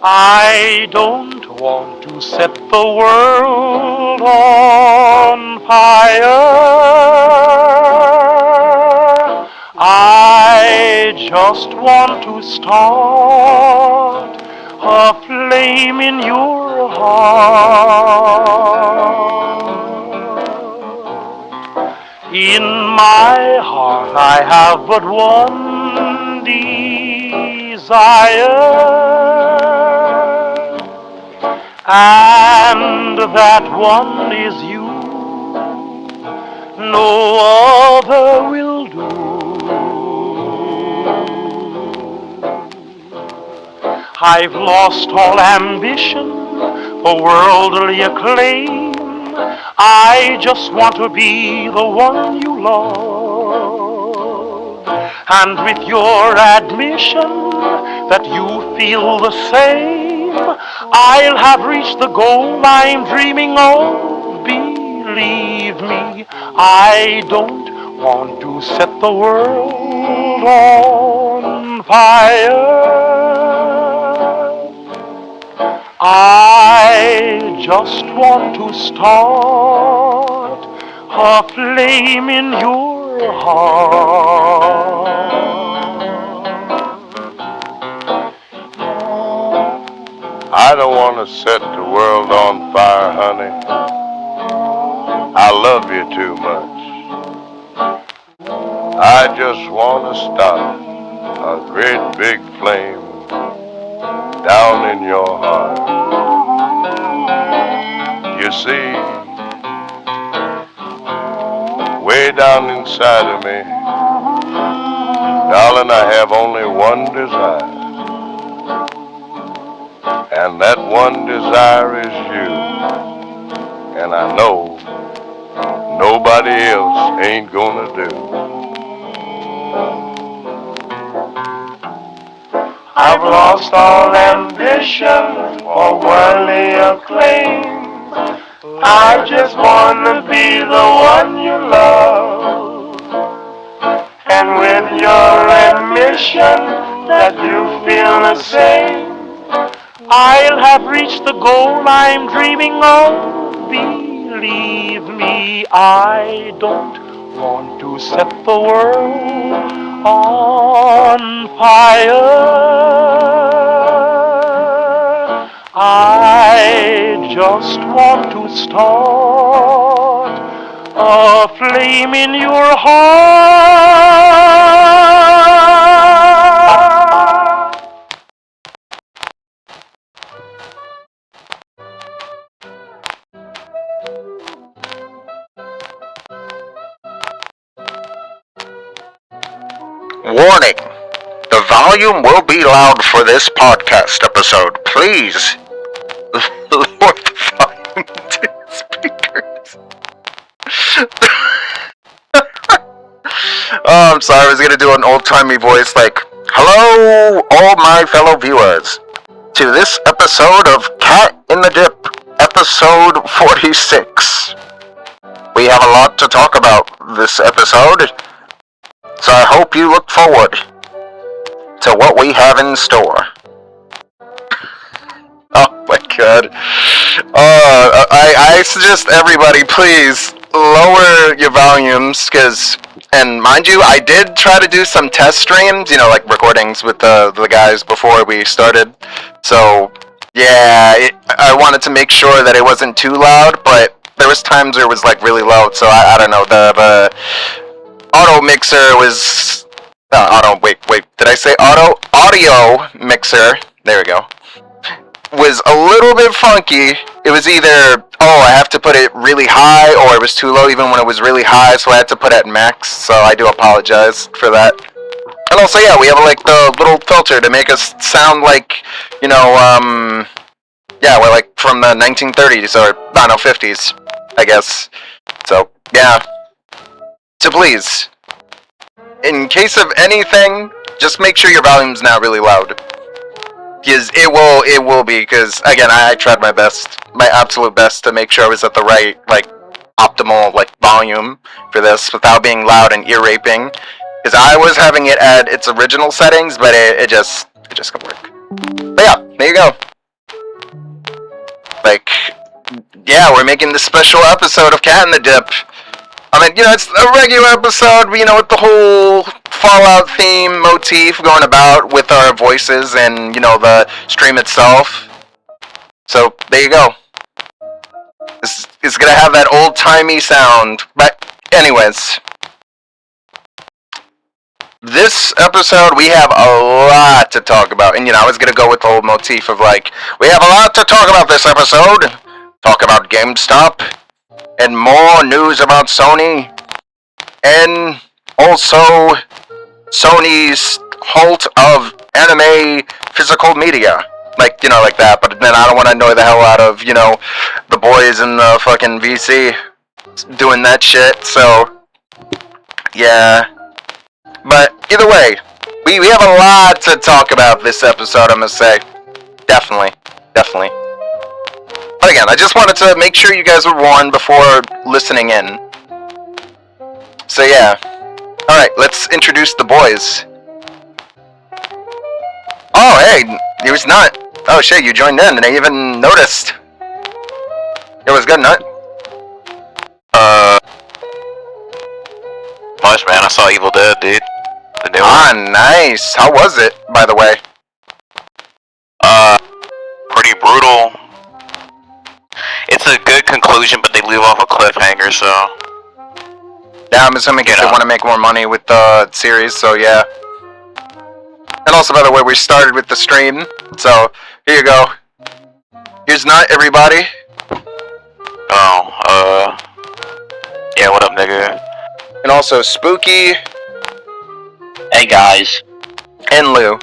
I don't want to set the world on fire. I just want to start a flame in your heart. In my heart I have but one desire, and that one is you. No other will do. I've lost all ambition for worldly acclaim. I just want to be the one you love. And with your admission that you feel the same, I'll have reached the goal I'm dreaming of. Believe me, I don't want to set the world on fire. I just want to start a flame in your heart. I don't want to set the world on fire, honey. I love you too much. I just want to start a great big flame down in your heart. You see, way down inside of me, darling, I have only one desire. And that one desire is you. And I know nobody else ain't gonna do. I've lost all ambition for worldly acclaim. I just wanna be the one you love. And with your admission that you feel the same, I'll have reached the goal I'm dreaming of. Believe me, I don't want to set the world on fire. I just want to start a flame in your heart. Warning! The volume will be loud for this podcast episode. Please lower the volume to speakers. Oh, I'm sorry. I was gonna do an old-timey voice like, "Hello, all my fellow viewers, to this episode of Cat in the Dip, episode 46. We have a lot to talk about this episode, so I hope you look forward to what we have in store." Oh my god. I suggest everybody please lower your volumes, and mind you, I did try to do some test streams, like recordings with the guys before we started. So, yeah, I wanted to make sure that it wasn't too loud, but there was times where it was like really loud, so I don't know, the auto mixer was... did I say auto? Audio mixer, there we go, was a little bit funky. It was either, I have to put it really high, or it was too low even when it was really high, so I had to put it at max, so I do apologize for that. And also, yeah, we have like the little filter to make us sound like, yeah, we're like from the 1930s, or, I don't know, 50s, I guess. So, yeah. So please, in case of anything, just make sure your volume's not really loud. Because it will be, because, again, I tried my best, my absolute best to make sure I was at the right, optimal, volume for this without being loud and ear-raping. Because I was having it at its original settings, but it just couldn't work. But yeah, there you go. Like, yeah, we're making this special episode of Cat in the Dip. I mean, it's a regular episode, with the whole Fallout theme motif going about with our voices and, the stream itself. So, there you go. It's gonna have that old-timey sound. But, anyways. This episode, we have a lot to talk about. And, I was gonna go with the whole motif of, we have a lot to talk about this episode. Talk about GameStop. And more news about Sony. And also Sony's halt of anime physical media. Like that. But then I don't want to annoy the hell out of, the boys in the fucking VC doing that shit. So, yeah. But either way, we have a lot to talk about this episode, I must say. Definitely. But again, I just wanted to make sure you guys were warned before listening in. So yeah. Alright, let's introduce the boys. Oh, hey, he was not. Oh shit, you joined in and I even noticed. It was good, Nut. Much, man. I saw Evil Dead, dude. The new one. Nice. How was it, by the way? Pretty brutal. It's a good conclusion, but they leave off a cliffhanger, so... Yeah, I'm assuming they want to make more money with the series, so yeah. And also, by the way, we started with the stream, so here you go. Here's Nut, everybody. Oh, yeah, what up, nigga? And also Spooky. Hey, guys. And Lou.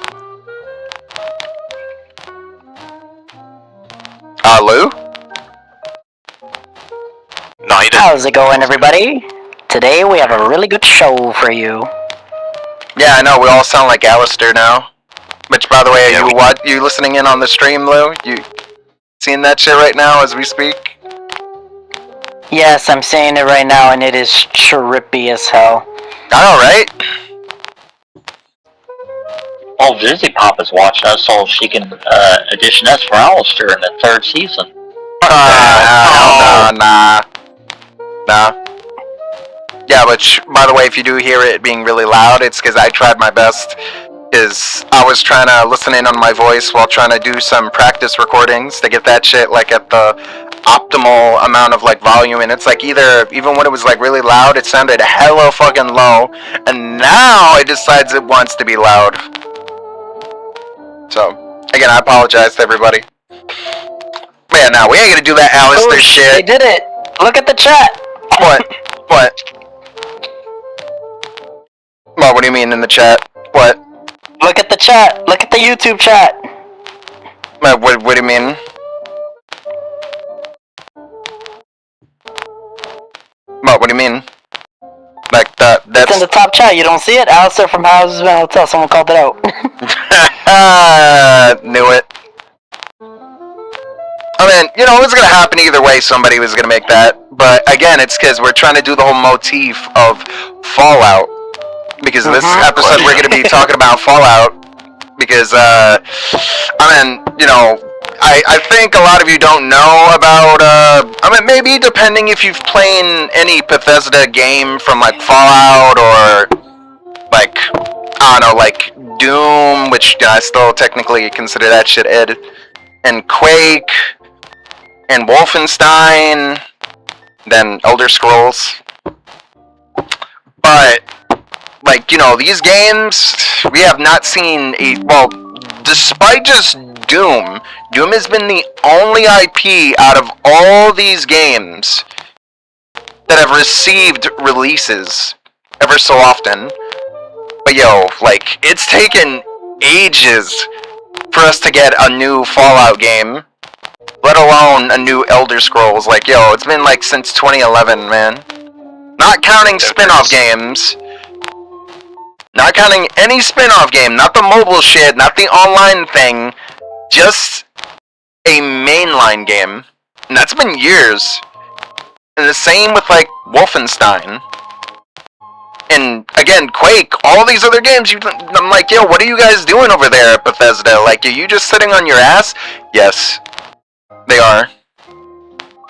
Lou? No, he didn't. How's it going, everybody? Today we have a really good show for you. Yeah, I know, we all sound like Alistair now. Which, by the way, you listening in on the stream, Lou? You seeing that shit right now as we speak? Yes, I'm seeing it right now, and it is trippy as hell. I know, right? Oh, Vizzy Pop is watching us, so she can audition us for Alistair in the 3rd season. Nah. Yeah, which, by the way, if you do hear it being really loud, it's because I tried my best. Because I was trying to listen in on my voice while trying to do some practice recordings to get that shit, at the optimal amount of, volume. And it's, even when it was, really loud, it sounded hella fucking low. And now it decides it wants to be loud. So, again, I apologize to everybody. But yeah, now we ain't gonna do that Alistair shit. They did it! Look at the chat! What? What do you mean in the chat? What? Look at the chat! Look at the YouTube chat! What do you mean? What do you mean? That's... It's in the top chat, you don't see it? Alistair from Houses of Hotel, someone called it out. Knew it. I mean, it was gonna happen either way, somebody was gonna make that. But again, it's because we're trying to do the whole motif of Fallout. Because this episode we're gonna be talking about Fallout. Because, I think a lot of you don't know about, maybe depending if you've played any Bethesda game from, Fallout or, I don't know, Doom, which I still technically consider that shit id, and Quake, and Wolfenstein, then Elder Scrolls. But, these games, we have not seen despite just Doom has been the only IP out of all these games that have received releases ever so often. But it's taken ages for us to get a new Fallout game, let alone a new Elder Scrolls. It's been since 2011, man. Not counting spin-off games. Not counting any spin-off game, not the mobile shit, not the online thing, just a mainline game. And that's been years. And the same with, Wolfenstein. And, again, Quake, all these other games, I'm what are you guys doing over there at Bethesda? Are you just sitting on your ass? Yes, they are.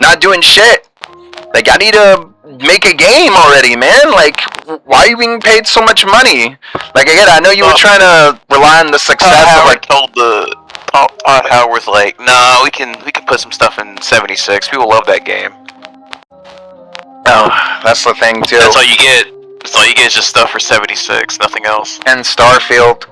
not doing shit. Like, I need to make a game already, man. Like, why are you being paid so much money? Like, again, I know you were trying to rely on the success of, like... Howard was like, nah, we can put some stuff in 76. People love that game. Oh, that's the thing, too. That's all you get. That's all you get is just stuff for 76, nothing else. And Starfield.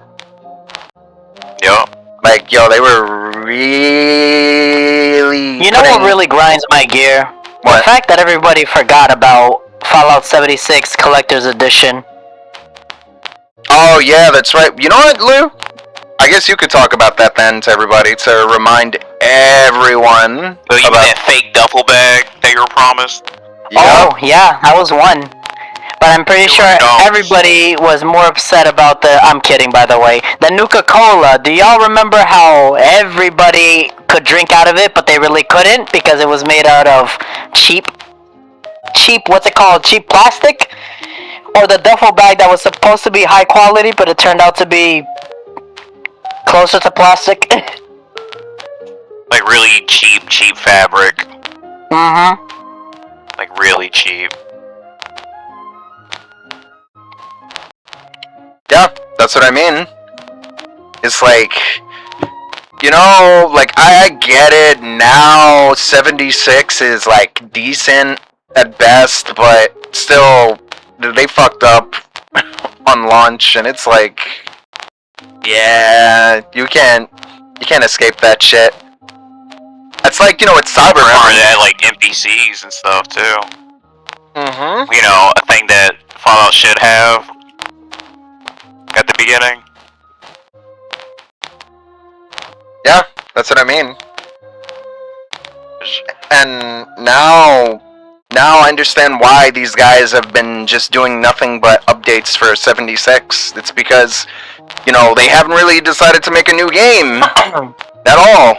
Yup. Like, yo, they were really... You know what really grinds my gear? What? The fact that everybody forgot about Fallout 76 Collector's Edition. Oh, yeah, that's right. You know what, Lou? I guess you could talk about that then to everybody to remind everyone about that fake duffel bag that you were promised. Yep. Oh, yeah, that was one. But I'm pretty sure everybody was more upset about the... I'm kidding, by the way. The Nuka-Cola. Do y'all remember how everybody could drink out of it, but they really couldn't because it was made out of cheap, what's it called? Cheap plastic? Or the duffel bag that was supposed to be high quality, but it turned out to be closer to plastic? Like really cheap fabric. Mm-hmm. Like really cheap. Yeah, that's what I mean. It's like, you know, like, I get it now, 76 is, like, decent at best, but still, they fucked up on launch, and it's like, yeah, you can't escape that shit. It's like, you know, it's Cyber. Or they had, like, NPCs and stuff, too. Mm-hmm. You know, a thing that Fallout should have at the beginning. Yeah, that's what I mean. And now I understand why these guys have been just doing nothing but updates for 76. It's because, you know, they haven't really decided to make a new game at all.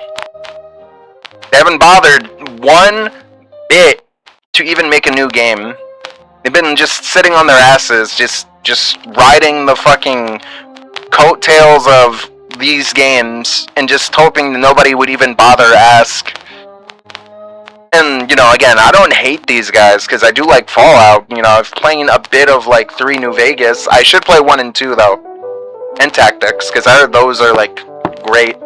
They haven't bothered one bit to even make a new game. They've been just sitting on their asses, just riding the fucking coattails of these games and just hoping that nobody would even bother ask. And, you know, again, I don't hate these guys because I do like Fallout. You know, I've played a bit of like 3 New Vegas. I should play 1 and 2 though, and Tactics, because I heard those are like great.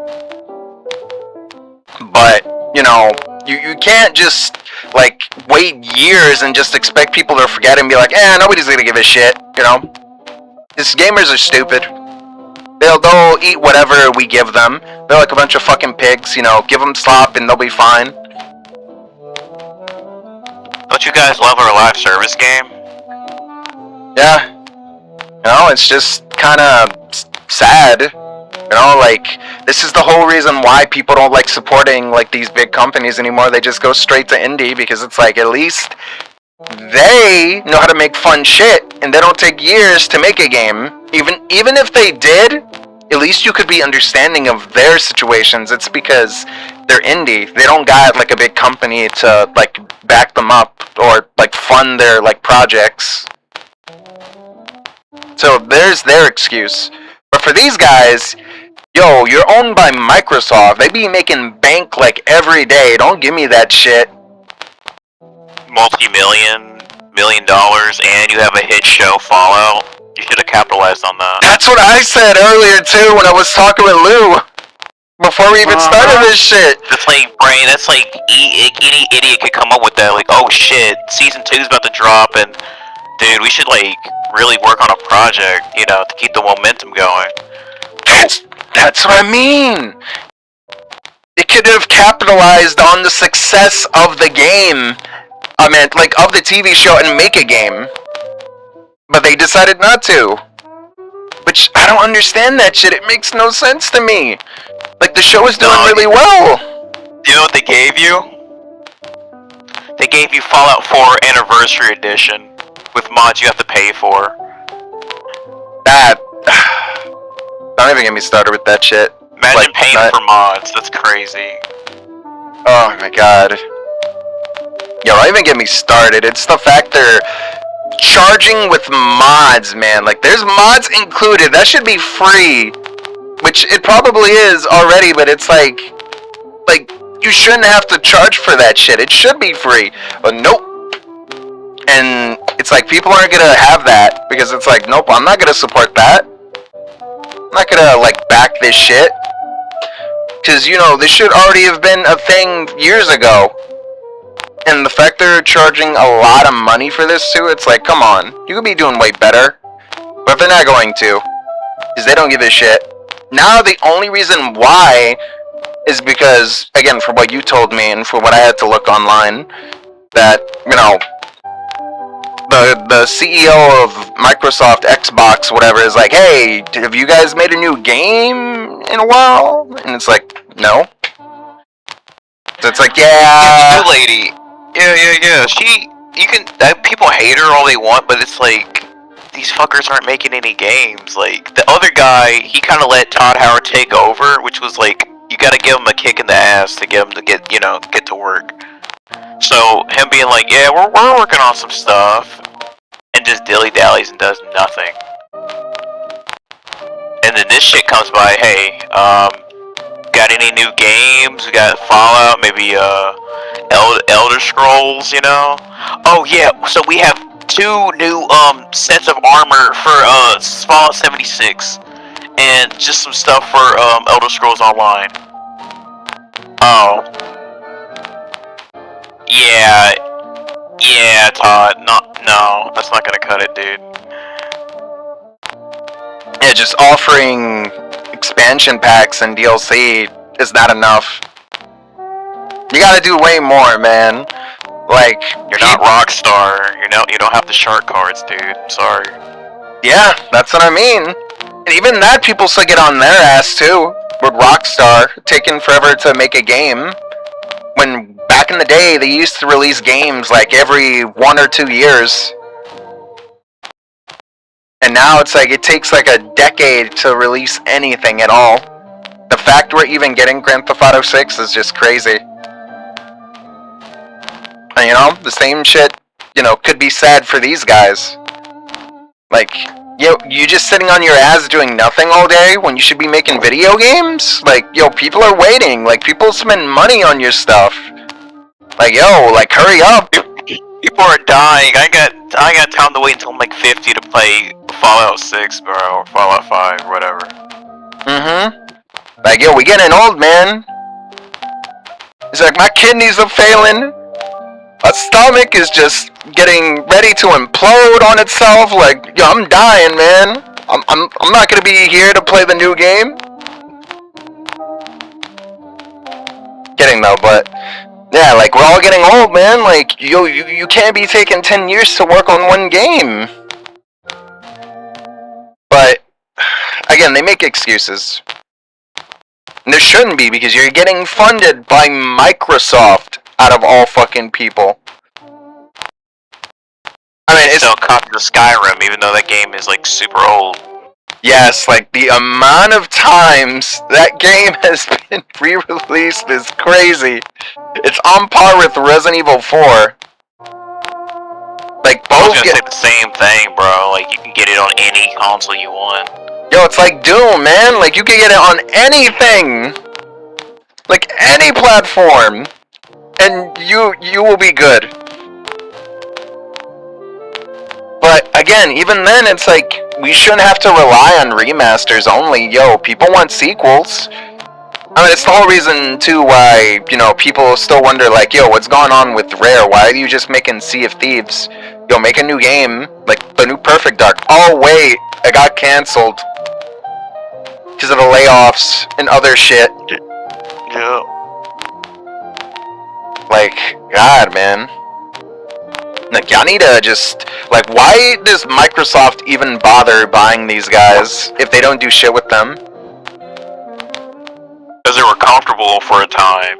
But, you know, you can't just like wait years and just expect people to forget and be like, nobody's gonna give a shit, you know? These gamers are stupid. They'll eat whatever we give them. They're like a bunch of fucking pigs, you know, give them slop and they'll be fine. Don't you guys love our live service game? Yeah. You know, it's just kinda sad. You know, like, this is the whole reason why people don't like supporting, like, these big companies anymore. They just go straight to indie because it's like, at least they know how to make fun shit, and they don't take years to make a game. Even if they did, at least you could be understanding of their situations. It's because they're indie. They don't got, like, a big company to, like, back them up or, like, fund their, like, projects. So there's their excuse. But for these guys, yo, you're owned by Microsoft. They be making bank like every day. Don't give me that shit. $1 million, and you have a hit show, Fallout. You should have capitalized on that. That's what I said earlier too when I was talking with Lou. Before we even started this shit. That's like, brain, that's like, any idiot could come up with that. Like, oh shit, season 2's about to drop, and dude, we should like really work on a project, you know, to keep the momentum going. That's what I mean. It could have capitalized on the success of the game. I mean, like, of the TV show and make a game. But they decided not to. Which, I don't understand that shit. It makes no sense to me. Like, the show is doing really well. You know what they gave you? They gave you Fallout 4 Anniversary Edition. With mods you have to pay for. That... Don't even get me started with that shit. Imagine like, paying for mods. That's crazy. Oh my god. Yo, don't even get me started. It's the fact they're charging with mods, man. Like, there's mods included. That should be free. Which it probably is already, but it's like you shouldn't have to charge for that shit. It should be free. But nope. And it's like people aren't gonna have that because it's like, nope, I'm not gonna support that. I'm not gonna like back this shit. Cause you know, this should already have been a thing years ago. And the fact they're charging a lot of money for this too, it's like, come on, you could be doing way better. But they're not going to. Because they don't give a shit. Now the only reason why is because, again, for what you told me and for what I had to look online, that, you know, the CEO of Microsoft, Xbox, whatever, is like, hey, have you guys made a new game in a while? And it's like, no. So it's like, yeah. New lady. Yeah. You can, people hate her all they want, but it's like, these fuckers aren't making any games. Like, the other guy, he kind of let Todd Howard take over, which was like, you gotta give him a kick in the ass to get him to get to work. So, him being like, yeah, we're working on some stuff, and just dilly-dallies and does nothing. And then this shit comes by, hey, got any new games? We got Fallout, maybe, Elder Scrolls, you know? Oh yeah, so we have 2 new, sets of armor for, Fallout 76. And just some stuff for, Elder Scrolls Online. Oh. Yeah, Todd. No, that's not gonna cut it, dude. Yeah, just offering expansion packs and DLC is not enough. You gotta do way more, man. Like, you're not Rockstar. You don't have the shark cards, dude. I'm sorry. Yeah, that's what I mean. And even that, people still get on their ass too. With Rockstar taking forever to make a game, when back in the day they used to release games like every 1 or 2 years. And now it's like it takes like a decade to release anything at all. The fact we're even getting Grand Theft Auto 6 is just crazy. And you know, the same shit, you know, could be said for these guys. Like, you just sitting on your ass doing nothing all day when you should be making video games? Like, people are waiting. Like, people spend money on your stuff. Like, like, hurry up. People are dying. I got time to wait until I'm like 50 to play Fallout 6, bro, or Fallout 5, or whatever. Like, we getting old, man. It's like, my kidneys are failing. My stomach is just getting ready to implode on itself. Like, I'm dying, man. I'm not gonna be here to play the new game. Kidding though, but yeah, like, we're all getting old, man. Like, you can't be taking 10 years to work on one game. But again, they make excuses. And there shouldn't be, because you're getting funded by Microsoft, out of all fucking people. I mean, it's still copy to Skyrim, even though that game is like super old. Yes, like the amount of times that game has been re-released is crazy. It's on par with Resident Evil 4. Like, I was both gonna say the same thing, bro. Like, you can get it on any console you want. it's like Doom, man. Like, you can get it on anything. Like, any platform. And you will be good. But again, even then, it's like, we shouldn't have to rely on remasters only. People want sequels. I mean, it's the whole reason, too, why, people still wonder, like, what's going on with Rare? Why are you just making Sea of Thieves? Make a new game, like the new Perfect Dark. Oh, wait, it got canceled. Because of the layoffs and other shit. Yeah. Like, God, man. Like, y'all need to just... Like, why does Microsoft even bother buying these guys if they don't do shit with them? Because they were comfortable for a time.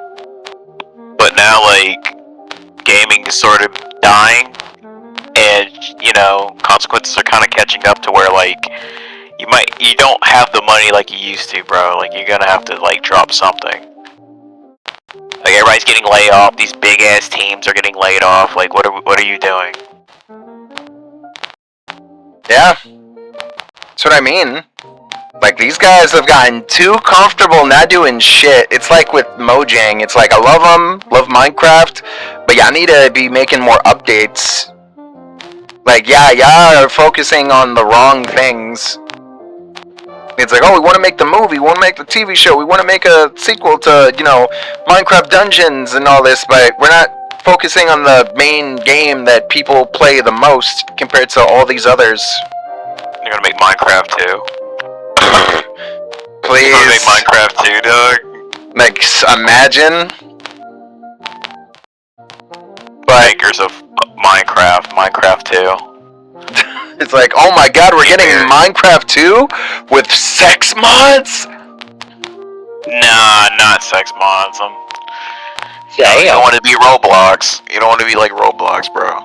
But now, like, gaming is sort of dying. And, consequences are kind of catching up to where, like, you don't have the money like you used to, bro. Like, you're gonna have to, like, drop something. Like, everybody's getting laid off. These big ass teams are getting laid off. Like, what are you doing? Yeah. That's what I mean. Like, these guys have gotten too comfortable not doing shit. It's like with Mojang. It's like, I love them, love Minecraft, but y'all need to be making more updates. Like, yeah, y'all are focusing on the wrong things. It's like, oh, we want to make the movie, we want to make the TV show, we want to make a sequel to, you know, Minecraft Dungeons and all this, but we're not focusing on the main game that people play the most compared to all these others. You're gonna make Minecraft too. Please. You're gonna make Minecraft too, Doug. Like, imagine. But Makers of Minecraft too. it's like, oh my god, we're getting Minecraft 2 with sex mods? Nah, not sex mods. You Damn. don't want to be Roblox. You don't want to be like Roblox, bro.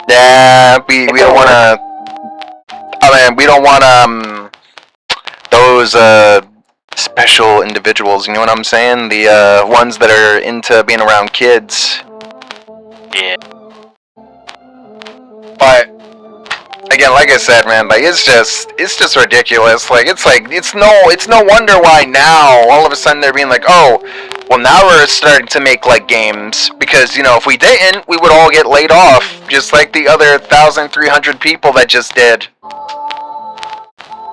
Nah, we don't want to. I mean, we don't want those special individuals. You know what I'm saying? The ones that are into being around kids. Yeah. But again, like I said, man, like it's just ridiculous. Like it's no wonder why now all of a sudden they're being like, oh, well now we're starting to make like games because you know if we didn't, we would all get laid off, just like the other 1,300 people that just did.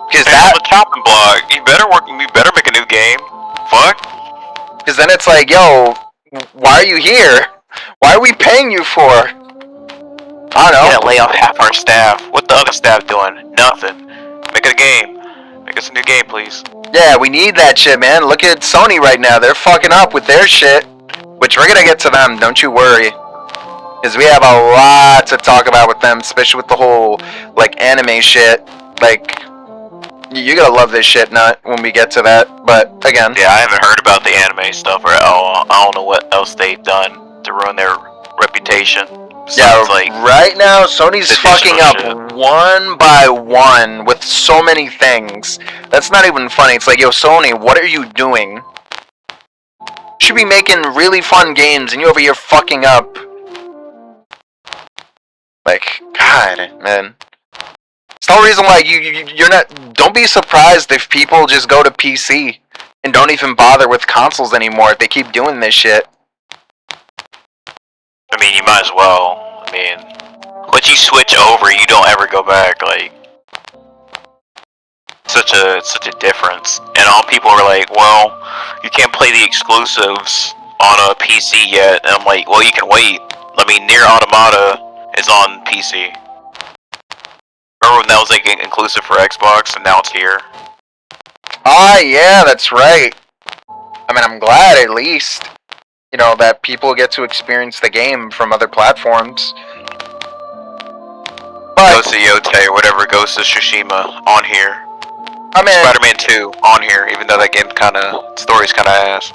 Because that the chopping block. You better make a new game. Fuck. Because then it's like, yo, why are you here? Why are we paying you for? I don't know. You gotta lay off half our staff. What the other staff doing? Nothing. Make it a game. Make us a new game, please. Yeah, we need that shit, man. Look at Sony right now. They're fucking up with their shit. Which we're gonna get to them, don't you worry. Because we have a lot to talk about with them, especially with the whole, like, anime shit. Like, you're gonna love this shit, Nut, when we get to that. But, again. Yeah, I haven't heard about the anime stuff or I don't know what else they've done to ruin their reputation. Yeah, like right now Sony's fucking up shit. one by one with so many things. That's not even funny. It's like, yo, Sony, what are you doing? You should be making really fun games and you over here fucking up. Like, God, man. It's no reason why you're not. Don't be surprised if people just go to PC and don't even bother with consoles anymore if they keep doing this shit. I mean, you might as well. I mean, once you switch over, you don't ever go back. Like, such a difference. And all people are like, well, you can't play the exclusives on a PC yet. And I'm like, well, you can wait. I mean, Nier Automata is on PC. Remember when that was like inclusive for Xbox, and now it's here? Ah, yeah, that's right. I mean, I'm glad at least. You know, that people get to experience the game from other platforms. But, Ghost of Yotei or whatever, Ghost of Tsushima on here. I mean, Spider-Man 2 on here, even though that game story's kinda ass.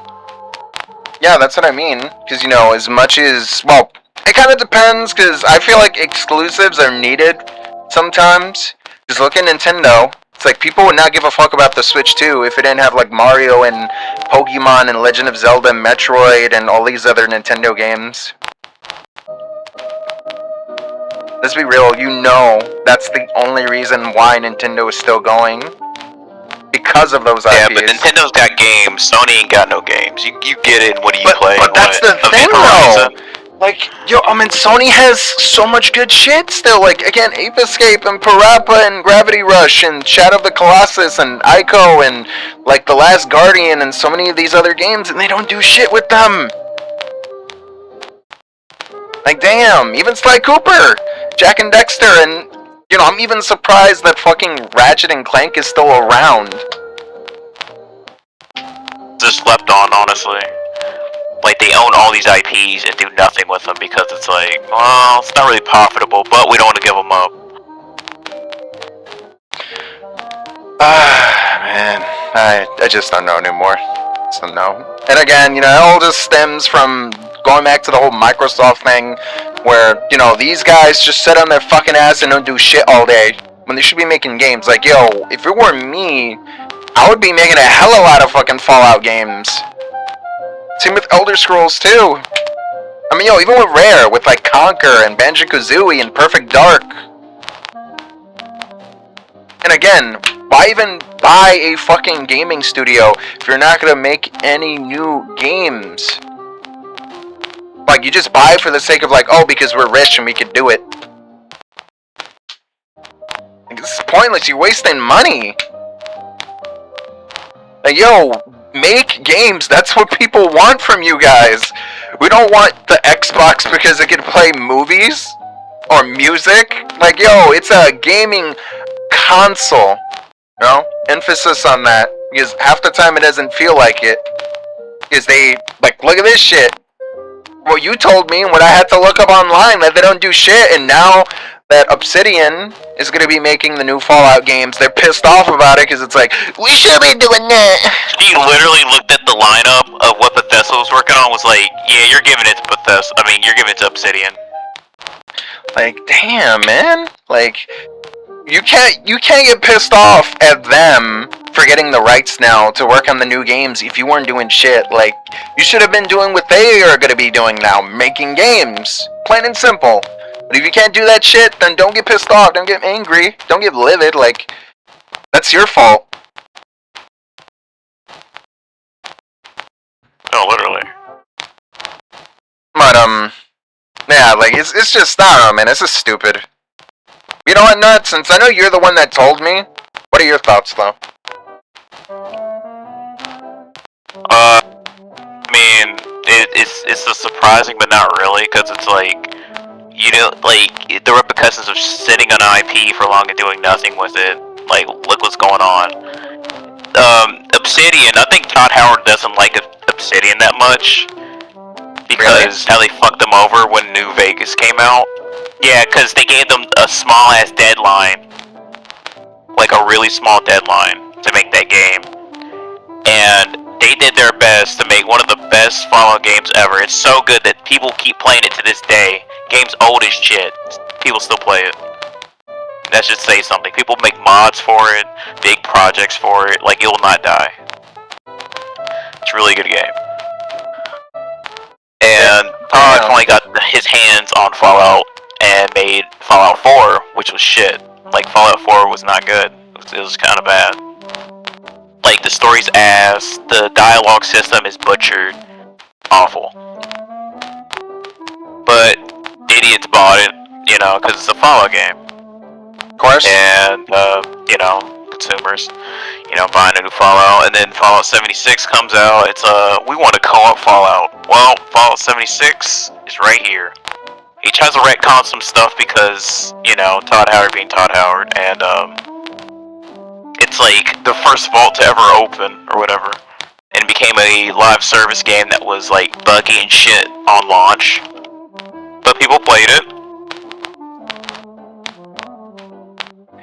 Yeah, that's what I mean. Because, you know, as much as, well, it kind of depends, because I feel like exclusives are needed sometimes. Just look at Nintendo. It's like people would not give a fuck about the Switch 2 if it didn't have like Mario and Pokemon and Legend of Zelda and Metroid and all these other Nintendo games. Let's be real, you know that's the only reason why Nintendo is still going. Because of those IPs. Yeah, but Nintendo's got games, Sony ain't got no games. You get it, what do you play? But that's the thing though! Like, yo, I mean, Sony has so much good shit still. Like, again, Ape Escape and Parappa and Gravity Rush and Shadow of the Colossus and Ico and, like, The Last Guardian and so many of these other games, and they don't do shit with them. Like, damn, even Sly Cooper, Jack and Dexter, and, you know, I'm even surprised that fucking Ratchet and Clank is still around. Just slept on, honestly. Like, they own all these IPs and do nothing with them because it's like, well, it's not really profitable, but we don't want to give them up. Man, I just don't know anymore. Just don't know. And again, you know, it all just stems from going back to the whole Microsoft thing where, you know, these guys just sit on their fucking ass and don't do shit all day when they should be making games. Like, yo, if it were me, I would be making a hell of a lot of fucking Fallout games. Same with Elder Scrolls too. I mean, yo, even with Rare, with like Conquer and Banjo-Kazooie and Perfect Dark. And again, Why even buy a fucking gaming studio if you're not gonna make any new games? Like, you just buy for the sake of like, oh, because we're rich and we can do it. Like, this is pointless. You're wasting money. Like, yo, make games. That's what people want from you guys. We don't want the Xbox because it can play movies or music. Like, yo, it's a gaming console. You know? Emphasis on that. Because half the time it doesn't feel like it. Because they, like, look at this shit. Well, you told me what I had to look up online that they don't do shit, and now that Obsidian is going to be making the new Fallout games, they're pissed off about it because it's like, we should be doing that. He literally looked at the lineup of what Bethesda was working on, was like, yeah, you're giving it to Bethesda. I mean, you're giving it to Obsidian. Like, damn, man. Like, you can't get pissed off at them for getting the rights now to work on the new games if you weren't doing shit. Like, you should have been doing what they are going to be doing now, making games. Plain and simple. But if you can't do that shit, then don't get pissed off, don't get angry, don't get livid. Like, that's your fault. Oh, literally. But, yeah, like, it's just, I don't know, man, this is stupid. You know what, Nut, since I know you're the one that told me, what are your thoughts, though? I mean, it's a surprising, but not really, because it's like, you know, like, the repercussions of sitting on an IP for long and doing nothing with it. Like, look what's going on. Obsidian, I think Todd Howard doesn't like Obsidian that much, because how they fucked them over when New Vegas came out. Yeah, because they gave them a small-ass deadline. Like, a really small deadline to make that game. And they did their best to make one of the best Fallout games ever. It's so good that people keep playing it to this day. Game's old as shit. People still play it. That should say something. People make mods for it, big projects for it. Like, it will not die. It's a really good game. And Todd finally got his hands on Fallout and made Fallout 4, which was shit. Like, Fallout 4 was not good. It was kind of bad. Like, the story's ass, the dialogue system is butchered. Awful. But idiots bought it, you know, because it's a Fallout game. Of course. And, you know, consumers, you know, buying a new Fallout. And then Fallout 76 comes out. It's, we want to co-op Fallout. Well, Fallout 76 is right here. He tries to retcon some stuff because, you know, Todd Howard being Todd Howard, and it's like the first vault to ever open, or whatever, and it became a live service game that was like buggy and shit on launch, but people played it.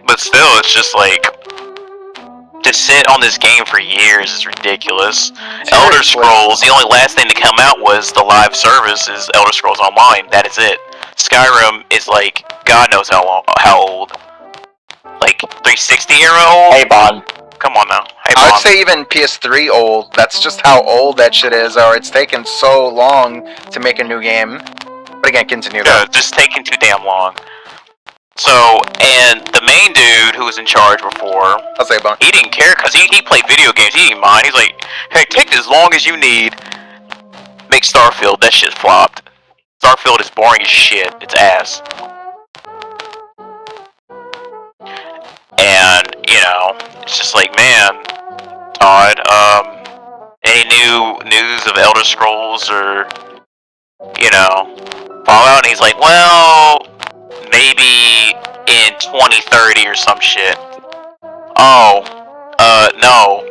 But still, it's just like, to sit on this game for years is ridiculous. Elder Scrolls, the only last thing to come out was the live service is Elder Scrolls Online. That is it. Skyrim is like, God knows how old. Like, 360-year-old? Hey, Bon. Come on now. Hey, I Bon. would say even PS3 old. That's just how old that shit is, or it's taken so long to make a new game. But again, continue. Yeah, just taking too damn long. So, and the main dude who was in charge before, I'll say Bon. he didn't care because he played video games. He didn't mind. He's like, hey, take as long as you need. Make Starfield. That shit flopped. Starfield is boring as shit. It's ass. And, you know, it's just like, man, Todd, any new news of Elder Scrolls or, you know, Fallout? And he's like, well, maybe in 2030 or some shit. Oh, no.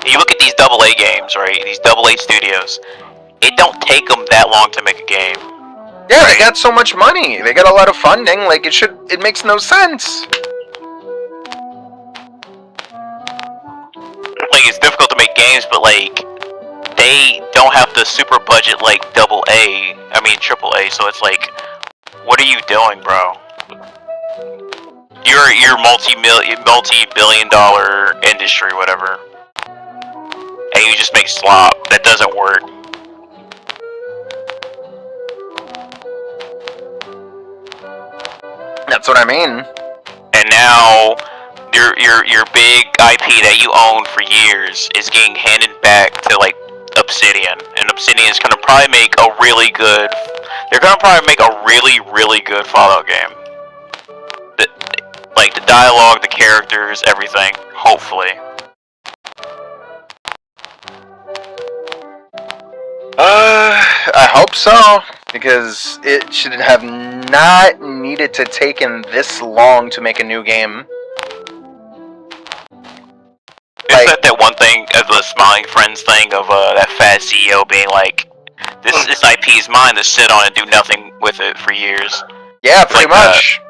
You look at these AA games, right? These AA studios. It don't take them that long to make a game. Yeah, right? They got so much money. They got a lot of funding. Like, it makes no sense. Like, it's difficult to make games, but like, they don't have the super budget like AA. I mean AAA. So it's like, what are you doing, bro? You're multi-billion-dollar industry, whatever, and you just make slop. That doesn't work. That's what I mean. And now your big IP that you owned for years is getting handed back to like Obsidian, and Obsidian is gonna probably make a really good. They're gonna probably make a really good Fallout game. Like the dialogue, the characters, everything. Hopefully. I hope so, because it should have not needed to taken this long to make a new game. Is that one thing of the Smiling Friends thing of that fat CEO being like, this IP is mine to sit on and do nothing with it for years? Yeah, pretty much.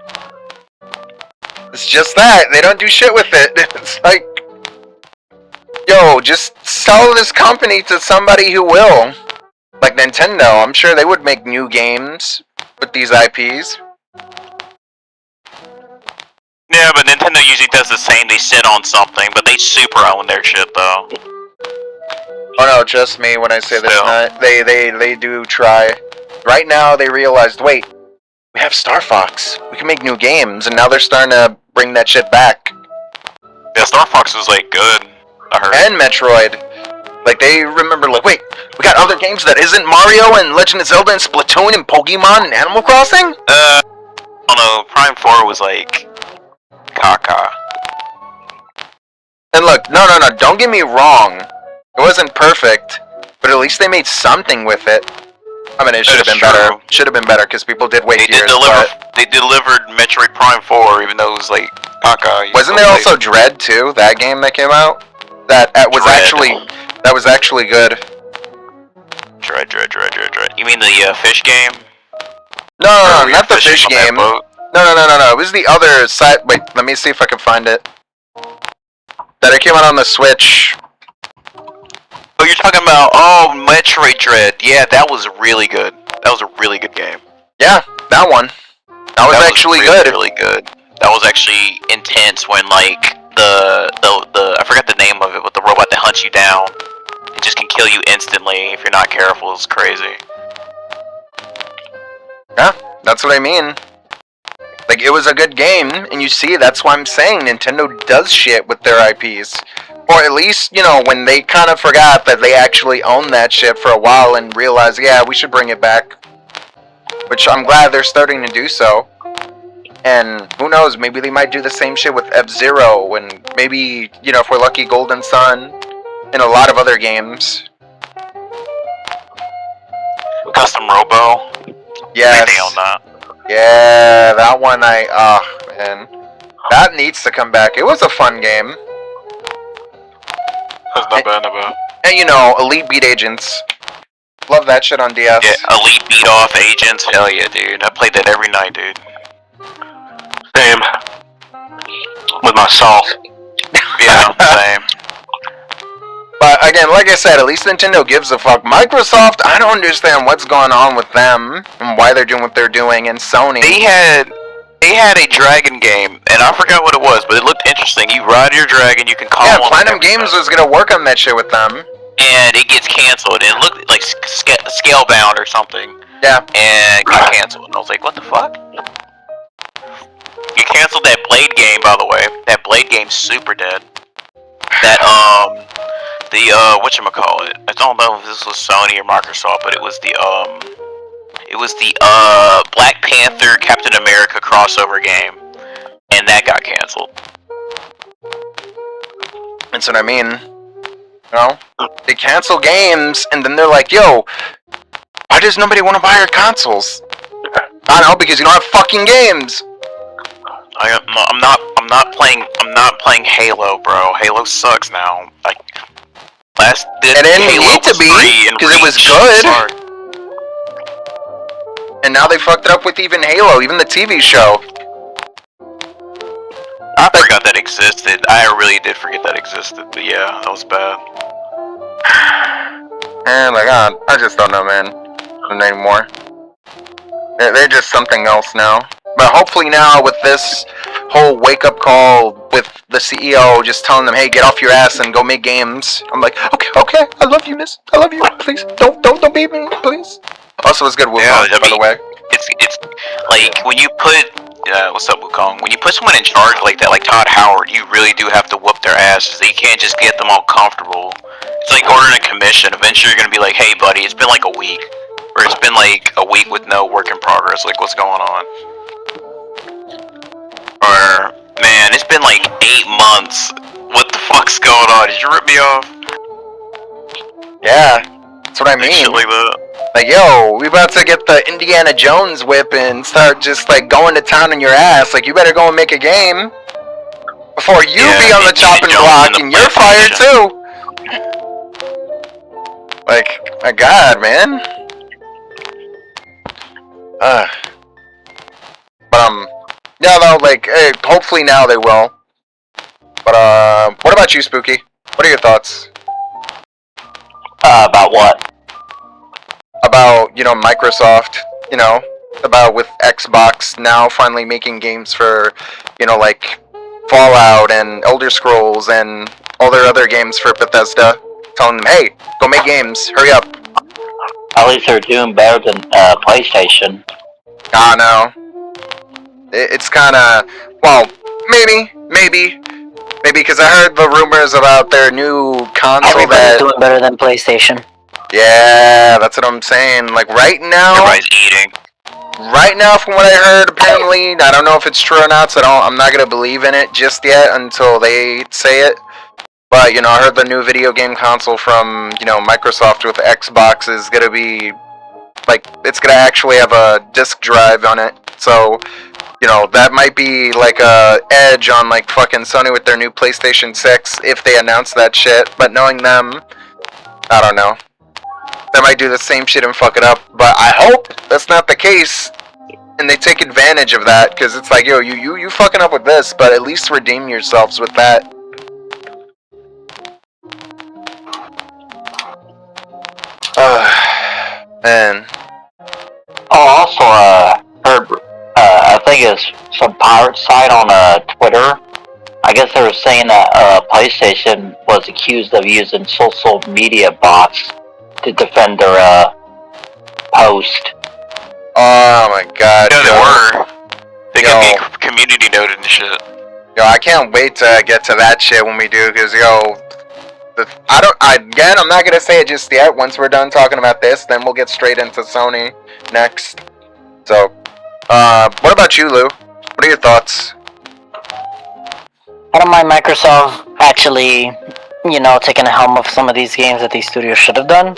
It's just that. They don't do shit with it. It's like, yo, just sell this company to somebody who will. Like Nintendo, I'm sure they would make new games with these IPs. Yeah, but Nintendo usually does the same. They sit on something, but they super own their shit, though. Oh no, just me when I say this. They do try. Right now, they realized, wait, we have Star Fox. We can make new games, and now they're starting to bring that shit back. Yeah, Star Fox was like good. I heard. And Metroid. Like they remember, like, wait, we got other games that isn't Mario and Legend of Zelda and Splatoon and Pokemon and Animal Crossing. I don't know. Prime 4 was like caca. And look, no, don't get me wrong. It wasn't perfect, but at least they made something with it. I mean, it should have been better. Should have been better because people did wait years. They delivered Metroid Prime 4, even though it was like caca. Wasn't there also Dread too? That game that came out that was actually good. Dread. You mean the fish game? No, not the fish game. No. It was the other side. Wait, let me see if I can find it. That it came out on the Switch. Oh, you're talking about Metroid Dread. Yeah, that was really good. That was a really good game. Yeah, that one. That was actually good. Really good. That was actually intense when like the I forgot the name of it, but the robot that hunts you down, it just can kill you instantly if you're not careful. It's crazy. Yeah, that's what I mean. Like, it was a good game, and you see, that's why I'm saying Nintendo does shit with their IPs. Or at least, you know, when they kind of forgot that they actually owned that shit for a while and realized, yeah, we should bring it back. Which I'm glad they're starting to do so. And who knows, maybe they might do the same shit with F-Zero, and maybe, you know, if we're lucky, Golden Sun, and a lot of other games. Custom Robo. Yes. They own that. Yeah, that one man. That needs to come back. It was a fun game. That's not bad. And you know, Elite Beat Agents. Love that shit on DS. Yeah, Elite Beat Off Agents. Hell yeah, dude. I played that every night, dude. Same. With my salt. Yeah, same. But again, like I said, at least Nintendo gives a fuck. Microsoft, I don't understand what's going on with them and why they're doing what they're doing. And Sony, They had a dragon game, and I forgot what it was, but it looked interesting. You ride your dragon, you can call yeah, on Platinum Games was gonna work on that shit with them. And it gets canceled. It looked like Scalebound or something. Yeah. And it got canceled. And I was like, what the fuck? You canceled that Blade game, by the way. That Blade game's super dead. That, whatchamacallit? I don't know if this was Sony or Microsoft, but it was the Black Panther Captain America crossover game. And that got canceled. That's what I mean. You know? They cancel games, and then they're like, yo, why does nobody want to buy our consoles? I don't know, because you don't have fucking games. I'm not playing Halo, bro. Halo sucks now. Like, it didn't need to be, because it was good. And now they fucked it up with even Halo, even the TV show. I forgot that existed. I really did forget that existed, but yeah, that was bad. And like, I just don't know, man. Anymore. They're just something else now. But hopefully now with this whole wake-up call with the CEO just telling them, hey, get off your ass and go make games. I'm like, okay, I love you, miss. I love you. Please, don't beat me, please. Also, it's good with by the way. It's like when you put what's up, Wukong? When you put someone in charge like that, like Todd Howard, you really do have to whoop their asses. You can't just get them all comfortable. It's like ordering a commission. Eventually, you're gonna be like, "Hey, buddy, it's been like a week, or it's been like a week with no work in progress. Like, what's going on?" Or, man, it's been like 8 months. What the fuck's going on? Did you rip me off? Yeah, that's what I mean. Shit like that. Like, yo, we about to get the Indiana Jones whip and start just, like, going to town on your ass. Like, you better go and make a game before you be on the chopping block and you're fired too. Like, my God, man. But, yeah, though, like, hey, hopefully now they will. But, what about you, Spooky? What are your thoughts? About what? About, you know, Microsoft, you know, about with Xbox now finally making games for, you know, like Fallout and Elder Scrolls and all their other games for Bethesda, telling them, hey, go make games, hurry up. At least they're doing better than PlayStation. Ah, no. It's kind of, well, maybe, because I heard the rumors about their new console. Everybody's doing better than PlayStation. Yeah, that's what I'm saying. Like, right now... Everybody's eating. Right now, from what I heard, apparently, I don't know if it's true or not, so I'm not going to believe in it just yet until they say it. But, you know, I heard the new video game console from, you know, Microsoft with Xbox is going to be, like, it's going to actually have a disk drive on it. So, you know, that might be, like, a edge on, like, fucking Sony with their new PlayStation 6 if they announce that shit. But knowing them, I don't know. They might do the same shit and fuck it up, but I hope that's not the case, and they take advantage of that, because it's like, yo, you fucking up with this, but at least redeem yourselves with that. Man. Oh, also, heard, I think it's some pirate site on Twitter. I guess they were saying that PlayStation was accused of using social media bots to defend their post. Oh my God. Yeah, they were. They can be community noted and shit. Yo, I can't wait to get to that shit when we do, because, yo, I'm not gonna say it just yet. Once we're done talking about this, then we'll get straight into Sony next. So, what about you, Lou? What are your thoughts? I don't mind Microsoft actually, you know, taking the helm of some of these games that these studios should have done.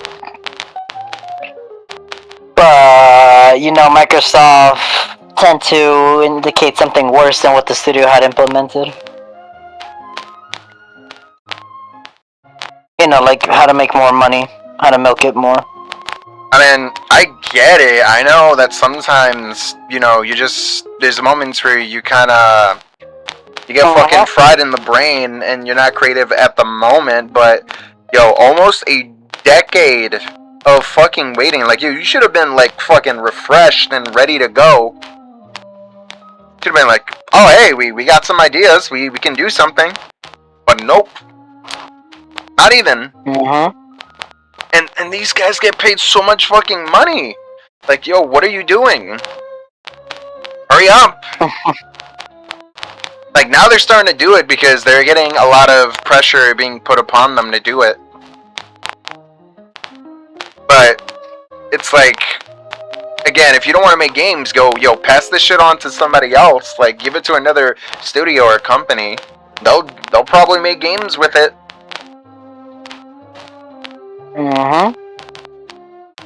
But, you know, Microsoft tend to indicate something worse than what the studio had implemented. You know, like how to make more money, how to milk it more. I mean, I get it. I know that sometimes, you know, there's moments where you kinda, you get fucking fried in the brain and you're not creative at the moment, but, yo, almost a decade of fucking waiting. Like, you should have been, like, fucking refreshed and ready to go. Should have been like, oh, hey, we got some ideas, we can do something. But nope. Not even. And these guys get paid so much fucking money. Like, yo, what are you doing? Hurry up. Like, now they're starting to do it because they're getting a lot of pressure being put upon them to do it. But it's like, again, if you don't want to make games, go, yo, pass this shit on to somebody else. Like, give it to another studio or company. They'll probably make games with it.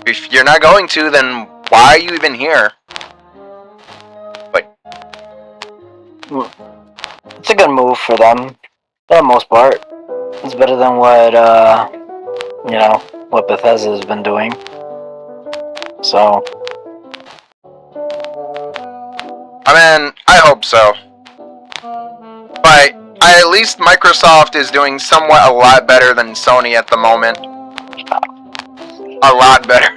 If you're not going to, then why are you even here? But it's a good move for them, for the most part. It's better than what, you know, what Bethesda has been doing. So, I mean, I hope so. But at least Microsoft is doing somewhat a lot better than Sony at the moment. A lot better.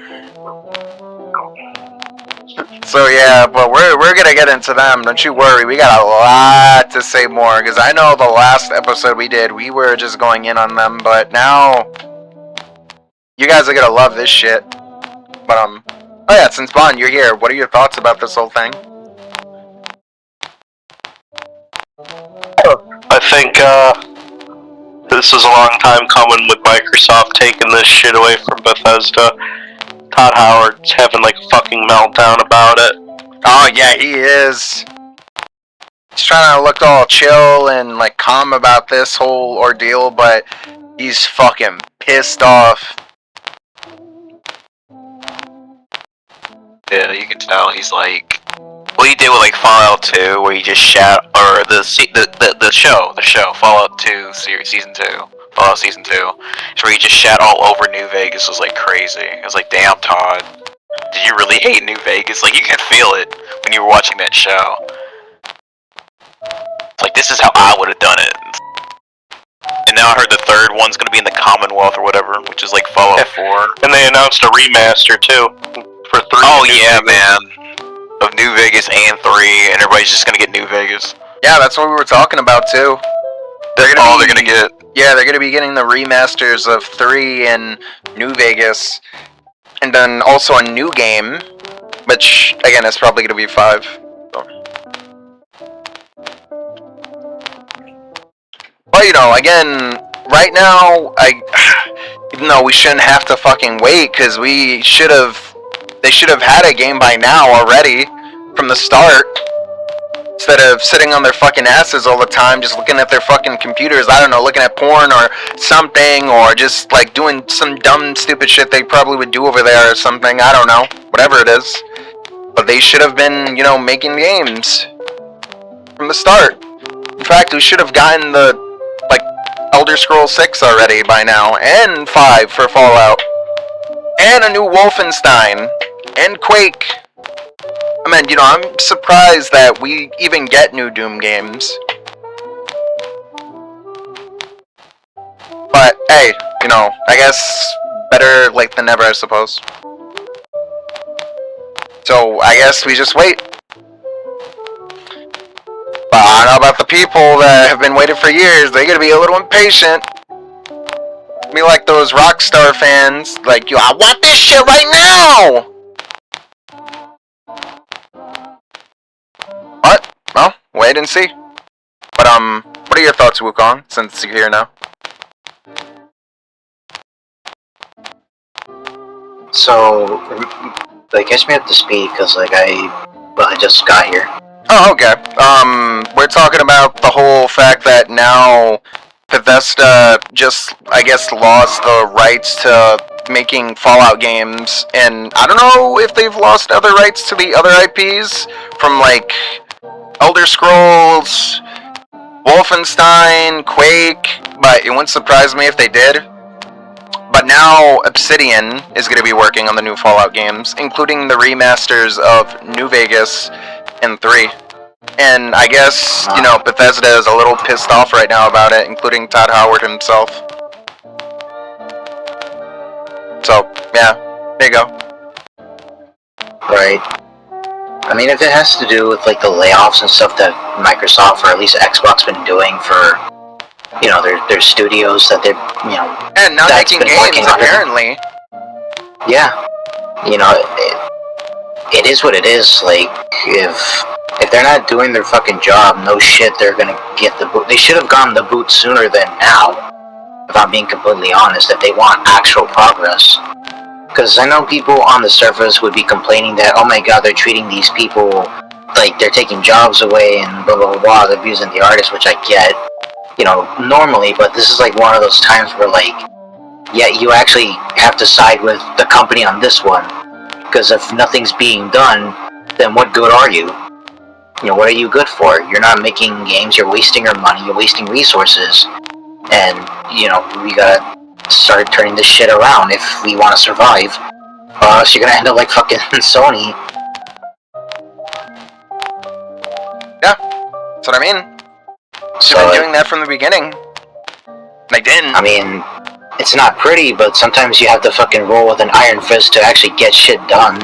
So yeah, but we're gonna get into them. Don't you worry. We got a lot to say more, because I know the last episode we did, we were just going in on them, but now you guys are gonna love this shit. But oh yeah, since Bond, you're here. What are your thoughts about this whole thing? think this is a long time coming with Microsoft taking this shit away from Bethesda. Todd Howard's having like a fucking meltdown about it. Oh yeah, he is. He's trying to look all chill and like calm about this whole ordeal, but he's fucking pissed off. Yeah, you can tell he's like, what he did with like Fallout 2, where he just shout, or the show, Fallout 2 series, season 2, Fallout season 2, where he just shat all over New Vegas was like crazy. It was like, damn, Todd, did you really hate New Vegas? Like, you could feel it when you were watching that show. It's like, this is how I would have done it. And now I heard the third one's gonna be in the Commonwealth or whatever, which is like Fallout 4. And they announced a remaster too for 3. Oh yeah, man. Of New Vegas and 3, and everybody's just gonna get New Vegas. Yeah, that's what we were talking about too. They're gonna get. Yeah, they're gonna be getting the remasters of 3 and New Vegas, and then also a new game, which again is probably gonna be 5. So. But you know, again, right now, even though we shouldn't have to fucking wait, because they should have had a game by now already from the start. Instead of sitting on their fucking asses all the time, just looking at their fucking computers, I don't know, looking at porn or something, or just like doing some dumb, stupid shit they probably would do over there or something, I don't know, whatever it is. But they should have been, you know, making games from the start. In fact, we should have gotten the, like, Elder Scrolls 6 already by now, and 5 for Fallout, and a new Wolfenstein, and Quake. I mean, you know, I'm surprised that we even get new Doom games. But, hey, you know, I guess better late than never, I suppose. So, I guess we just wait. But I don't know about the people that have been waiting for years. They're gonna be a little impatient. Be like those Rockstar fans, like, yo, I want this shit right now! But, well, wait and see. But, what are your thoughts, Wukong, since you're here now? So, like, catch me up to speed, because, like, I just got here. Oh, okay. We're talking about the whole fact that now Bethesda just, I guess, lost the rights to making Fallout games, and I don't know if they've lost other rights to the other IPs from, like, Elder Scrolls, Wolfenstein, Quake, but it wouldn't surprise me if they did. But now Obsidian is going to be working on the new Fallout games, including the remasters of New Vegas and 3. And I guess, you know, Bethesda is a little pissed off right now about it, including Todd Howard himself. So, yeah, there you go. Right. I mean, if it has to do with, like, the layoffs and stuff that Microsoft, or at least Xbox, been doing for, you know, their studios that they're, you know... And not making games, apparently. Yeah. You know, it is what it is. Like, if they're not doing their fucking job, no shit, they're gonna get the boot. They should have gotten the boot sooner than now, if I'm being completely honest, if they want actual progress. Because I know people on the surface would be complaining that, oh my god, they're treating these people like they're taking jobs away and blah blah blah, they're abusing the artists, which I get, you know, normally, but this is like one of those times where, like, yeah, you actually have to side with the company on this one. Because if nothing's being done, then what good are you? You know, what are you good for? You're not making games, you're wasting your money, you're wasting resources. And, you know, we gotta start turning this shit around if we want to survive. Or else you're gonna end up like fucking Sony. Yeah, that's what I mean. Should have been doing that from the beginning. They didn't. I mean, it's not pretty, but sometimes you have to fucking roll with an iron fist to actually get shit done.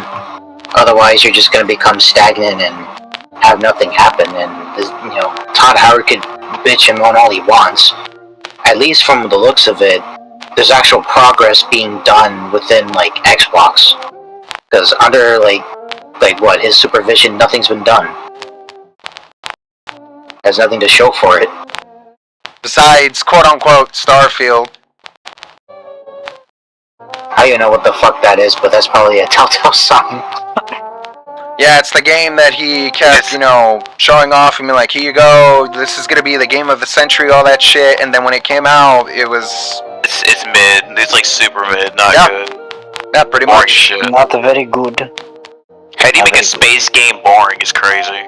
Otherwise, you're just gonna become stagnant and have nothing happen. And, you know, Todd Howard could bitch and moan all he wants. At least from the looks of it, there's actual progress being done within, like, Xbox. Because under, like what, his supervision, nothing's been done. There's nothing to show for it. Besides, quote-unquote, Starfield. I don't even know what the fuck that is, but that's probably a Telltale sign. Yeah, it's the game that he kept, showing off and being like, here you go, this is gonna be the game of the century, all that shit, and then when it came out, it was... It's mid. It's like super mid, not good. Yeah, pretty Boring much. shit. Not very good. How do you make a space game boring is crazy.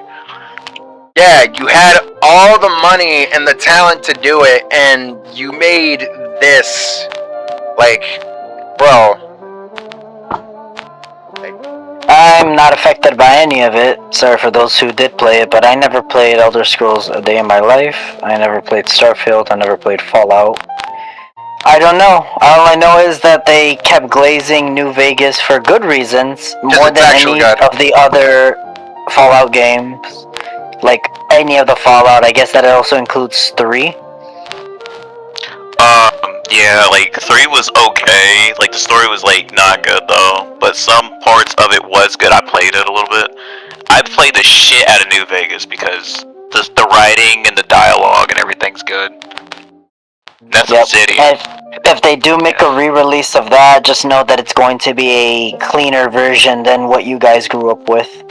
Yeah, you had all the money and the talent to do it, and you made this, bro. I'm not affected by any of it. Sorry for those who did play it, but I never played Elder Scrolls a day in my life. I never played Starfield. I never played Fallout. I don't know. All I know is that they kept glazing New Vegas for good reasons, more than any of the other Fallout games. Like, any of the Fallout, I guess that also includes 3. Yeah, 3 was okay. The story was, not good, though. But some parts of it was good. I played it a little bit. I played the shit out of New Vegas because the writing and the dialogue and everything's good. That's Obsidian. If they do make a re-release of that, just know that it's going to be a cleaner version than what you guys grew up with.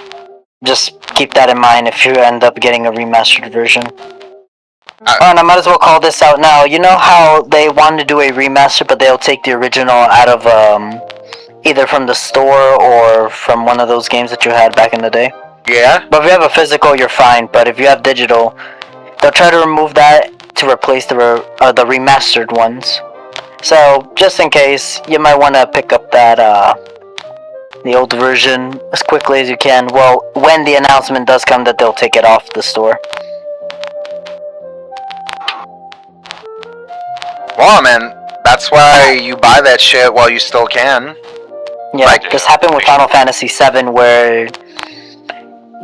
Just keep that in mind if you end up getting a remastered version. And I might as well call this out now. You know how they wanted to do a remaster, but they'll take the original out of either from the store or from one of those games that you had back in the day? Yeah. But if you have a physical, you're fine. But if you have digital, they'll try to remove that to replace the remastered ones. So just in case, you might want to pick up that the old version as quickly as you can. Well, when the announcement does come that they'll take it off the store. Well, man, that's why you buy that shit while you still can. Yeah, this happened with Final Fantasy VII where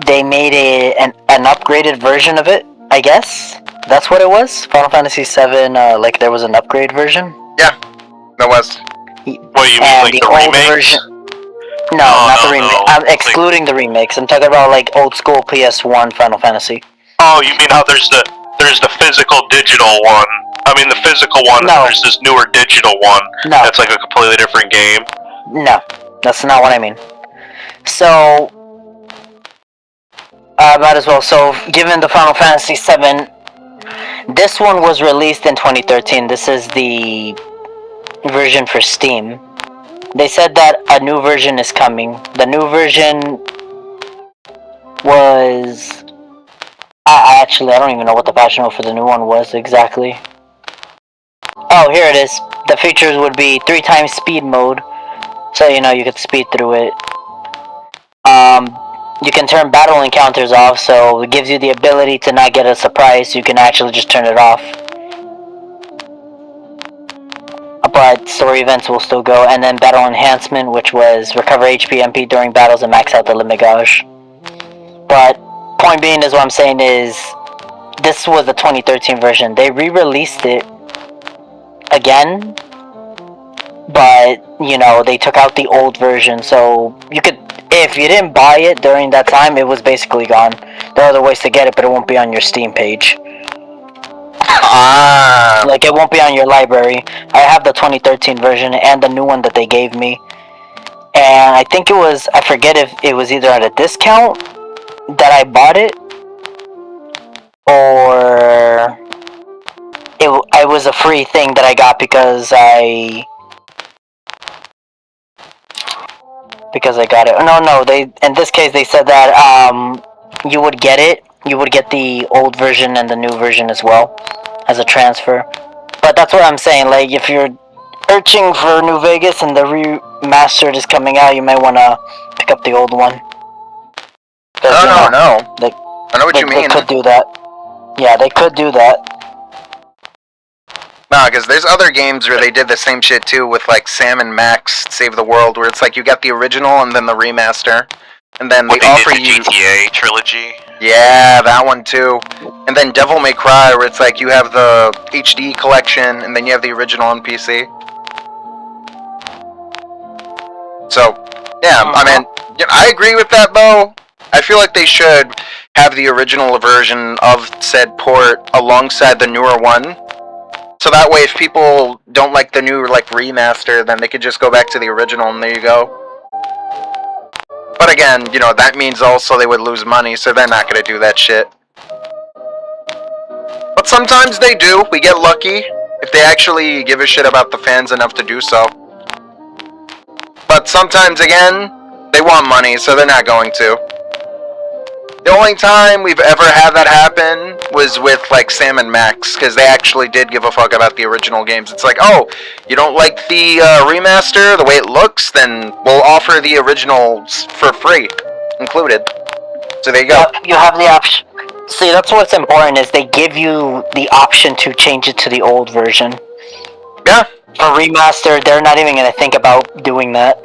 they made an upgraded version of it, I guess. That's what it was? Final Fantasy VII, there was an upgrade version? Yeah, there was. What, you mean the remakes? Version... No, not the remake. I'm excluding the remakes. I'm talking about old school PS1 Final Fantasy. Oh, you mean how there's the physical digital one? I mean the physical one, and there's this newer digital one. No. That's a completely different game. No, that's not what I mean. So, might as well. So, given the Final Fantasy VII, this one was released in 2013. This is the version for Steam. They said that a new version is coming. The new version was... I don't even know what the patch note for the new one was exactly. Oh, here it is. The features would be 3 times speed mode. So, you could speed through it. You can turn battle encounters off, so it gives you the ability to not get a surprise. You can actually just turn it off. But story events will still go. And then battle enhancement, which was recover HP MP during battles and max out the limit gauge. But point being is what I'm saying is this was the 2013 version. They re-released it again, but they took out the old version, so you could, if you didn't buy it during that time, it was basically gone. There are other ways to get it, but it won't be on your Steam page. It won't be on your library. I have the 2013 version and the new one that they gave me, and I think it was, I forget if it was either at a discount that I bought it, or it was a free thing that I got because I got it. No, they, in this case they said that you would get it. You would get the old version and the new version as well as a transfer. But that's what I'm saying. If you're searching for New Vegas and the remastered is coming out, you might want to pick up the old one. No. I know what you mean. They could do that. Yeah, they could do that. Nah, because there's other games where they did the same shit too with Sam and Max Save the World, where it's you got the original and then the remaster, and then they offer you GTA trilogy. Yeah, that one too. And then Devil May Cry, where it's you have the HD collection and then you have the original on PC. So, yeah, I mean, I agree with that, Bo. I feel like they should have the original version of said port alongside the newer one, So that way, if people don't like the new like remaster, then they could just go back to the original, and there you go. But again, you know, that means also they would lose money, so they're not gonna do that shit. But sometimes they do. We get lucky if they actually give a shit about the fans enough to do so. But sometimes, again, they want money, so they're not going to. The only time we've ever had that happen was with, like, Sam and Max, because they actually did give a fuck about the original games. It's like, oh, you don't like the remaster, the way it looks, then we'll offer the originals for free, included. So there you go. Yep, you have the option. See, that's what's important, is they give you the option to change it to the old version. Yeah. For remaster, they're not even going to think about doing that.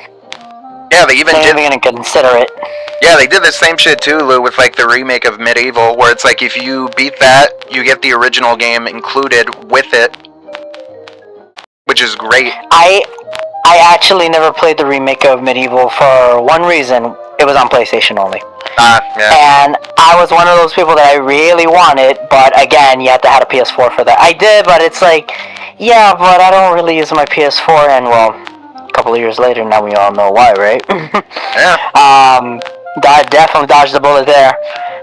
Yeah, they even They're did. not even going to consider it. Yeah, they did the same shit too, Lou, with like the remake of Medieval, where it's like if you beat that, you get the original game included with it, which is great. I actually never played the remake of Medieval for one reason. It was on PlayStation only. Yeah. And I was one of those people that I really wanted, but again, you had to have a PS4 for that. I did, but it's like, yeah, but I don't really use my PS4, and well, a couple of years later, now we all know why, right? Yeah. I definitely dodged the bullet there.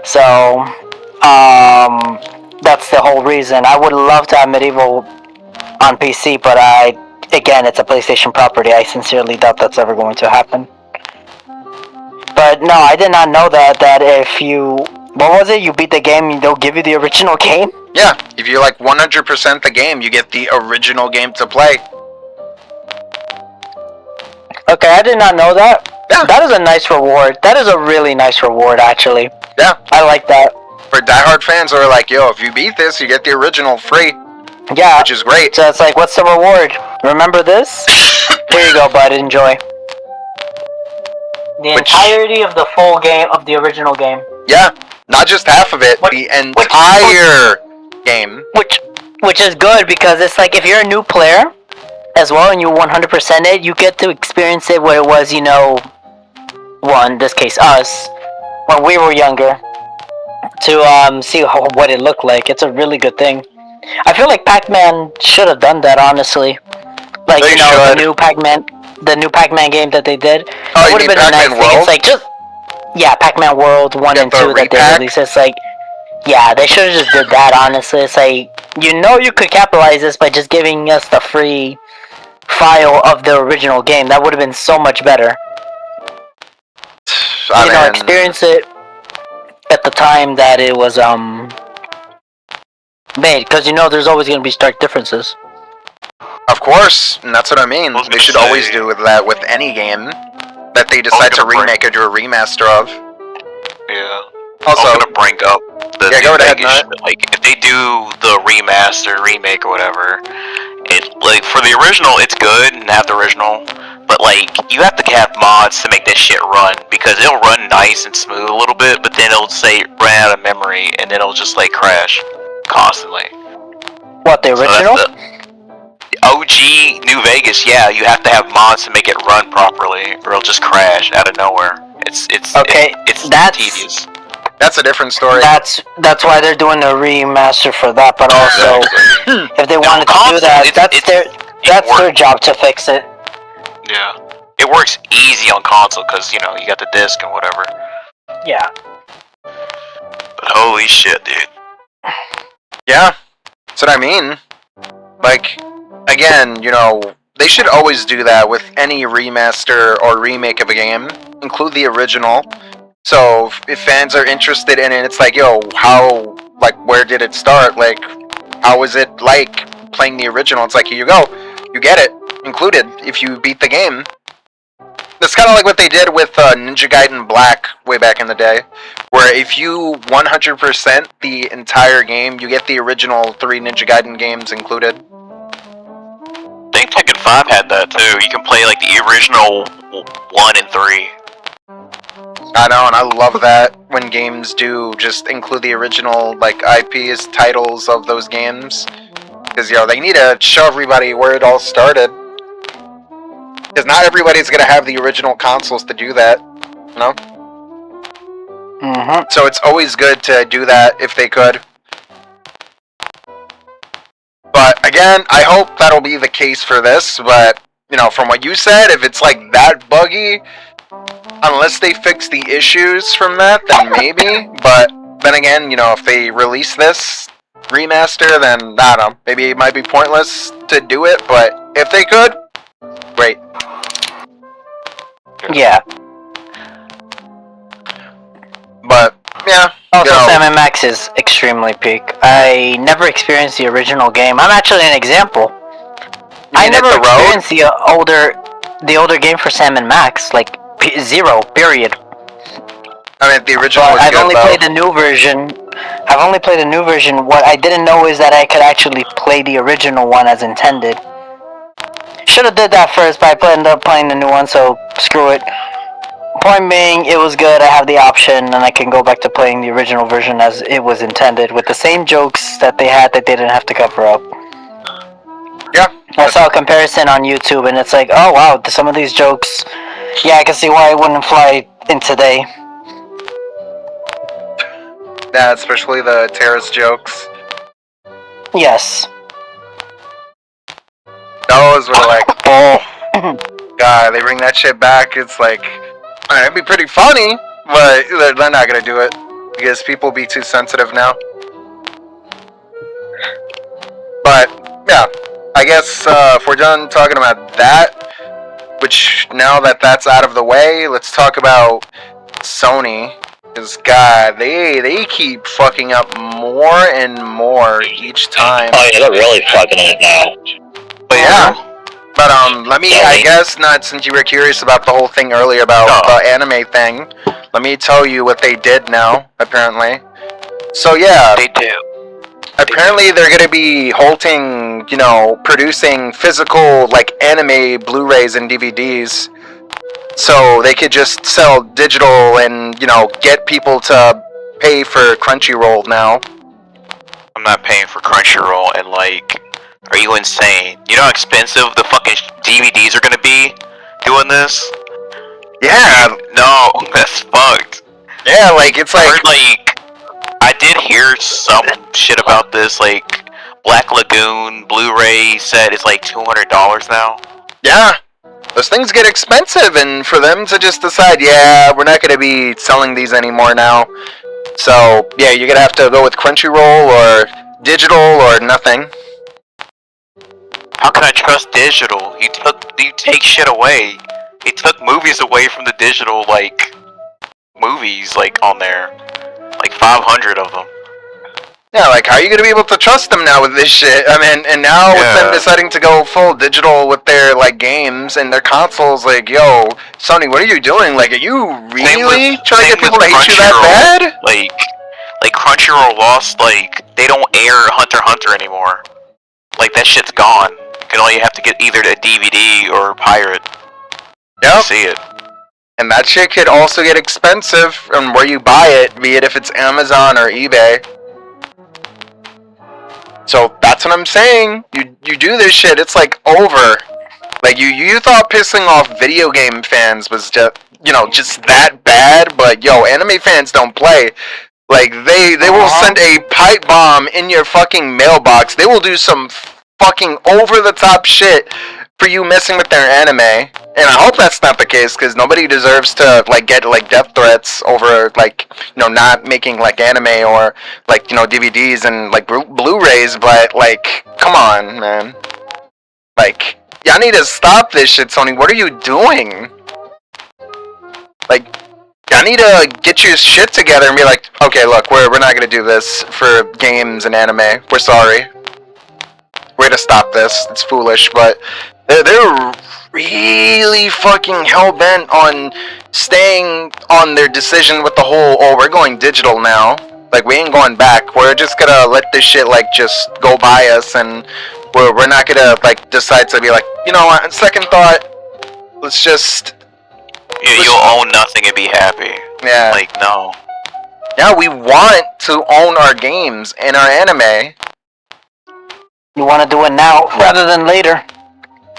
So, that's the whole reason. I would love to have Medieval on PC, but again, it's a PlayStation property. I sincerely doubt that's ever going to happen. But no, I did not know that if you, what was it? You beat the game, they'll give you the original game? Yeah, if you like 100% the game, you get the original game to play. Okay, I did not know that. Yeah. That is a nice reward. That is a really nice reward, actually. Yeah. I like that. For diehard fans who are like, yo, if you beat this, you get the original free. Yeah. Which is great. So it's like, what's the reward? Remember this? Here you go, bud. Enjoy. The entirety of the full game, of the original game. Yeah. Not just half of it, the entire game. Which is good, because it's like, if you're a new player as well and you 100% it, you get to experience it where it was, you know, well, in this case us, when we were younger, to see what it looked like. It's a really good thing. I feel like Pac-Man should have done that, honestly. Like, They you know, should. the new Pac-Man game that they did. Oh, It would you have mean been a nice Pac-Man thing. World? It's like, just, yeah, Pac-Man World 1 Get and the 2 that they repack? released. It's like, yeah, they should have just did that, honestly. It's like, you know, you could capitalize this by just giving us the free file of the original game. That would have been so much better. You know, experience it at the time that it was made, because you know there's always going to be stark differences. Of course, and that's what I mean. They should always do with that with any game that they decide to remake or do a remaster of. Yeah. Also, I was gonna bring up the yeah, go ahead, Vegas Matt. shit. Like, if they do the remaster, remake, or whatever, it, like, for the original, it's good and have the original, but like, you have to have mods to make that shit run, because it'll run nice and smooth a little bit, but then it'll say ran out of memory, and then it'll just like crash constantly. What, the original? So the OG New Vegas, yeah, you have to have mods to make it run properly, or it'll just crash out of nowhere. It's Okay, it's that's tedious. That's a different story. That's why they're doing a remaster for that. But also, if they wanted to do that, that's their job to fix it. Yeah, it works easy on console because, you know, you got the disc and whatever. Yeah. But holy shit, dude. Yeah, that's what I mean. Like, again, you know, they should always do that with any remaster or remake of a game. Include the original. So, if fans are interested in it, it's like, yo, how, like, where did it start? Like, how was it like playing the original? It's like, here you go. You get it. Included if you beat the game. That's kind of like what they did with Ninja Gaiden Black way back in the day. Where if you 100% the entire game, you get the original 3 Ninja Gaiden games included. I think Tekken 5 had that too. You can play like the original 1 and 3. I know, and I love that when games do just include the original, like, IPs, titles of those games. Because, you know, they need to show everybody where it all started. Because not everybody's going to have the original consoles to do that, you know? Mm-hmm. So it's always good to do that if they could. But again, I hope that'll be the case for this, but, you know, from what you said, if it's like that buggy, unless they fix the issues from that, then maybe, but then again, you know, if they release this remaster, then, I don't know, maybe it might be pointless to do it, but if they could, great. Yeah. But, yeah. Also, you know, Sam and Max is extremely peak. I never experienced the original game. I'm actually an example. I mean, never Hit the Road? experienced the older game for Sam and Max, like zero, period. I mean, the original But was I've good, only though. played the new version. I've only played the new version. What I didn't know is that I could actually play the original one as intended. Should have did that first, but I ended up playing the new one, so screw it. Point being, it was good. I have the option, and I can go back to playing the original version as it was intended, with the same jokes that they had that they didn't have to cover up. Yeah. I saw a comparison on YouTube, and it's like, oh wow, some of these jokes, yeah, I can see why it wouldn't fly in today. Yeah, especially the terrorist jokes. Yes. Those were like, oh, God, they bring that shit back. It's like, it'd be pretty funny, but they're not gonna do it because people be too sensitive now. But yeah, I guess if we're done talking about that, which now that that's out of the way, let's talk about Sony. Because God, they keep fucking up more and more each time. Oh yeah, they're really fucking it now. But yeah. But let me, I guess, not since you were curious about the whole thing earlier about the anime thing, let me tell you what they did now, apparently. So yeah. They do. Apparently they're gonna be halting, you know, producing physical, like, anime Blu-rays and DVDs. So they could just sell digital and, you know, get people to pay for Crunchyroll now. I'm not paying for Crunchyroll, and like, are you insane? You know how expensive the fucking DVDs are gonna be doing this? Yeah. No, that's fucked. Yeah, like, it's like... I heard, like, I did hear some shit about this, like, Black Lagoon Blu-ray set is like $200 now. Yeah. Those things get expensive, and for them to just decide, yeah, we're not going to be selling these anymore now. So, yeah, you're going to have to go with Crunchyroll or digital or nothing. How can I trust digital? You take shit away. He took movies away from the digital, like, movies, like, on there. Like 500 of them. Yeah, like, how are you going to be able to trust them now with this shit? I mean, and now with them deciding to go full digital with their, like, games and their consoles, like, yo, Sony, what are you doing? Like, are you really trying to get people to hate you that bad? Like, Crunchyroll lost, like, they don't air Hunter x Hunter anymore. Like, that shit's gone. All you have to get either a DVD or pirate to see it. And that shit could also get expensive from where you buy it, be it if it's Amazon or eBay. So that's what I'm saying. You do this shit, it's like over. Like you thought pissing off video game fans was just, you know, just that bad, but yo, anime fans don't play. Like they will send a pipe bomb in your fucking mailbox. They will do some fucking over the top shit for you messing with their anime. And I hope that's not the case, because nobody deserves to, like, get, like, death threats over, like, you know, not making, like, anime or, like, you know, DVDs and, like, Blu-rays, but, like, come on, man. Like, y'all need to stop this shit, Sony. What are you doing? Like, y'all need to get your shit together and be like, okay, look, we're not gonna do this for games and anime. We're sorry. We're gonna stop this. It's foolish, but they're really fucking hell-bent on staying on their decision with the whole, oh, we're going digital now. Like, we ain't going back. We're just gonna let this shit, like, just go by us, and we're not gonna, like, decide to be like, you know what, on second thought, let's just... You'll own nothing and be happy. Yeah. Like, no. Yeah, we want to own our games and our anime. You want to do it now rather than later.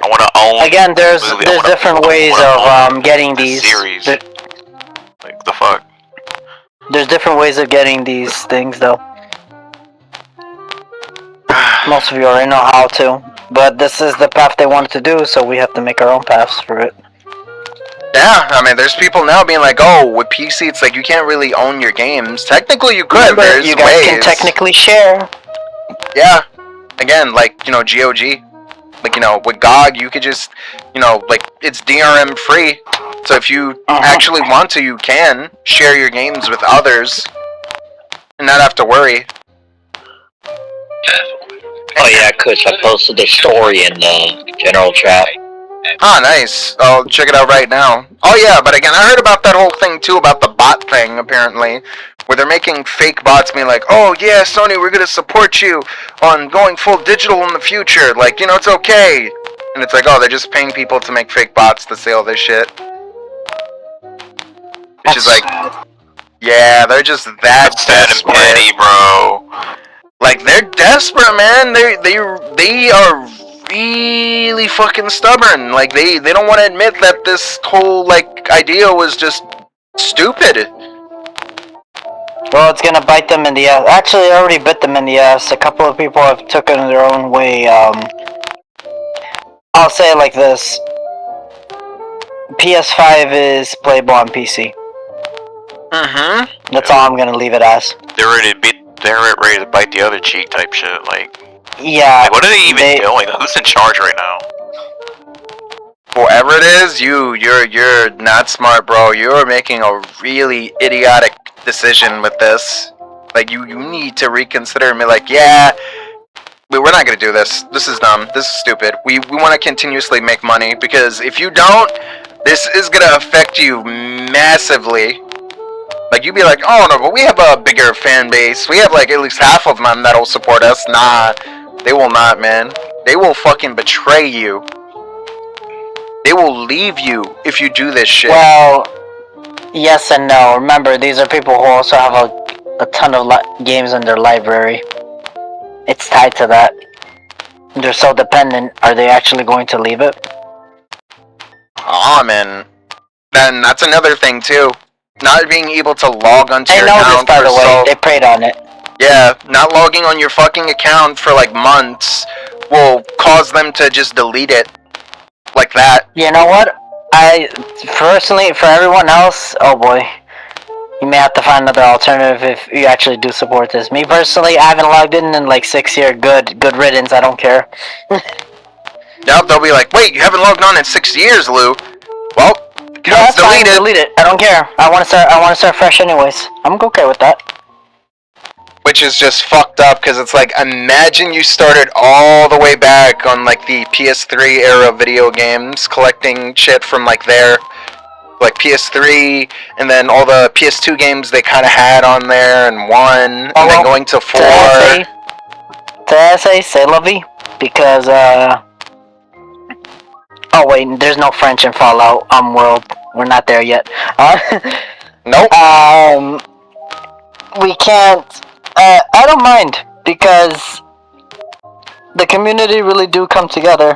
I want to own. Again, there's different ways of getting these. Series. Like the fuck. There's different ways of getting these things, though. Most of you already know how to, but this is the path they wanted to do, so we have to make our own paths for it. Yeah, I mean, there's people now being like, oh, with PC, it's like you can't really own your games. Technically, you could. Remember, There's you guys ways. can technically share. Yeah. Again, like, you know, GOG. Like, you know, with GOG, you could just, you know, like, it's DRM free. So if you actually want to, you can share your games with others and not have to worry. Oh yeah, Kush, I posted the story in the general chat. Ah, nice. I'll check it out right now. Oh yeah, but again, I heard about that whole thing too, about the bot thing, apparently. Where they're making fake bots being like, oh yeah, Sony, we're gonna support you on going full digital in the future. Like, you know, it's okay. And it's like, oh, they're just paying people to make fake bots to say all this shit. Which is like, yeah, they're just that desperate. Petty, bro. Like, they're desperate, man. They are really fucking stubborn. Like, they don't want to admit that this whole, like, idea was just stupid. Well, it's gonna bite them in the ass. Actually, it already bit them in the ass. A couple of people have taken their own way. I'll say it like this. PS5 is playable on PC. That's all I'm gonna leave it as. They're ready to bite the other cheek type shit. Like, yeah. Like, what are they even doing? Who's in charge right now? Whoever it is, you're not smart, bro. You're making a really idiotic decision with this. Like, you need to reconsider and be like, yeah, we're not gonna do this. This is dumb. This is stupid. We want to continuously make money, because if you don't, this is gonna affect you massively. Like, you'd be like, oh no, but we have a bigger fan base. We have like at least half of them that'll support us. Nah, they will not, man. They will fucking betray you. They will leave you if you do this shit. Well, yes and no. Remember, these are people who also have a ton of games in their library. It's tied to that. They're so dependent. Are they actually going to leave it? Aw, man. Then that's another thing too. Not being able to log onto your account. I know this, by the way. They preyed on it. Yeah, not logging on your fucking account for like months will cause them to just delete it. Like that. You know what? I personally, for everyone else, oh boy, you may have to find another alternative if you actually do support this. Me personally, I haven't logged in like 6 years. Good riddance. I don't care. Yep, they'll be like, wait, you haven't logged on in 6 years, Lou. Well, yeah, delete it. I don't care. I want to start fresh anyways. I'm okay with that. Which is just fucked up, because it's like, imagine you started all the way back on like the PS3 era video games, collecting shit from like there, like PS3, and then all the PS2 games they kind of had on there, and 1, and then going to 4. C'est la vie, because oh wait, there's no French in Fallout world. We're not there yet. Nope. We can't. I don't mind, because the community really do come together,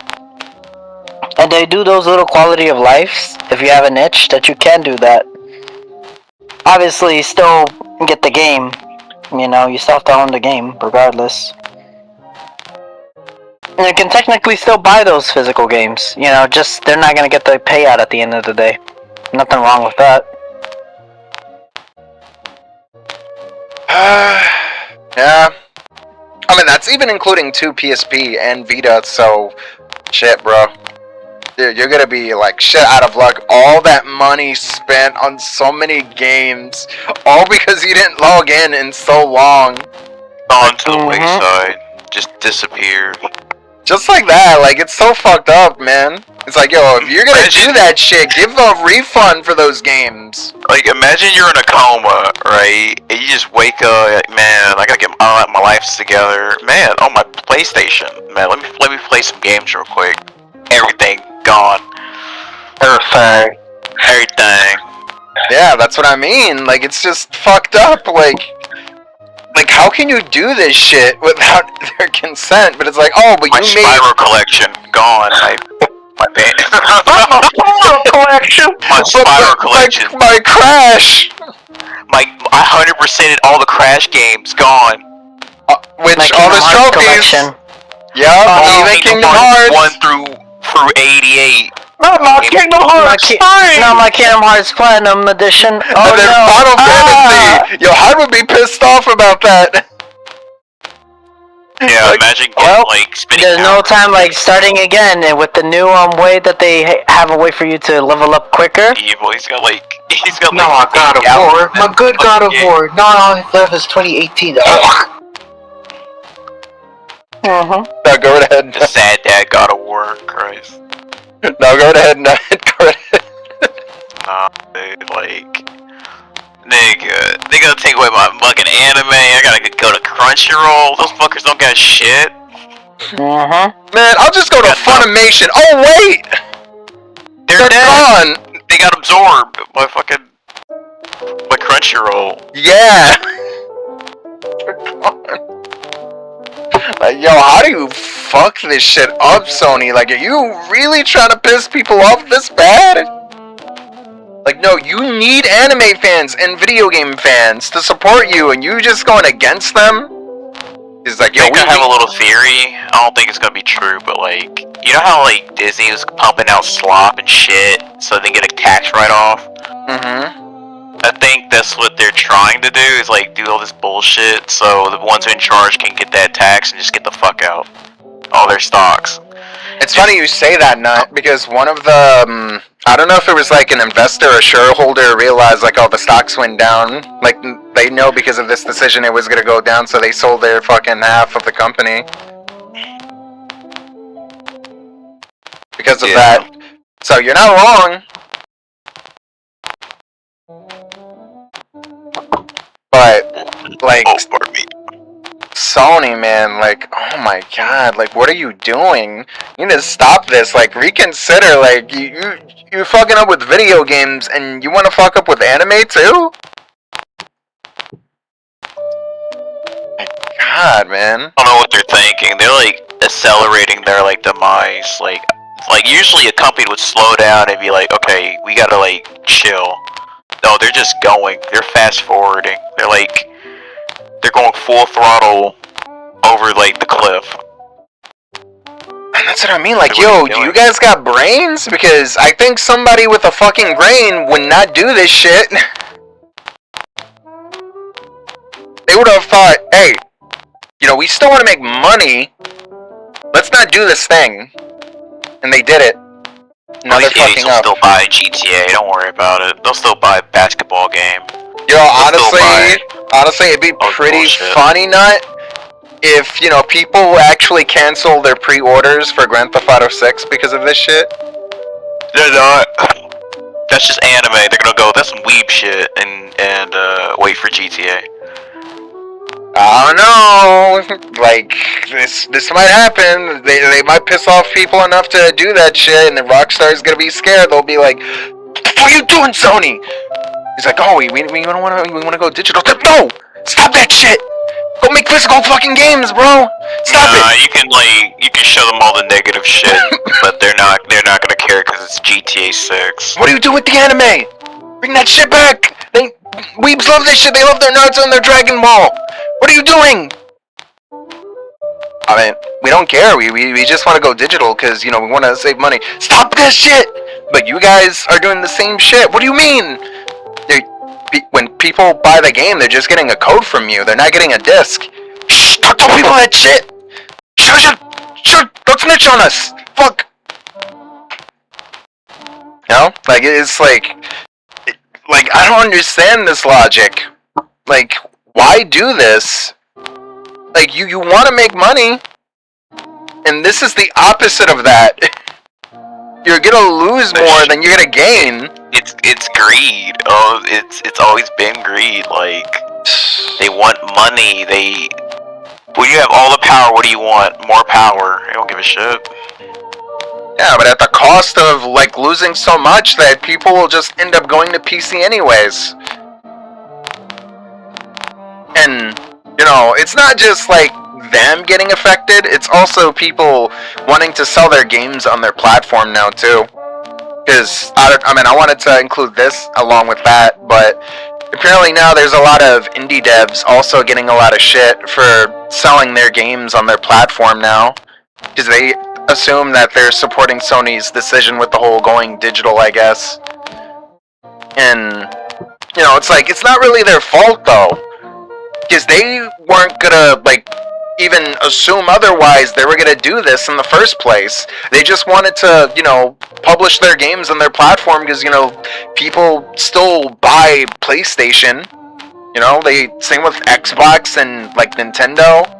and they do those little quality of lives. If you have a niche, that you can do that. Obviously, still get the game. You know, you still have to own the game, regardless. And you can technically still buy those physical games. You know, just they're not gonna get the payout at the end of the day. Nothing wrong with that. Yeah. I mean, that's even including 2 PSP and Vita, so shit, bro. Dude, you're gonna be like shit out of luck. All that money spent on so many games, all because you didn't log in so long. Onto the wayside. Just disappeared. Just like that, like, it's so fucked up, man. It's like, yo, if you're gonna do that shit, give a refund for those games. Like, imagine you're in a coma, right? And you just wake up, like, man, I gotta get my life together. Man, on my PlayStation. Man, let me play some games real quick. Everything gone. Everything. Yeah, that's what I mean. Like, it's just fucked up. Like, how can you do this shit without their consent? But it's like, oh, but my you made... My Spyro collection, gone. My band. collection? My Spyro collection. My Crash! I 100%ed all the Crash games, gone. Which, all the trophies... Collection. Yeah, even Kingdom Hearts 1 through 88. Not my Kingdom Hearts. Not my Kingdom Hearts Platinum Edition. Oh and then no! Final Fantasy. Yo, I would be pissed off about that. Yeah, Like, imagine well, like spinning. There's no time like starting again, and with the new way that they have a way for you to level up quicker. Evil. He's got like. No, God of War. My good God of War. No, that was 2018. Mm-hmm. No, go right ahead. The sad dad God of War. Christ. No, go right ahead. No, go right ahead. Nah, dude, like. Nigga, they gonna take away my fucking anime. I gotta go to Crunchyroll. Those fuckers don't got shit. Mm-hmm. Man, I'll just go to Funimation. Oh wait, They're dead. gone. They got absorbed by Crunchyroll. Yeah. They're gone. Like, yo, how do you fuck this shit up, Sony? Like, are you really trying to piss people off this bad? Like, no, you need anime fans and video game fans to support you, and you just going against them? He's like, yo, I have a little theory. I don't think it's gonna be true, but like, you know how like Disney was pumping out slop and shit, so they get a tax write-off? Mm-hmm. I think that's what they're trying to do, is like do all this bullshit, so the ones who are in charge can get that tax and just get the fuck out. All their stocks. It's funny you say that, Nut, because one of the, I don't know if it was like an investor or shareholder realized like, oh, the stocks went down. Like, they know because of this decision it was gonna go down, so they sold their fucking half of the company. Because of that. So you're not wrong. But, like, pardon me. Sony, man, like, oh my god, like, what are you doing? You need to stop this, like, reconsider, like, you're fucking up with video games, and you want to fuck up with anime, too? My god, man. I don't know what they're thinking. They're like accelerating their like demise. Like usually a company would slow down and be like, okay, we gotta like chill. No, they're just going. They're fast forwarding. They're going full throttle over like the cliff. And that's what I mean, like, yo, do you guys got brains? Because I think somebody with a fucking brain would not do this shit. They would have thought, hey, you know, we still want to make money. Let's not do this thing. And they did it. Now they're fucking up. They'll still buy GTA, don't worry about it. They'll still buy a basketball game. Yo, honestly, it'd be pretty funny, Nut, if, you know, people actually cancel their pre-orders for Grand Theft Auto 6 because of this shit. They're not. That's just anime. They're gonna go, that's some weeb shit, and wait for GTA. I don't know. Like, this might happen. They might piss off people enough to do that shit, and then Rockstar's gonna be scared. They'll be like, "What are you doing, Sony?" He's like, "Oh, we wanna go digital." No, stop that shit. Go make physical fucking games, bro. Stop it. You can show them all the negative shit, but they're not gonna care because it's GTA 6. What do you do with the anime? Bring that shit back. Weebs love this shit. They love their Naruto and their Dragon Ball. What are you doing? I mean, we don't care. We just want to go digital because, you know, we want to save money. Stop this shit! But you guys are doing the same shit. What do you mean? When people buy the game, they're just getting a code from you. They're not getting a disc. Shh! Don't tell people that shit! Shut! Don't snitch on us! Fuck! You know? Like, it's like... Like, I don't understand this logic. Like, why do this? Like, you want to make money, and this is the opposite of that. You're gonna lose more than you're gonna gain. It's greed. Oh, it's always been greed. Like, they want money. When you have all the power, what do you want? More power. They don't give a shit. Yeah, but at the cost of, like, losing so much that people will just end up going to PC anyways. And, you know, it's not just, like, them getting affected, it's also people wanting to sell their games on their platform now, too. Because, I wanted to include this along with that, but apparently now there's a lot of indie devs also getting a lot of shit for selling their games on their platform now. because they assume that they're supporting Sony's decision with the whole going digital, I guess. And it's like it's not really their fault though, because they weren't gonna even assume otherwise. They were gonna do this in the first place. They just wanted to publish their games on their platform because people still buy PlayStation. They same with Xbox and Nintendo.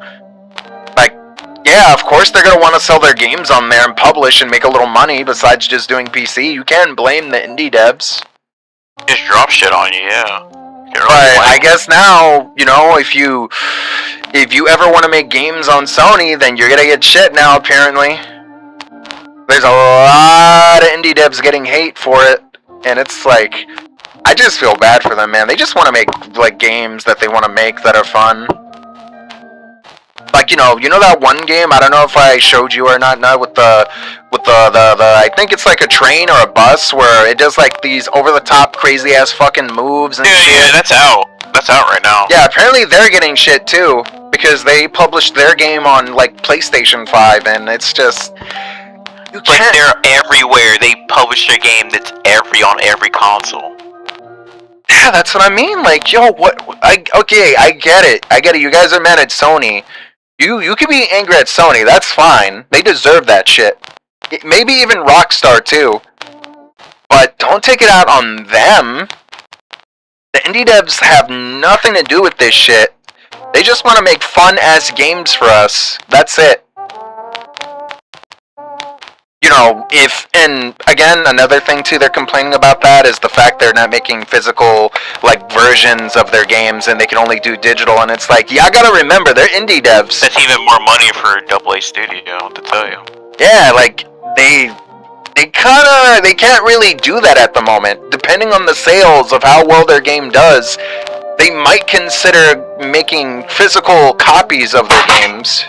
Yeah, of course they're gonna want to sell their games on there and publish and make a little money besides just doing PC. You can't blame the indie devs. Just drop shit on you, yeah. But I guess now, if you ever want to make games on Sony, then you're gonna get shit now. Apparently, there's a lot of indie devs getting hate for it, and it's like, I just feel bad for them, man. They just want to make games that they want to make that are fun. That one game, I don't know if I showed you or not, with the I think it's like a train or a bus where it does these over the top crazy ass fucking moves and shit. Yeah, that's out. That's out right now. Yeah, apparently they're getting shit too because they published their game on PlayStation 5 and it's just they're everywhere. They publish their game that's on every console. Yeah, that's what I mean. Yo, what? Okay, I get it. You guys are mad at Sony. You can be angry at Sony. That's fine. They deserve that shit. Maybe even Rockstar too. But don't take it out on them. The indie devs have nothing to do with this shit. They just want to make fun-ass games for us. That's it. And again, another thing too they're complaining about that is the fact they're not making physical, versions of their games and they can only do digital, and it's I gotta remember, they're indie devs. That's even more money for AA Studio, to tell you. Yeah, they can't really do that at the moment. Depending on the sales of how well their game does, they might consider making physical copies of their games.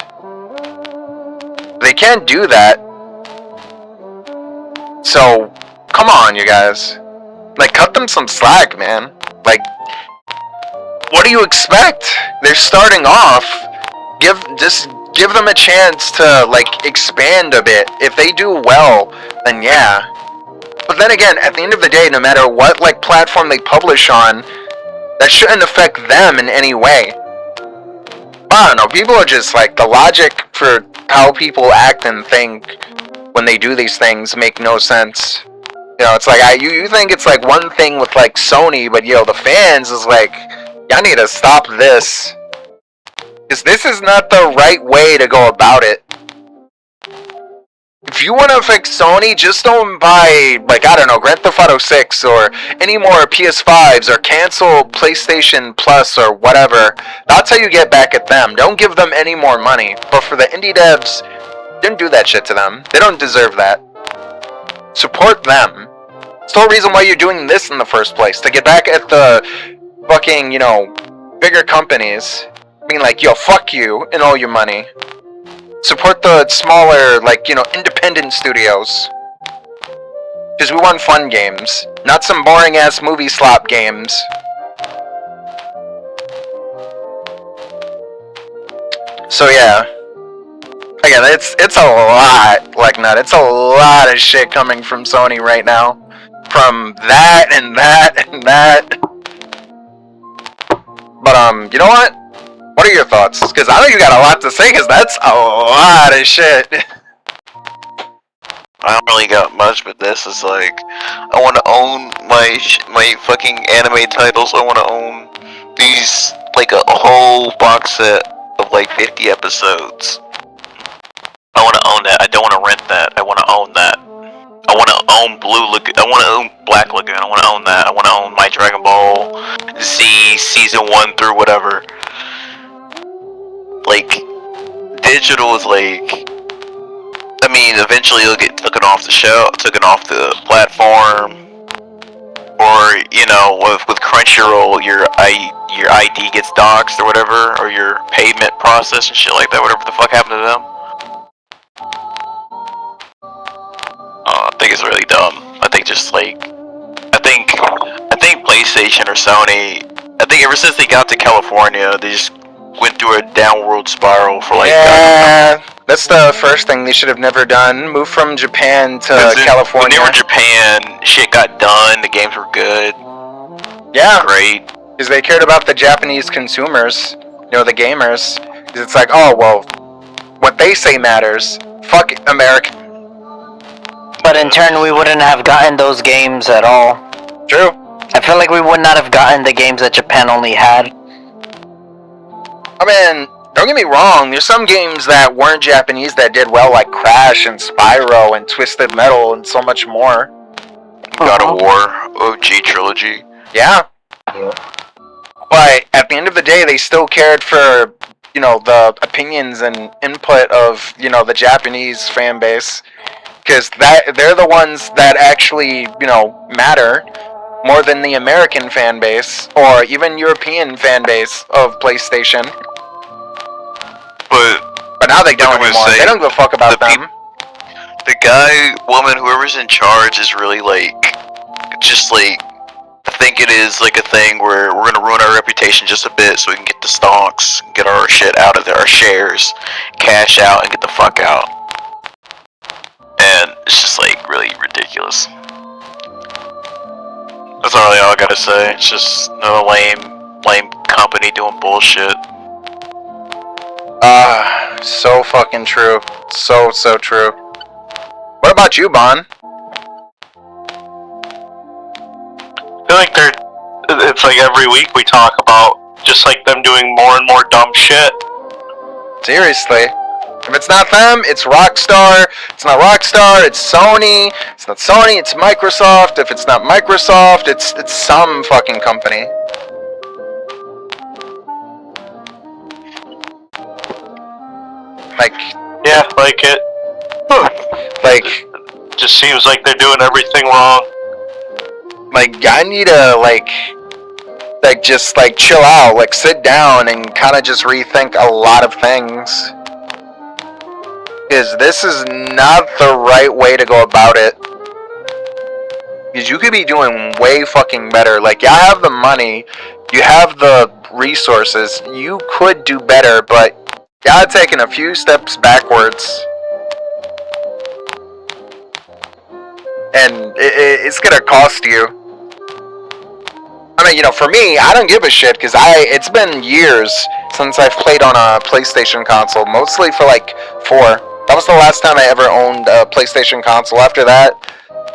They can't do that. So, come on, you guys. Cut them some slack, man. What do you expect? They're starting off. Just give them a chance to, expand a bit. If they do well, then yeah. But then again, at the end of the day, no matter what, platform they publish on, that shouldn't affect them in any way. I don't know, people are just, the logic for how people act and think when they do these things make no sense. It's you think it's one thing with Sony, but the fans is y'all need to stop this. Because this is not the right way to go about it. If you want to fix Sony, just don't buy, I don't know, Grand Theft Auto 6 or any more PS5s or cancel PlayStation Plus or whatever. That's how you get back at them. Don't give them any more money. But for the indie devs, don't do that shit to them. They don't deserve that. Support them. It's the whole reason why you're doing this in the first place. To get back at the fucking, bigger companies. Being yo, fuck you and all your money. Support the smaller, independent studios. Because we want fun games. Not some boring-ass movie slop games. So yeah. Again, it's a lot, it's a lot of shit coming from Sony right now. From that and that and that. But, you know what? What are your thoughts? Because I know you got a lot to say, because that's a lot of shit. I don't really got much, but this is I want to own my fucking anime titles. I want to own these, a whole box set of 50 episodes. I want to own that. I don't want to rent that. I want to own that. I want to own Blue Lagoon. I want to own Black Lagoon. I want to own that. I want to own my Dragon Ball Z season 1 through whatever. Digital is I mean, eventually it'll get taken off the show, taken off the platform, or with Crunchyroll, your ID gets doxxed or whatever, or your payment process and shit like that. Whatever the fuck happened to them. I think it's really dumb. I think I think PlayStation or Sony. I think ever since they got to California, they just went through a downward spiral for Yeah, That's the first thing they should have never done. Move from Japan to 'Cause California. When they were in Japan, shit got done. The games were good. Yeah, Great. because they cared about the Japanese consumers, the gamers. 'Cause it's like, oh well, what they say matters. Fuck America. But in turn, we wouldn't have gotten those games at all. True. I feel like we would not have gotten the games that Japan only had. I mean, don't get me wrong. There's some games that weren't Japanese that did well, like Crash and Spyro and Twisted Metal and so much more. God of War, OG trilogy. Yeah. But at the end of the day, they still cared for, the opinions and input of, the Japanese fan base. Because they're the ones that actually, matter more than the American fan base or even European fan base of PlayStation. But now they don't anymore. They don't give a fuck about them. The guy, woman, whoever's in charge is really I think it is like a thing where we're gonna ruin our reputation just a bit so we can get the stonks, get our shit out of there, our shares, cash out, and get the fuck out. And it's just really ridiculous. That's all I gotta say. It's just another lame company doing bullshit. So fucking true. So true. What about you, Bon? I feel like it's like every week we talk about just like them doing more and more dumb shit. Seriously. If it's not them, it's Rockstar. It's not Rockstar, it's Sony. It's not Sony, it's Microsoft. If it's not Microsoft, it's some fucking company. Yeah, like it. Just seems like they're doing everything wrong. I need to just chill out, sit down and kind of just rethink a lot of things. Because this is not the right way to go about it. Because you could be doing way fucking better. You have the money, you have the resources, you could do better, but y'all taking a few steps backwards. And it's gonna cost you. I mean, for me, I don't give a shit because it's been years since I've played on a PlayStation console, mostly for 4. That was the last time I ever owned a PlayStation console. After that,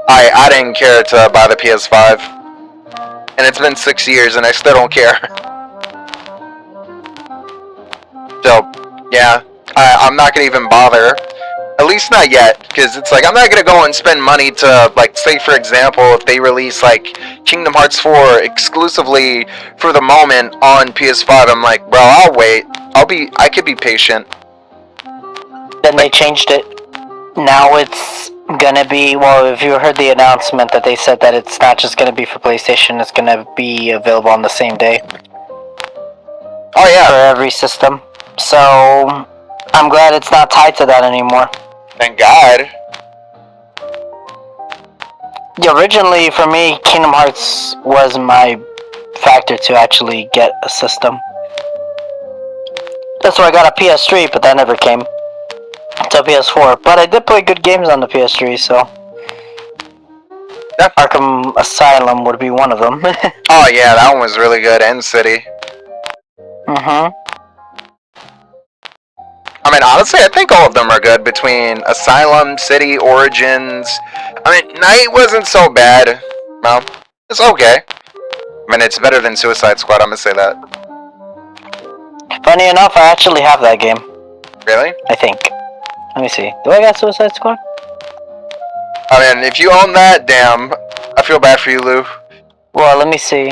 I didn't care to buy the PS5. And it's been 6 years and I still don't care. So, yeah, I'm not gonna even bother. At least not yet, because it's I'm not gonna go and spend money to, say for example, if they release Kingdom Hearts 4 exclusively for the moment on PS5, I'm bro, I'll wait. I could be patient. Then they changed it. Now it's gonna be, if you heard the announcement that they said that it's not just gonna be for PlayStation, it's gonna be available on the same day. Oh yeah. For every system. So, I'm glad it's not tied to that anymore. Thank God. Yeah, originally, for me, Kingdom Hearts was my factor to actually get a system. That's why I got a PS3, but that never came to PS4. But I did play good games on the PS3, so Arkham Asylum would be one of them. Oh yeah, that one was really good. End City. I mean, honestly, I think all of them are good between Asylum, City, Origins. I mean, Night wasn't so bad. Well, it's okay. I mean, it's better than Suicide Squad, I'm gonna say that. Funny enough, I actually have that game. Really? I think. Let me see. Do I got Suicide Squad? I mean, if you own that, damn. I feel bad for you, Lou. Well, let me see.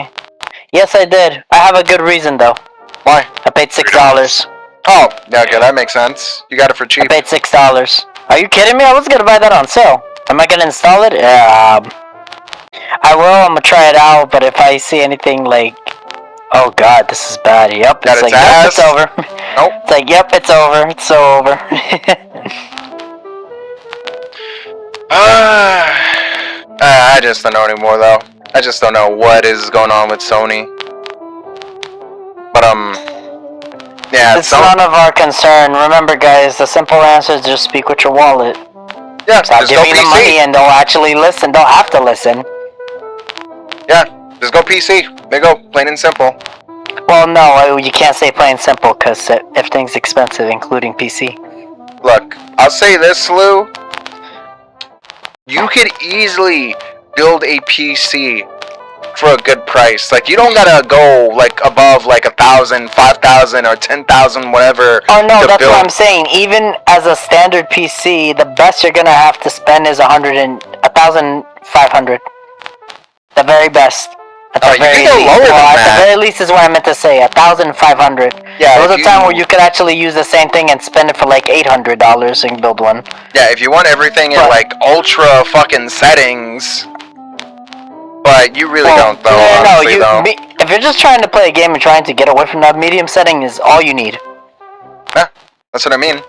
Yes, I did. I have a good reason, though. Why? I paid $6. Oh, yeah, okay, that makes sense. You got it for cheap. I paid $6. Are you kidding me? I was gonna buy that on sale. Am I gonna install it? I will. I'm gonna try it out. But if I see anything oh god, this is bad. Yep, it's yep, it's over. Nope. It's yep, it's over. It's so over. I just don't know anymore, though. I just don't know what is going on with Sony. But Yeah, It's none of our concern. Remember, guys, the simple answer is just speak with your wallet. yeah, Stop just go giving them PC. money and they'll actually listen. They'll have to listen. Yeah, just go PC. There you go, plain and simple. Well, no, you can't say plain simple because everything's expensive, including PC. Look, I'll say this, Lou. You could easily build a PC for a good price. Like, you don't gotta go like above like 1,000, 5,000, or 10,000, whatever. Oh no, that's build. what I'm saying. Even as a standard PC, the best you're gonna have to spend is 1,500. The very best. At the You very can go least. lower than At that. the very least is what I meant to say. 1,500. Yeah, there was if a time you- where you could actually use the same thing and spend it for like $800 and build one. Yeah, if you want everything in like ultra fucking settings. But you really don't, though. Honestly, though. If you're just trying to play a game and trying to get away from that, medium setting is all you need. Yeah, that's what I mean.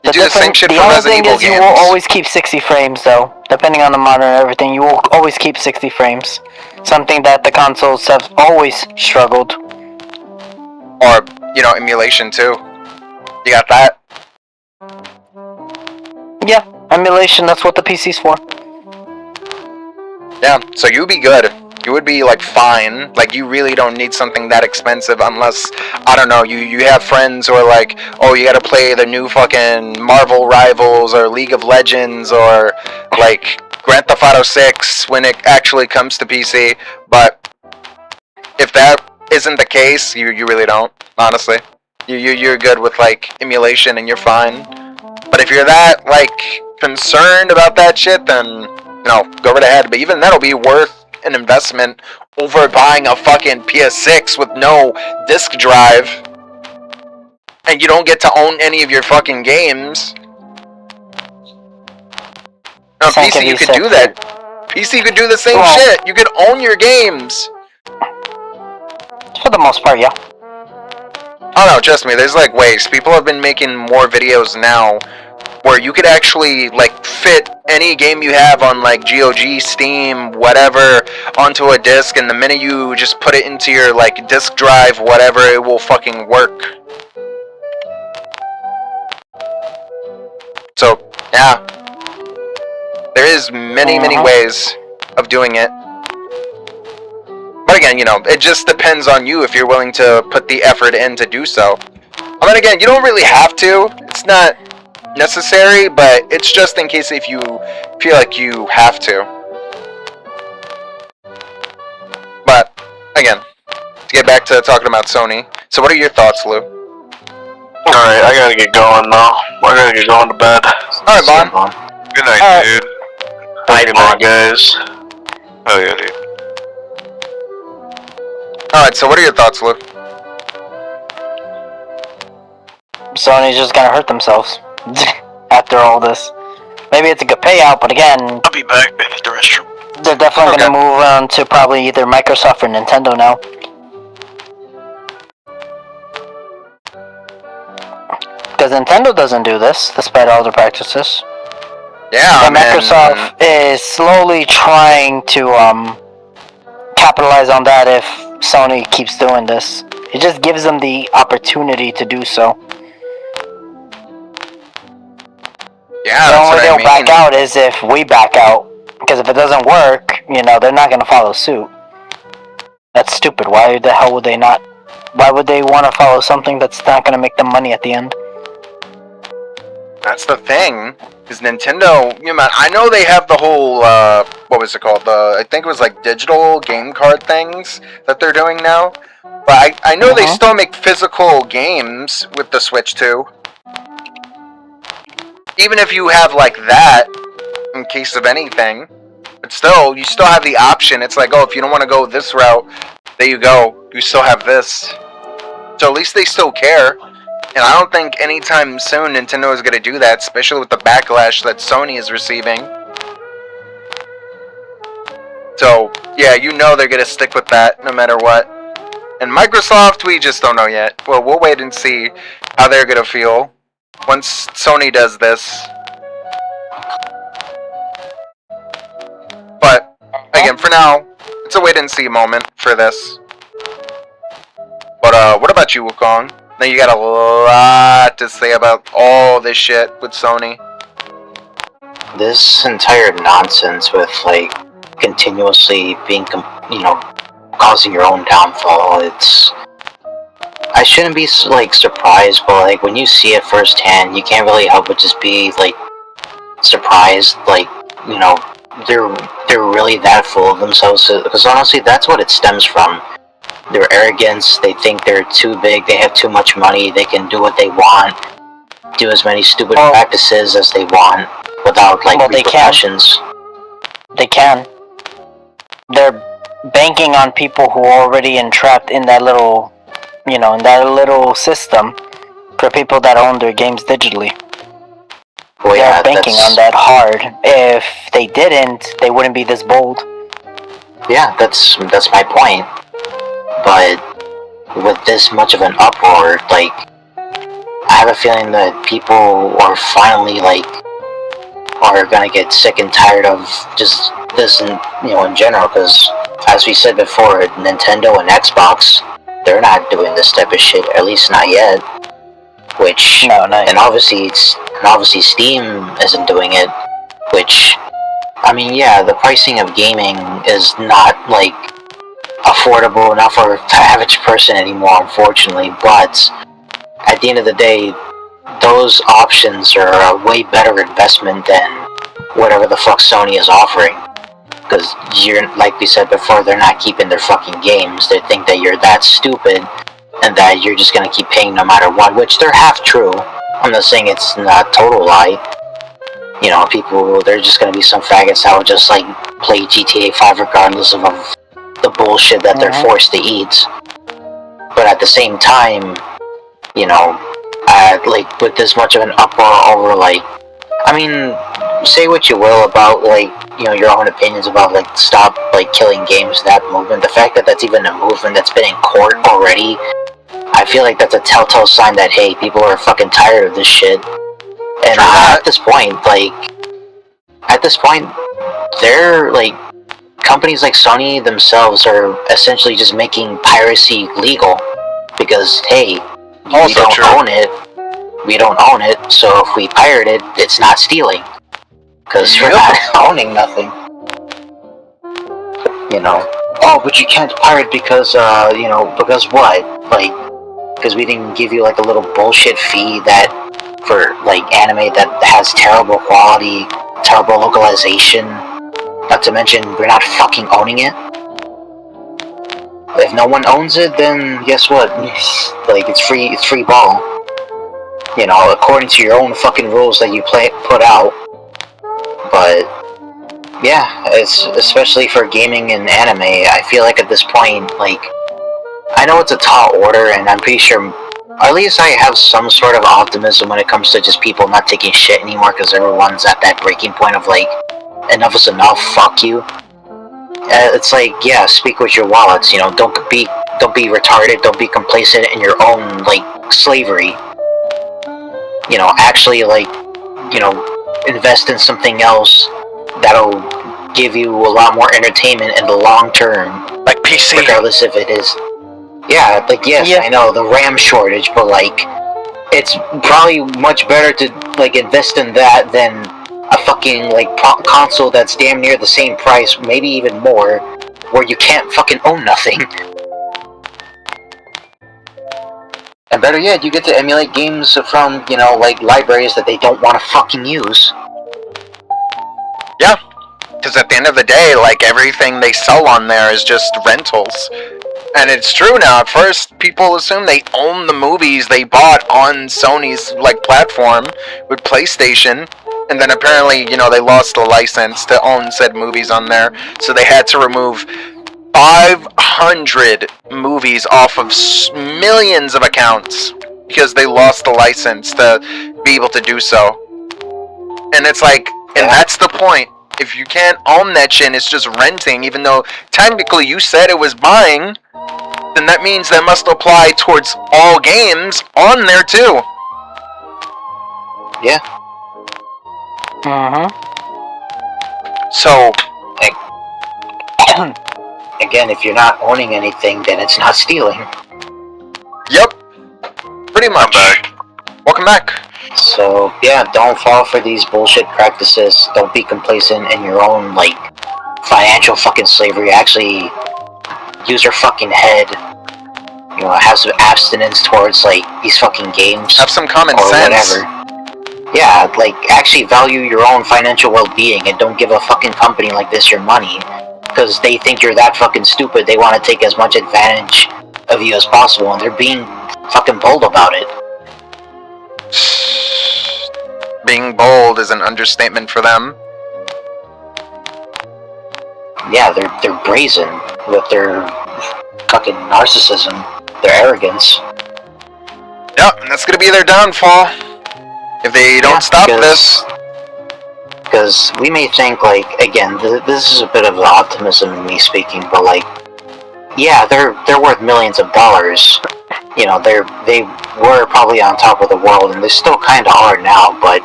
You do the same shit The for only Resident thing Evil is you games. will always keep 60 frames, though. Depending on the monitor and everything, you will always keep 60 frames. Something that the consoles have always struggled. Or, emulation, too. You got that? Yeah, emulation, that's what the PC's for. Yeah, so you'd be good. You would be, like, fine. Like, you really don't need something that expensive unless, I don't know, you have friends who are like, oh, you gotta play the new fucking Marvel Rivals or League of Legends or, like, Grand Theft Auto 6 when it actually comes to PC. But if that isn't the case, you really don't, honestly. You're good with, like, emulation and you're fine. But if you're that, like, concerned about that shit, then, go right ahead. But even that'll be worth an investment over buying a fucking PS6 with no disk drive. And you don't get to own any of your fucking games. On PC you could do that. PC could do the same shit. You could own your games. For the most part, yeah. Oh no, trust me, there's like ways. People have been making more videos now where you could actually like fit any game you have on like GOG, Steam, whatever, onto a disc, and the minute you just put it into your like disk drive, whatever, it will fucking work. So, yeah. There is many ways of doing it. But again, it just depends on you if you're willing to put the effort in to do so. I mean, again, you don't really have to. It's not necessary, but it's just in case if you feel like you have to. But, again, to get back to talking about Sony. So what are your thoughts, Lou? Alright, I gotta get going now. I gotta get going to bed. Alright, Bon. Good night, dude. Good night, guys. Oh yeah, dude. Alright, so what are your thoughts, Lou? Sony's just gonna hurt themselves after all this. Maybe it's a good payout, but again, I'll be back in the restroom. they're definitely gonna move on to probably either Microsoft or Nintendo now. Because Nintendo doesn't do this, despite all their practices. Yeah, and Microsoft is slowly trying to capitalize on that if Sony keeps doing this. It just gives them the opportunity to do so. Yeah, the that's only way what I they'll mean. back out is if we back out. Because if it doesn't work, they're not going to follow suit. That's stupid. Why the hell would they not? Why would they want to follow something that's not going to make them money at the end? That's the thing. Because Nintendo, I know they have the whole, what was it called? I think it was like digital game card things that they're doing now. But I know they still make physical games with the Switch too. Even if you have like that, in case of anything. But still, you still have the option. It's like, oh, if you don't want to go this route, there you go. You still have this. So at least they still care. And I don't think anytime soon Nintendo is going to do that, especially with the backlash that Sony is receiving. So, yeah, they're going to stick with that no matter what. And Microsoft, we just don't know yet. Well, we'll wait and see how they're going to feel once Sony does this. But, again, for now, it's a wait and see moment for this. But, what about you, Wukong? Now you got a lot to say about all this shit with Sony. This entire nonsense with like continuously being, causing your own downfall. I shouldn't be like surprised, but like when you see it firsthand, you can't really help but just be like surprised. Like they're really that full of themselves. Because honestly, that's what it stems from. Their arrogance. They think they're too big. They have too much money. They can do what they want. Do as many stupid practices as they want without like repercussions. They can. They're banking on people who are already entrapped in that little, in that little system for people that own their games digitally. Well, they're banking on that hard. If they didn't, they wouldn't be this bold. Yeah, that's my point. But with this much of an uproar, like, I have a feeling that people are finally are gonna get sick and tired of just this, in general. Because as we said before, Nintendo and Xbox, they're not doing this type of shit, at least not yet. Which and obviously Steam isn't doing it. Which, I mean, yeah, the pricing of gaming is not like affordable enough for the average person anymore, unfortunately. But at the end of the day, those options are a way better investment than whatever the fuck Sony is offering. Because like we said before, they're not keeping their fucking games. They think that you're that stupid and that you're just gonna keep paying no matter what, which they're half true. I'm not saying it's not a total lie. People, they're just gonna be some faggots that will just like play GTA 5 regardless of the bullshit that they're forced to eat. But at the same time, like with this much of an uproar over say what you will about your own opinions about stop killing games, that movement. The fact that that's even a movement that's been in court already, I feel like that's a telltale sign that hey, people are fucking tired of this shit. And at this point, they're companies like Sony themselves are essentially just making piracy legal because hey, we don't own it. We don't own it, so if we pirate it, it's not stealing. Because we're not owning nothing. Oh, but you can't pirate because, because what? Because we didn't give you a little bullshit fee for anime that has terrible quality, terrible localization. Not to mention, we're not fucking owning it. If no one owns it, then guess what? It's free ball. According to your own fucking rules that you put out. But yeah, it's especially for gaming and anime. I feel like at this point, I know it's a tall order, and I'm pretty sure, or at least I have some sort of optimism when it comes to just people not taking shit anymore, because everyone's at that breaking point of enough is enough. Fuck you. It's yeah, speak with your wallets. Don't be retarded. Don't be complacent in your own slavery. Actually invest in something else that'll give you a lot more entertainment in the long term. Like PC. Regardless if it is. Yeah, yes, yeah. I know, the RAM shortage, but it's probably much better to invest in that than a fucking console that's damn near the same price, maybe even more, where you can't fucking own nothing. And better yet, you get to emulate games from, libraries that they don't want to fucking use. Yeah, because at the end of the day, everything they sell on there is just rentals. And it's true now. At first, people assume they own the movies they bought on Sony's, platform with PlayStation. And then apparently, they lost the license to own said movies on there. So they had to remove 500 movies off of millions of accounts because they lost the license to be able to do so. And it's and that's the point. If you can't own that shit, it's just renting, even though technically you said it was buying, then that means that must apply towards all games on there too. Yeah. So, again, if you're not owning anything, then it's not stealing. Yep. Pretty much. Welcome back. So, yeah, don't fall for these bullshit practices. Don't be complacent in your own, like, financial fucking slavery. Actually, use your fucking head. You know, have some abstinence towards, like, these fucking games. Have some common or sense. whatever. Yeah, like, actually value your own financial well-being and don't give a fucking company like this your money. Because they think you're that fucking stupid, they want to take as much advantage of you as possible, and they're being fucking bold about it. Being bold is an understatement for them. Yeah, they're brazen with their fucking narcissism, their arrogance. Yep, and that's gonna be their downfall if they don't stop this. Because we may think, like, again, this is a bit of optimism in me speaking, but like, yeah, they're worth millions of dollars. You know, they were probably on top of the world, and they still kind of are now. But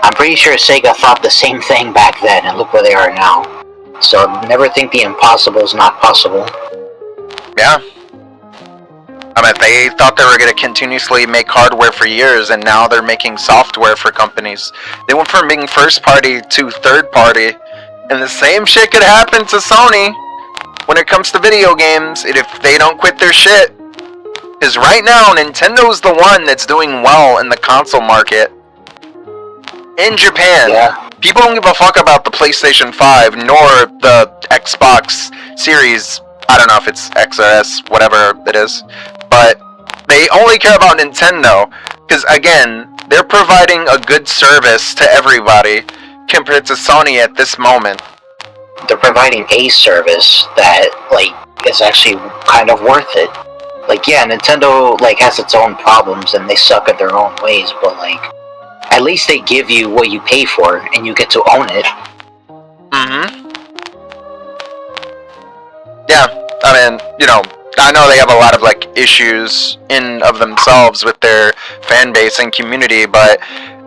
I'm pretty sure Sega thought the same thing back then, and look where they are now. So never think the impossible is not possible. Yeah. I mean, they thought they were going to continuously make hardware for years, and now they're making software for companies. They went from being first party to third party, and the same shit could happen to Sony when it comes to video games if they don't quit their shit. Because right now, Nintendo's the one that's doing well in the console market. In Japan. Yeah. People don't give a fuck about the PlayStation 5, nor the Xbox Series. I don't know if it's X or S, whatever it is. But they only care about Nintendo. Because, again, they're providing a good service to everybody compared to Sony at this moment. They're providing a service that, like, is actually kind of worth it. Like, yeah, Nintendo, like, has its own problems and they suck at their own ways, but, like, at least they give you what you pay for and you get to own it. Mm-hmm. Yeah, I mean, you know, I know they have a lot of, like, issues in of themselves with their fan base and community, but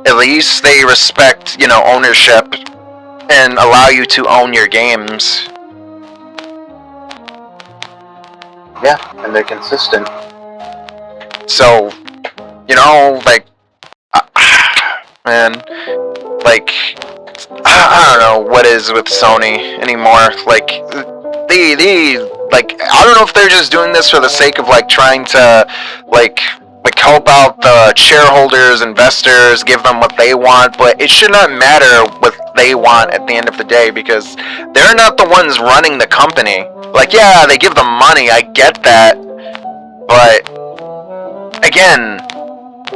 at least they respect, you know, ownership and allow you to own your games. Yeah, and they're consistent. So, you know, like, man, like, I don't know what is with Sony anymore. Like, like, I don't know if they're just doing this for the sake of, like, trying to, like help out the shareholders, investors, give them what they want, but it should not matter what they want at the end of the day, because they're not the ones running the company. Like, yeah, they give them money, I get that, but, again,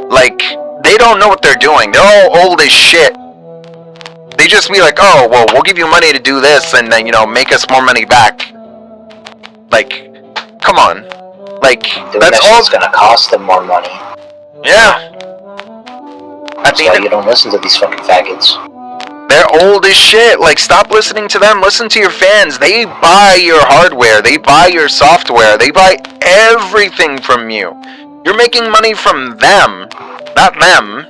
like, they don't know what they're doing. They're all old as shit. They just be like, oh, well, we'll give you money to do this, and then, you know, make us more money back. Like, come on. Like, that's all it's gonna cost them more money. Yeah. That's why you don't listen to these fucking faggots. They're old as shit. Like, stop listening to them. Listen to your fans. They buy your hardware. They buy your software. They buy everything from you. You're making money from them, not them.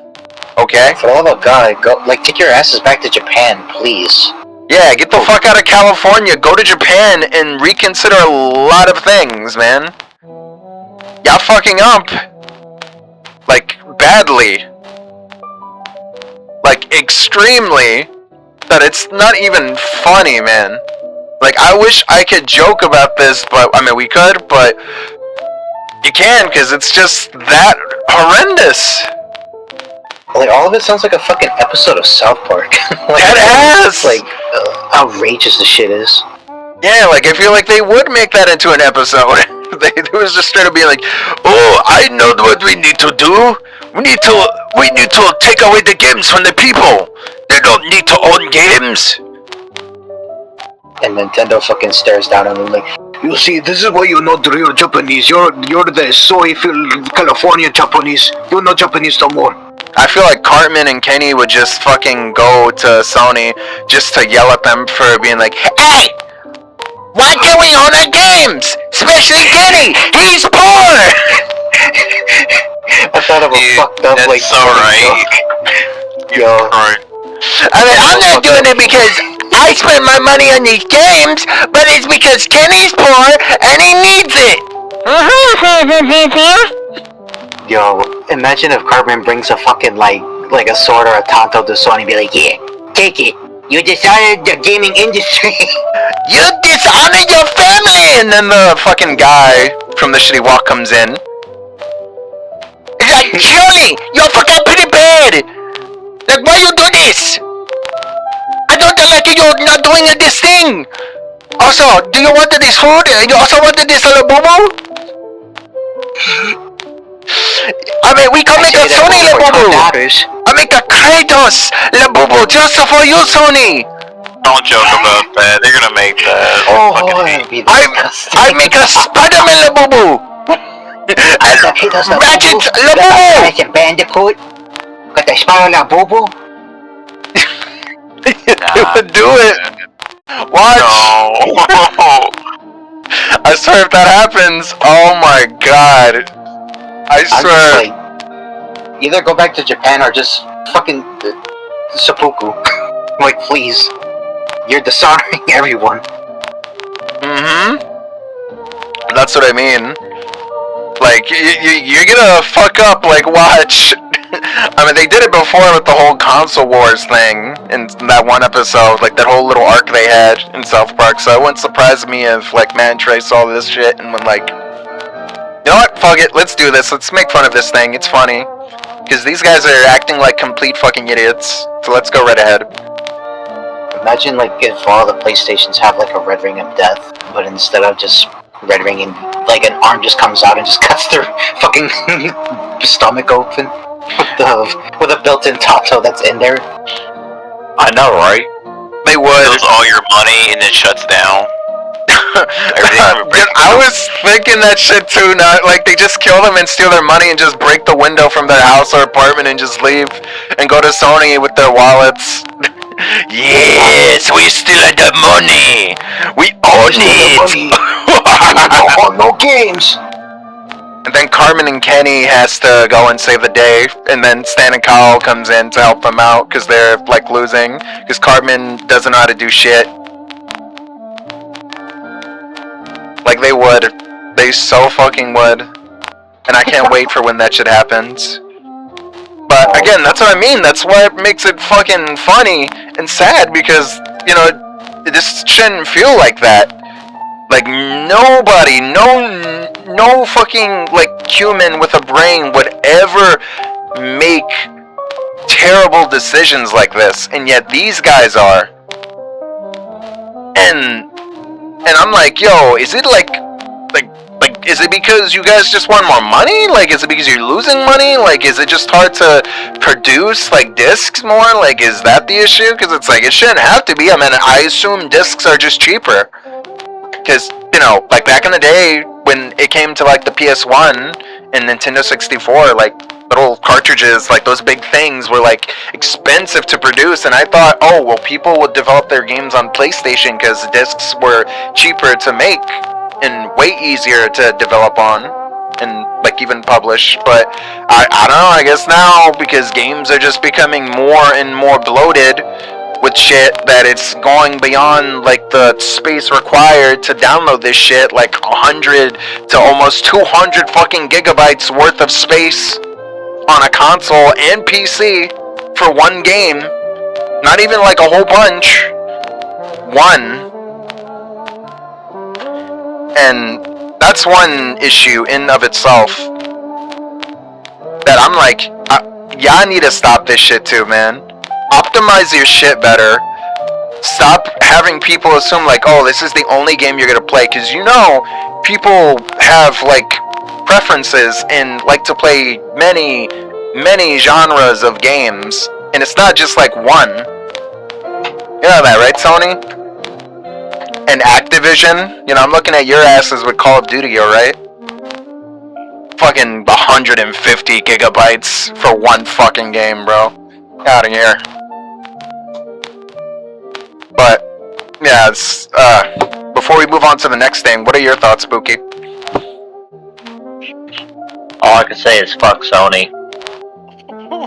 Okay? For the love of God, go, like, take your asses back to Japan, please. Yeah, get the fuck out of California. Go to Japan and reconsider a lot of things, man. Y'all fucking up. Like, badly. Like, extremely. That it's not even funny, man. Like, I wish I could joke about this, but, I mean, we could, but you can, because it's just that horrendous. Like, all of it sounds like a fucking episode of South Park. Like, it has! Like, outrageous the shit is. Yeah, like, I feel like they would make that into an episode. They was just straight up being like, oh, I know what we need to do. We need to take away the games from the people. They don't need to own games. And Nintendo fucking stares down at them like, you see, this is why you're not real Japanese. You're the soy California Japanese. You're not Japanese no more. I feel like Cartman and Kenny would just fucking go to Sony just to yell at them for being like, hey! Why can't we own our games? Especially Kenny! He's poor! I thought of a fucked up, like, so right. Yo. Right. I mean, I'm not doing it because I spend my money on these games, but it's because Kenny's poor and he needs it! Yo, imagine if Cartman brings a fucking like a sword or a tanto to Sony and be like, yeah, take it. You dishonored the gaming industry. You dishonor your family! And then the fucking guy from the shitty walk comes in. He's like, Johnny, you're fucking pretty bad! Like, why you do this? I don't like you not doing this thing! Also, do you want this food? You also wanted this Labubu? I mean, we can make a Sony Labubu! I make a Kratos Labubu just for you, Sony! Don't joke about that. They're gonna make that. I make a Spider-Man Labubu! Ratchet Labubu! Ratchet Bandicoot? Got the Spider Labubu? They would do it! Watch! No. I swear if that happens, oh my god. I swear. Like, either go back to Japan or just fucking seppuku. Like, please. You're dishonoring everyone. That's what I mean. Like, you're gonna fuck up, like, watch. I mean, they did it before with the whole console wars thing in that one episode, like that whole little arc they had in South Park, so it wouldn't surprise me if, like, Matt and Trey saw this shit and went like, you know what, fuck it, let's do this, let's make fun of this thing, it's funny. Because these guys are acting like complete fucking idiots, so let's go right ahead. Imagine, like, if all the PlayStations have, like, a red ring of death, but instead of just red ring and, like, an arm just comes out and just cuts their fucking stomach open with a built-in tato that's in there. I know, right? They would. Lose all your money and it shuts down. Dude, I was thinking that shit too, not like they just kill them and steal their money and just break the window from their house or apartment and just leave and go to Sony with their wallets. Yes, we steal the money. We own it. No games. And then Carmen and Kenny has to go and save the day, and then Stan and Kyle comes in to help them out because they're like losing because Carmen doesn't know how to do shit. Like they would. They so fucking would. And I can't wait for when that shit happens. But again, that's what I mean. That's what makes it fucking funny and sad because, you know, this shouldn't feel like that. Like nobody, no fucking like human with a brain would ever make terrible decisions like this, and yet these guys are. And I'm like, yo, is it like is it because you guys just want more money? Like, is it because you're losing money? Like, is it just hard to produce, like, discs more? Like, is that the issue? Because it's like, it shouldn't have to be. I mean, I assume discs are just cheaper. Because, you know, like, back in the day, when it came to, like, the PS1 and Nintendo 64, like, little cartridges, like, those big things were, like, expensive to produce. And I thought, oh, well, people would develop their games on PlayStation because discs were cheaper to make and way easier to develop on and like even publish. But I don't know, I guess now because games are just becoming more and more bloated with shit that it's going beyond like the space required to download this shit, like 100 to almost 200 fucking gigabytes worth of space on a console and PC for one game. Not even like a whole bunch. One. And that's one issue in of itself that I'm like, y'all need to stop this shit too, man. Optimize your shit better. Stop having people assume like, oh, this is the only game you're gonna play, because you know, people have like preferences and like to play many genres of games, and it's not just like one. You know that, right, Sony? And Activision, you know, I'm looking at your asses with Call of Duty, alright? Fucking 150 gigabytes for one fucking game, bro. Out of here. But, yeah, it's, before we move on to the next thing, what are your thoughts, Spooky? All I can say is fuck Sony.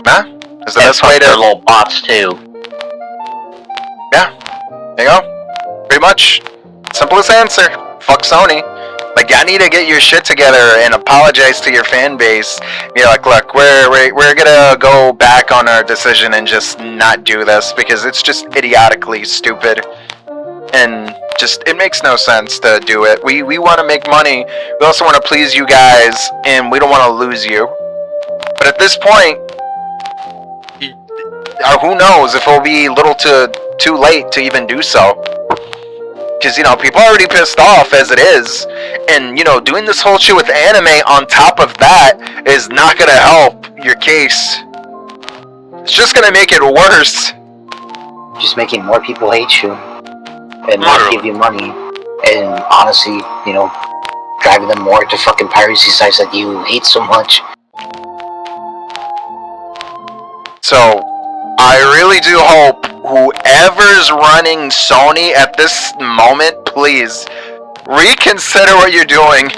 Huh? Is the And best fuck way their to... little bots too. Yeah. There you go. Pretty much. Simplest answer. Fuck Sony. Like, Like, y'all need to get your shit together and apologize to your fan base. Be like, look, we're gonna go back on our decision and just not do this because it's just idiotically stupid. And just, it makes no sense to do it. We want to make money. We also want to please you guys, and we don't want to lose you. But at this point, who knows if it'll be a little too late to even do so. Because, you know, people are already pissed off as it is. And, you know, doing this whole shit with anime on top of that is not going to help your case. It's just going to make it worse. Just making more people hate you. And not give you money. And honestly, you know, driving them more to fucking piracy sites that you hate so much. So, I really do hope whoever's running Sony at this moment, please reconsider what you're doing.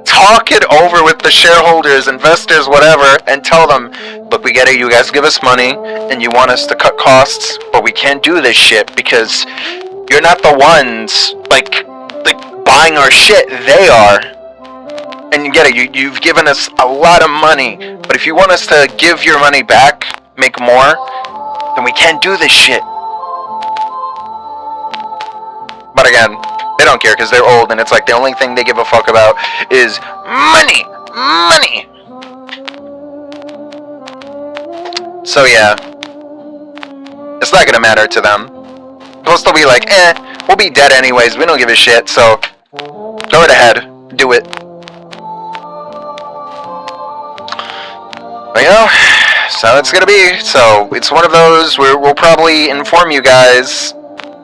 Talk it over with the shareholders, investors, whatever, and tell them, look, we get it, you guys give us money, and you want us to cut costs, but we can't do this shit because you're not the ones, like buying our shit, they are. And you get it, you've given us a lot of money, but if you want us to give your money back, make more, then we can't do this shit. But again, they don't care because they're old and it's like the only thing they give a fuck about is money! Money! So yeah, it's not gonna matter to them. They'll still be like, we'll be dead anyways, we don't give a shit, so go right ahead, do it. But you know, so it's gonna be. So it's one of those where we'll probably inform you guys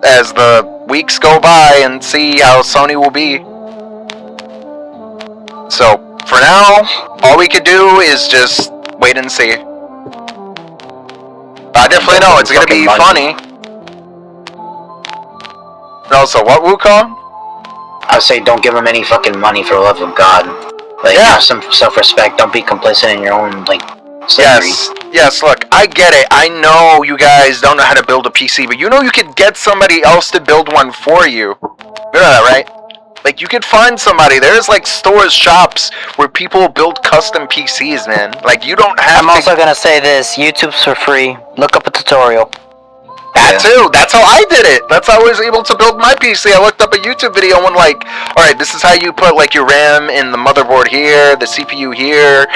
as the weeks go by and see how Sony will be. So for now, all we could do is just wait and see. But I definitely know it's gonna be funny. And also, what, Wukong? I would say don't give them any fucking money for the love of God. Like, have some self-respect. Don't be complicit in your own, like, slavery. Yes, look, I get it. I know you guys don't know how to build a PC, but you know you could get somebody else to build one for you. You know that, right? Like, you could find somebody. There's, like, stores, shops where people build custom PCs, man. Like, you don't have I'm also gonna say this. YouTube's for free. Look up a tutorial. That too. That's how I did it. That's how I was able to build my PC. I looked up a YouTube video and went like, alright, this is how you put like your RAM in the motherboard here, the CPU here,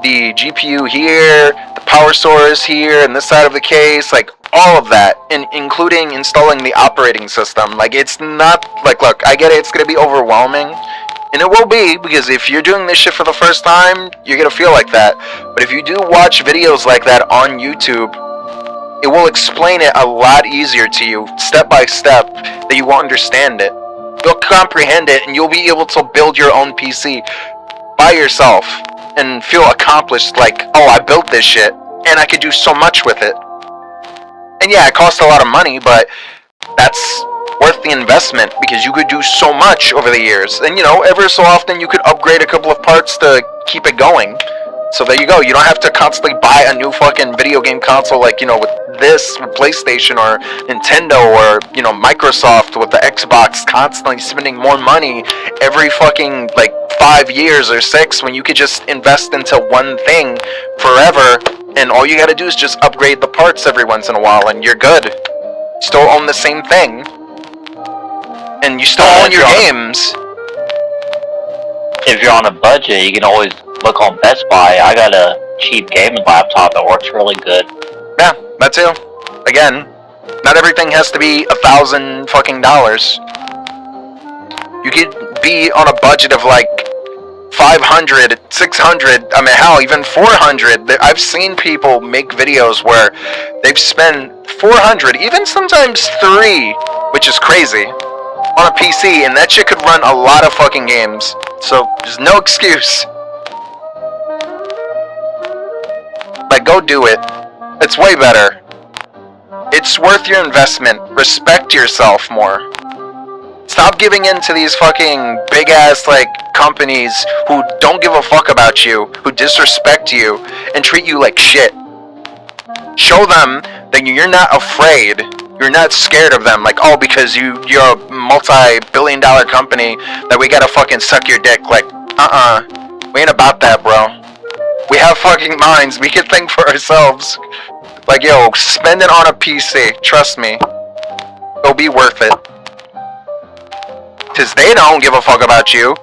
the GPU here, the power source here, and this side of the case, like all of that, and including installing the operating system. Like, it's not, like, look, I get it, it's gonna be overwhelming, and it will be, because if you're doing this shit for the first time, you're gonna feel like that. But if you do watch videos like that on YouTube, it will explain it a lot easier to you, step by step, that you won't understand it. You'll comprehend it, and you'll be able to build your own PC by yourself, and feel accomplished, like, oh, I built this shit, and I could do so much with it. And yeah, it costs a lot of money, but that's worth the investment, because you could do so much over the years. And, you know, ever so often you could upgrade a couple of parts to keep it going. So there you go, you don't have to constantly buy a new fucking video game console like, you know, with this, with PlayStation or Nintendo or, you know, Microsoft with the Xbox constantly spending more money every fucking, like, 5 years or 6 when you could just invest into one thing forever, and all you gotta do is just upgrade the parts every once in a while and you're good. You still own the same thing. And you still own your games. If you're on a budget, you can always look on Best Buy. I got a cheap gaming laptop that works really good. Yeah, that too. Again, not everything has to be $1,000 fucking dollars. You could be on a budget of like 500, 600, I mean hell, even 400. I've seen people make videos where they've spent 400, even sometimes 3, which is crazy, on a PC, and that shit could run a lot of fucking games. So there's no excuse. Like, go do it. It's way better. It's worth your investment. Respect yourself more. Stop giving in to these fucking big ass, like, companies who don't give a fuck about you, who disrespect you, and treat you like shit. Show them that you're not afraid You're not scared of them, like, oh, because you're a multi-billion-dollar company that we gotta fucking suck your dick. Like, we ain't about that, bro. We have fucking minds. We can think for ourselves. Like, yo, spend it on a PC. Trust me. It'll be worth it. Because they don't give a fuck about you.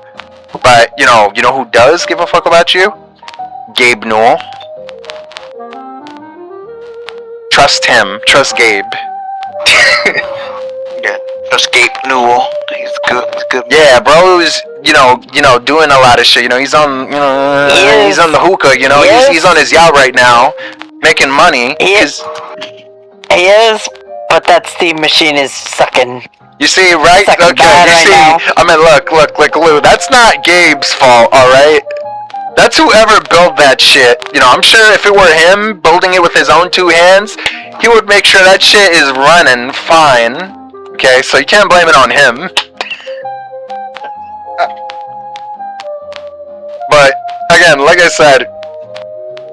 But, you know who does give a fuck about you? Gabe Newell. Trust him. Trust Gabe. Yeah, trust Gabe Newell. He's good. He's good. Yeah, bro is, doing a lot of shit. He's on, he's on the hookah, he's on his yacht right now, making money. He is, but that steam machine is sucking. You see, right? Okay, you see, now. I mean, look, Lou, that's not Gabe's fault, alright? That's whoever built that shit. I'm sure if it were him building it with his own two hands, he would make sure that shit is running fine. Okay, so you can't blame it on him. But, again, like I said,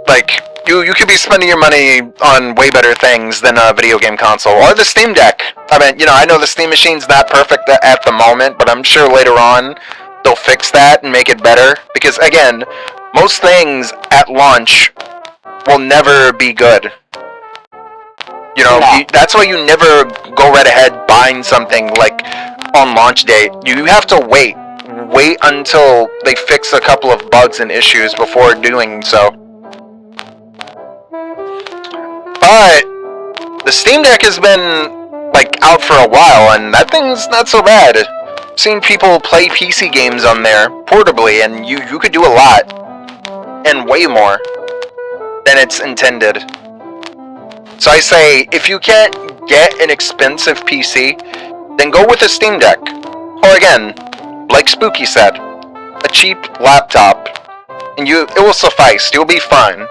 like, you could be spending your money on way better things than a video game console. Or the Steam Deck. I mean, I know the Steam Machine's not perfect at the moment, but I'm sure later on they'll fix that and make it better. Because, again, most things at launch will never be good. That's why you never go right ahead buying something, like, on launch date. You have to wait until they fix a couple of bugs and issues before doing so. But the Steam Deck has been, like, out for a while, and that thing's not so bad. I've seen people play PC games on there portably, and you could do a lot, and way more than it's intended. So I say, if you can't get an expensive PC, then go with a Steam Deck. Or again, like Spooky said, a cheap laptop, and it will suffice. You'll be fine.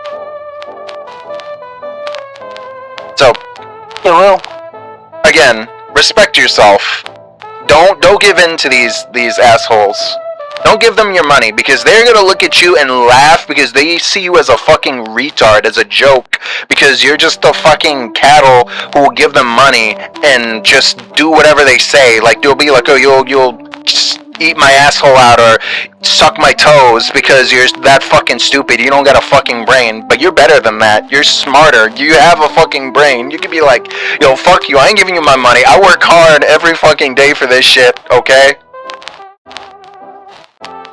So, it will. Again, respect yourself. Don't give in to these assholes. Don't give them your money, because they're gonna look at you and laugh because they see you as a fucking retard, as a joke, because you're just a fucking cattle who will give them money and just do whatever they say. Like, they'll be like, oh, you'll just eat my asshole out or suck my toes because you're that fucking stupid. You don't got a fucking brain, but you're better than that. You're smarter. You have a fucking brain. You could be like, yo, fuck you. I ain't giving you my money. I work hard every fucking day for this shit, okay?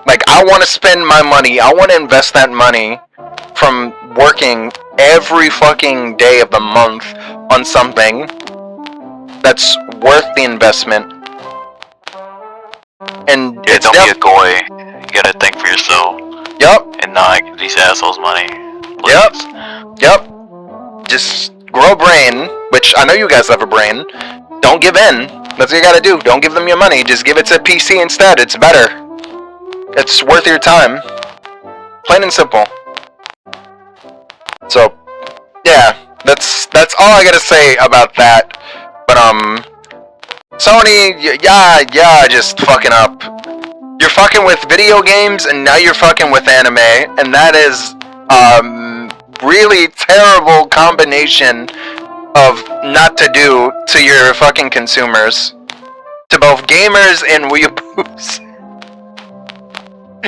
Like, I want to spend my money. I want to invest that money from working every fucking day of the month on something that's worth the investment. And yeah, don't be a goy. You gotta think for yourself. Yup. And not give these assholes money. Please. Yup. Just grow a brain, which I know you guys have a brain. Don't give in. That's what you gotta do. Don't give them your money. Just give it to PC instead. It's better. It's worth your time. Plain and simple. So, yeah, that's all I gotta say about that. But Sony, yeah, just fucking up. You're fucking with video games, and now you're fucking with anime, and that is really terrible combination of not to do to your fucking consumers, to both gamers and weeaboos.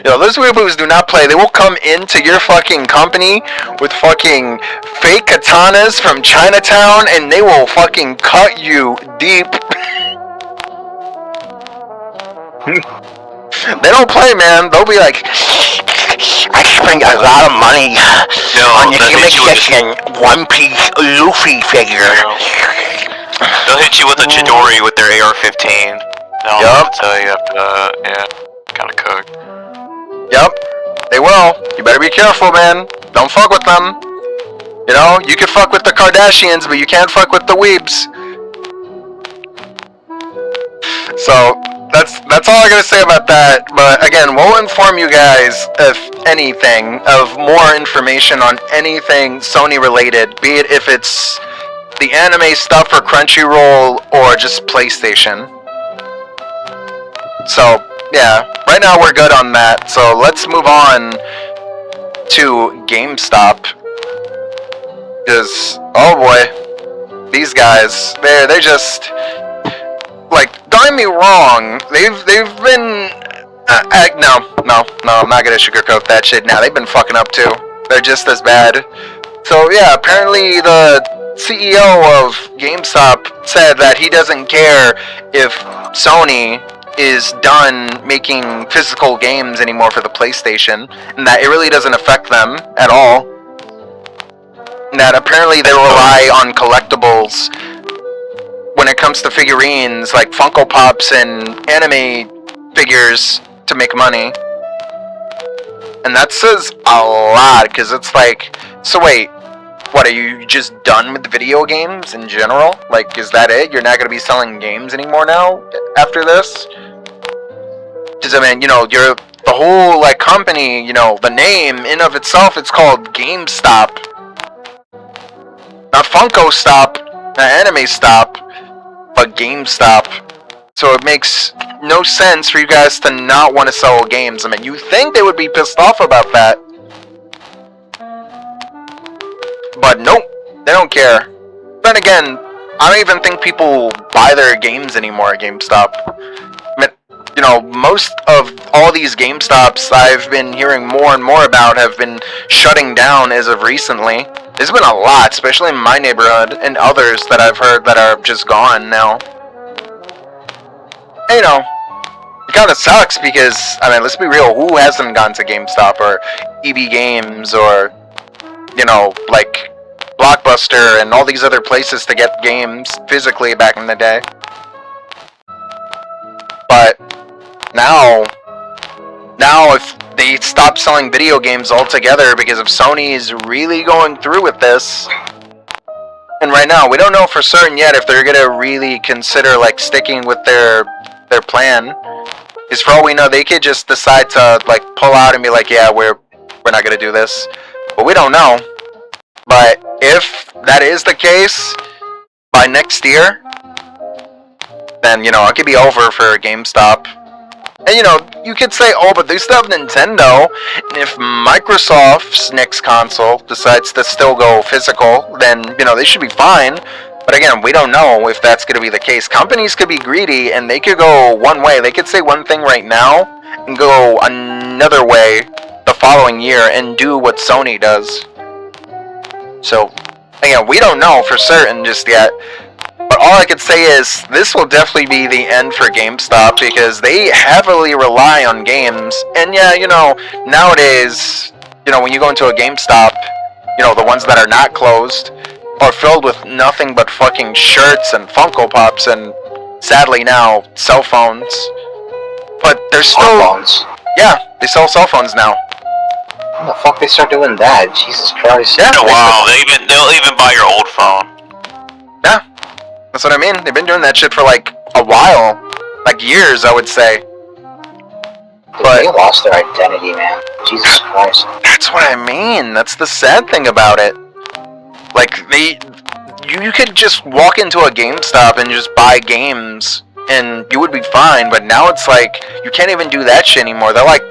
Those weeaboos do not play. They will come into your fucking company with fucking fake katanas from Chinatown, and they will fucking cut you deep. They don't play, man. They'll be like, I spent a lot of money on your gimmick One Piece Luffy figure. They'll hit you with a Chidori with their AR-15. They'll have to tell you after kind of cook. Yep, they will. You better be careful, man. Don't fuck with them. You can fuck with the Kardashians, but you can't fuck with the weebs. So, that's all I gotta say about that. But again, we'll inform you guys, if anything, of more information on anything Sony related, be it if it's the anime stuff or Crunchyroll or just PlayStation. So, yeah, right now we're good on that. So let's move on to GameStop. Because, oh boy, these guys, they just like, don't get me wrong, they've been no, I'm not gonna sugarcoat that shit. Now they've been fucking up too. They're just as bad. So yeah, apparently the CEO of GameStop said that he doesn't care if Sony is done making physical games anymore for the PlayStation, and that it really doesn't affect them at all. And that apparently they rely on collectibles when it comes to figurines like Funko Pops and anime figures to make money. And that says a lot, because it's like, so wait, what, are you just done with video games in general? Like, is that it? You're not going to be selling games anymore now after this? Because, I mean, you know, the whole, like, company, you know, the name in of itself, it's called GameStop. Not Funko Stop, not Anime Stop, but GameStop. So it makes no sense for you guys to not want to sell games. I mean, you think they would be pissed off about that. But nope, they don't care. Then again, I don't even think people buy their games anymore at GameStop. I mean, you know, most of all these GameStops I've been hearing more and more about have been shutting down as of recently. There's been a lot, especially in my neighborhood, and others that I've heard that are just gone now. And, you know, it kind of sucks because, I mean, let's be real, who hasn't gone to GameStop or EB Games or, you know, like Blockbuster and all these other places to get games physically back in the day? But now if they stop selling video games altogether because if Sony is really going through with this, and right now we don't know for certain yet if they're gonna really consider like sticking with their plan, because for all we know they could just decide to like pull out and be like, yeah, we're not gonna do this, but we don't know. But if that is the case by next year, then, you know, it could be over for GameStop. And, you know, you could say, oh, but they still have Nintendo. And if Microsoft's next console decides to still go physical, then, you know, they should be fine. But again, we don't know if that's going to be the case. Companies could be greedy, and they could go one way. They could say one thing right now and go another way the following year and do what Sony does. So, again, we don't know for certain just yet. But all I could say is, this will definitely be the end for GameStop, because they heavily rely on games. And yeah, you know, nowadays, you know, when you go into a GameStop, you know, the ones that are not closed are filled with nothing but fucking shirts and Funko Pops and, sadly now, cell phones. But they're still... Cell phones? Yeah, they sell cell phones now. When the fuck they start doing that? Jesus Christ. Yeah, wow, they'll even buy your old phone. Yeah, that's what I mean. They've been doing that shit for like a while, like years, I would say. But they lost their identity, man. Jesus Christ. That's what I mean. That's the sad thing about it. Like you could just walk into a GameStop and just buy games, and you would be fine. But now it's like you can't even do that shit anymore. They're like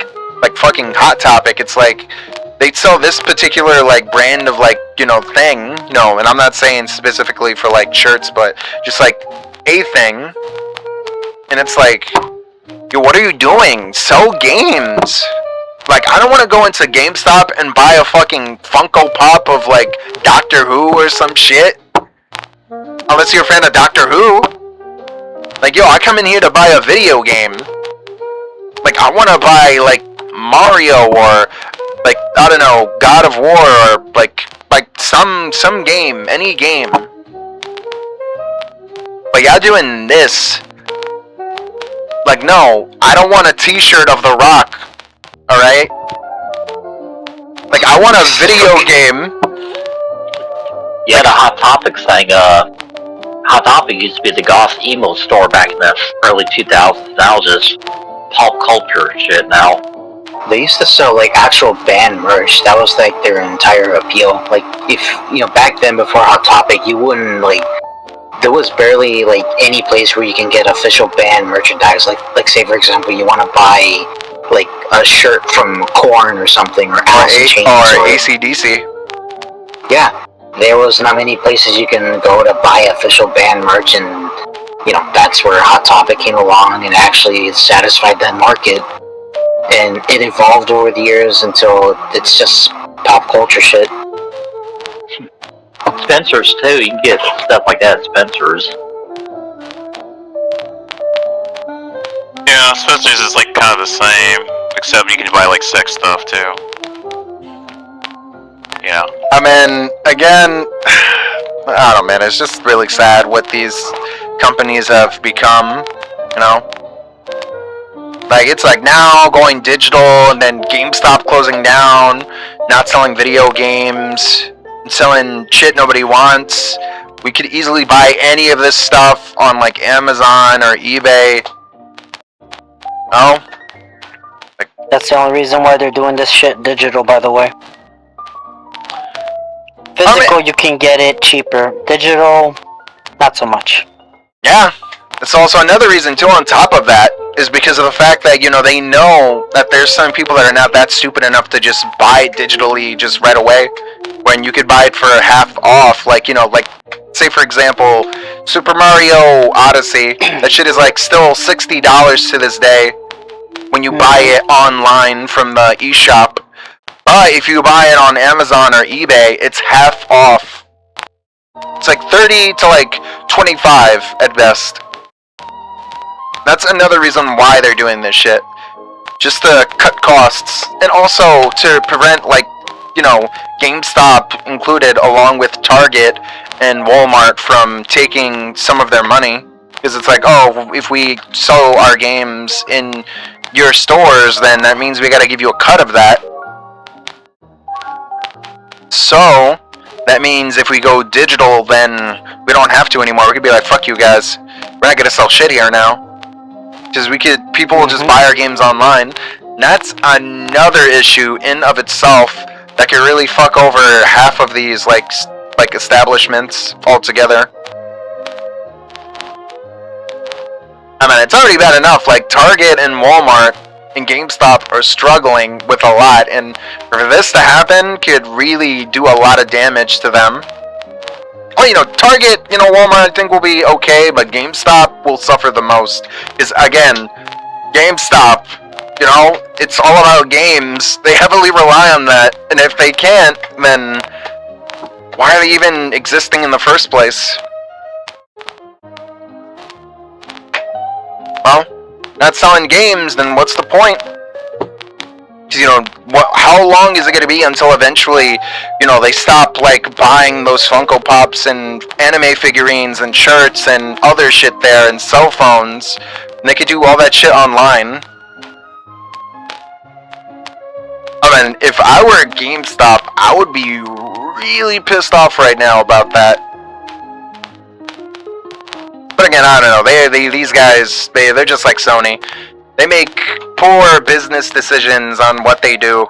fucking Hot Topic. It's like they sell this particular like brand of like, you know, thing, you know, and I'm not saying specifically for like shirts, but just like a thing, and it's like, yo, what are you doing? Sell games. Like, I don't want to go into GameStop and buy a fucking Funko Pop of like Doctor Who or some shit, unless you're a fan of Doctor Who. Like, yo, I come in here to buy a video game. Like, I want to buy like Mario or like, I don't know, God of War or like some game, any game. But y'all doing this, like, no, I don't want a t-shirt of The Rock, alright? Like, I want a video game. Yeah, the Hot Topic thing, Hot Topic used to be the goth emo store back in the early 2000s. Now just pop culture shit now. They used to sell like actual band merch. That was like their entire appeal. Like, if you know, back then before Hot Topic, you wouldn't like. There was barely like any place where you can get official band merchandise. Like say for example, you want to buy like a shirt from Korn or something, or Alice in Chains, or AC/DC. Yeah, there was not many places you can go to buy official band merch, and that's where Hot Topic came along and actually satisfied that market. And it evolved over the years until it's just pop culture shit. Spencer's too. You can get stuff like that at Spencer's. Yeah, Spencer's is like kind of the same, except you can buy like sex stuff too. Yeah. I mean, again, I don't know, man. It's just really sad what these companies have become. Like, it's like now going digital, and then GameStop closing down, not selling video games, selling shit nobody wants. We could easily buy any of this stuff on like Amazon or eBay. Oh? That's the only reason why they're doing this shit digital, by the way. Physical, you can get it cheaper. Digital, not so much. Yeah. It's also another reason, too, on top of that, is because of the fact that, they know that there's some people that are not that stupid enough to just buy it digitally just right away, when you could buy it for half off, like, say, for example, Super Mario Odyssey, that shit is, like, still $60 to this day when you buy it online from the eShop, but if you buy it on Amazon or eBay, it's half off. It's like 30 to, like, 25 at best. That's another reason why they're doing this shit. Just to cut costs. And also to prevent, like, GameStop included, along with Target and Walmart, from taking some of their money. Because it's like, oh, if we sell our games in your stores, then that means we gotta give you a cut of that. So, that means if we go digital, then we don't have to anymore. We could be like, fuck you guys. We're not gonna sell shit here now. Because people will just buy our games online. And that's another issue in of itself that could really fuck over half of these like establishments altogether. I mean, it's already bad enough. Like, Target and Walmart and GameStop are struggling with a lot, and for this to happen could really do a lot of damage to them. Well, Target, Walmart I think will be okay, but GameStop will suffer the most. Because, again, GameStop, it's all about games. They heavily rely on that, and if they can't, then why are they even existing in the first place? Well, not selling games, then what's the point? Because, how long is it going to be until eventually, they stop, like, buying those Funko Pops and anime figurines and shirts and other shit there and cell phones, and they could do all that shit online? I mean, if I were at GameStop, I would be really pissed off right now about that. But again, I don't know, these guys, they're just like Sony. They make poor business decisions on what they do.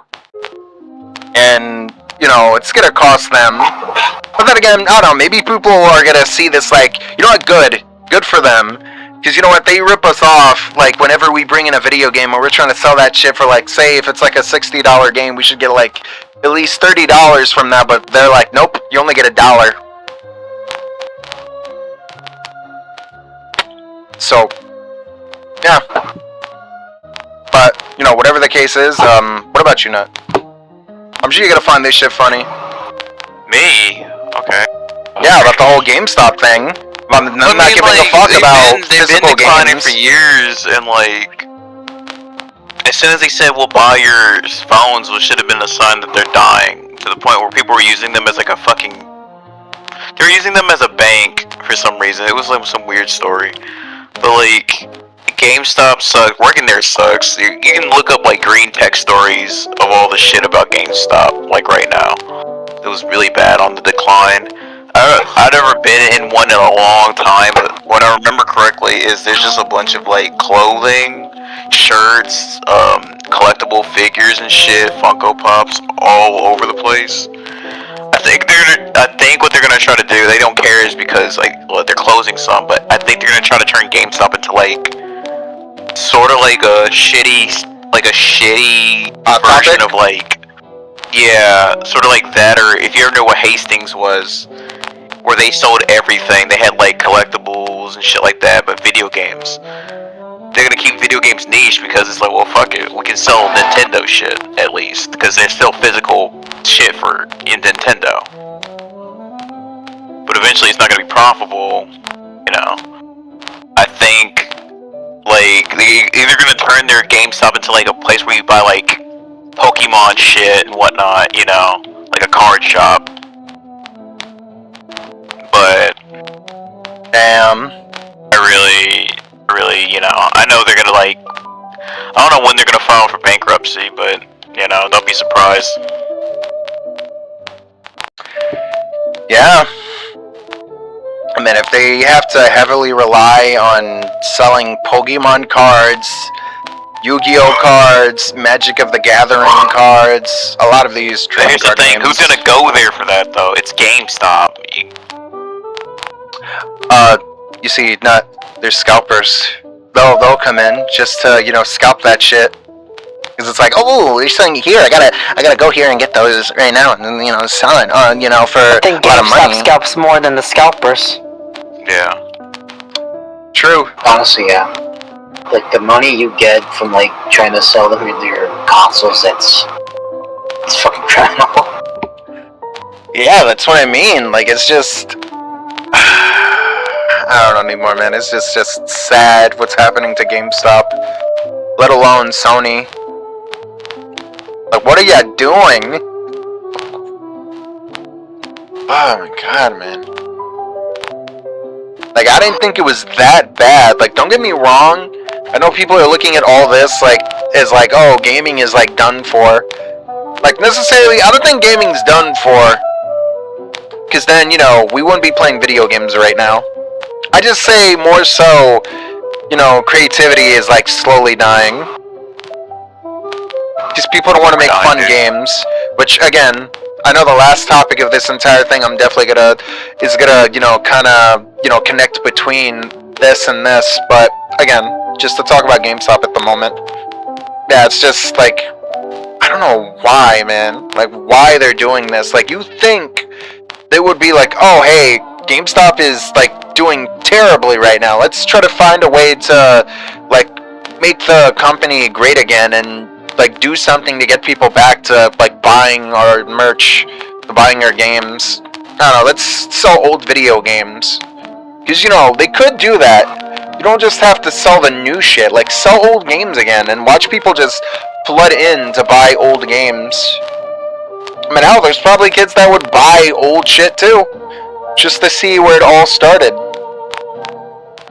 And, it's gonna cost them. But then again, I don't know, maybe people are gonna see this like, what, good for them. Because you know what, they rip us off, like, whenever we bring in a video game and we're trying to sell that shit for, like, say, if it's like a $60 game, we should get, like, at least $30 from that, but they're like, nope, you only get $1. So, yeah. But, whatever the case is, what about you, Nut? I'm sure you're gonna find this shit funny. Me? Okay. Yeah, about the whole GameStop thing. I'm not giving a fuck about physical games. For years, and like, as soon as they said we'll buy your phones, which should have been a sign that they're dying, to the point where people were using them as like a fucking, they were using them as a bank for some reason. It was like some weird story, but like, GameStop sucks. Working there sucks. You can look up like green tech stories of all the shit about GameStop, like right now. It was really bad, on the decline. I've never been in one in a long time, but what I remember correctly is there's just a bunch of like clothing, shirts, collectible figures and shit, Funko Pops all over the place. I think what they're gonna try to do, they don't care, is because like, well, they're closing some, but I think they're gonna try to turn GameStop into like sort of like a shitty version of like, Yeah, sort of like that, or if you ever know what Hastings was, where they sold everything. They had like collectibles and shit like that, but video games. They're gonna keep video games niche because it's like, well, fuck it, we can sell Nintendo shit at least, because there's still physical shit for in Nintendo. But eventually, it's not gonna be profitable. You know, I think like they're either gonna turn their GameStop into like a place where you buy like Pokemon shit and whatnot. You know, like a card shop. But Damn. I really, you know, I know they're gonna like, I don't know when they're gonna file for bankruptcy, but you know, don't be surprised. Yeah. I mean, if they have to heavily rely on selling Pokemon cards, Yu-Gi-Oh cards, Magic of the Gathering cards, a lot of these trading Here's the card thing, games. who's gonna go there for that though? It's GameStop. You see, there's scalpers. They'll come in just to, you know, scalp that shit. Because it's like, oh, you're selling it here. I gotta go here and get those right now, and then, you know, sell it, you know, for I think a lot of GameStop money. scalps more than the scalpers. Yeah. True. Honestly, yeah. Like the money you get from like trying to sell them your consoles, it's fucking criminal. Yeah, that's what I mean. Like, it's just, I don't know anymore, man. It's just sad what's happening to GameStop, let alone Sony. Like, what are ya doing? Oh my god, man. Like, I didn't think it was that bad. Like, don't get me wrong. I know people are looking at all this like as like, oh, gaming is like done for. Like, necessarily, I don't think gaming's done for. Because then, you know, we wouldn't be playing video games right now. I just say more so, you know, creativity is like slowly dying. Just people don't want to make fun games, which again, I know the last topic of this entire thing I'm definitely gonna, you know, kinda, you know, connect between this and this, but again, just to talk about GameStop at the moment. Yeah, it's just like, I don't know why, man. Like, why they're doing this. Like, you think they would be like, oh, hey, GameStop is, like, doing terribly right now. Let's try to find a way to, like, make the company great again and, like, do something to get people back to, like, buying our merch, buying our games. I don't know, let's sell old video games. Because, you know, they could do that. You don't just have to sell the new shit. Like, sell old games again and watch people just flood in to buy old games. I mean, hell, there's probably kids that would buy old shit too, just to see where it all started.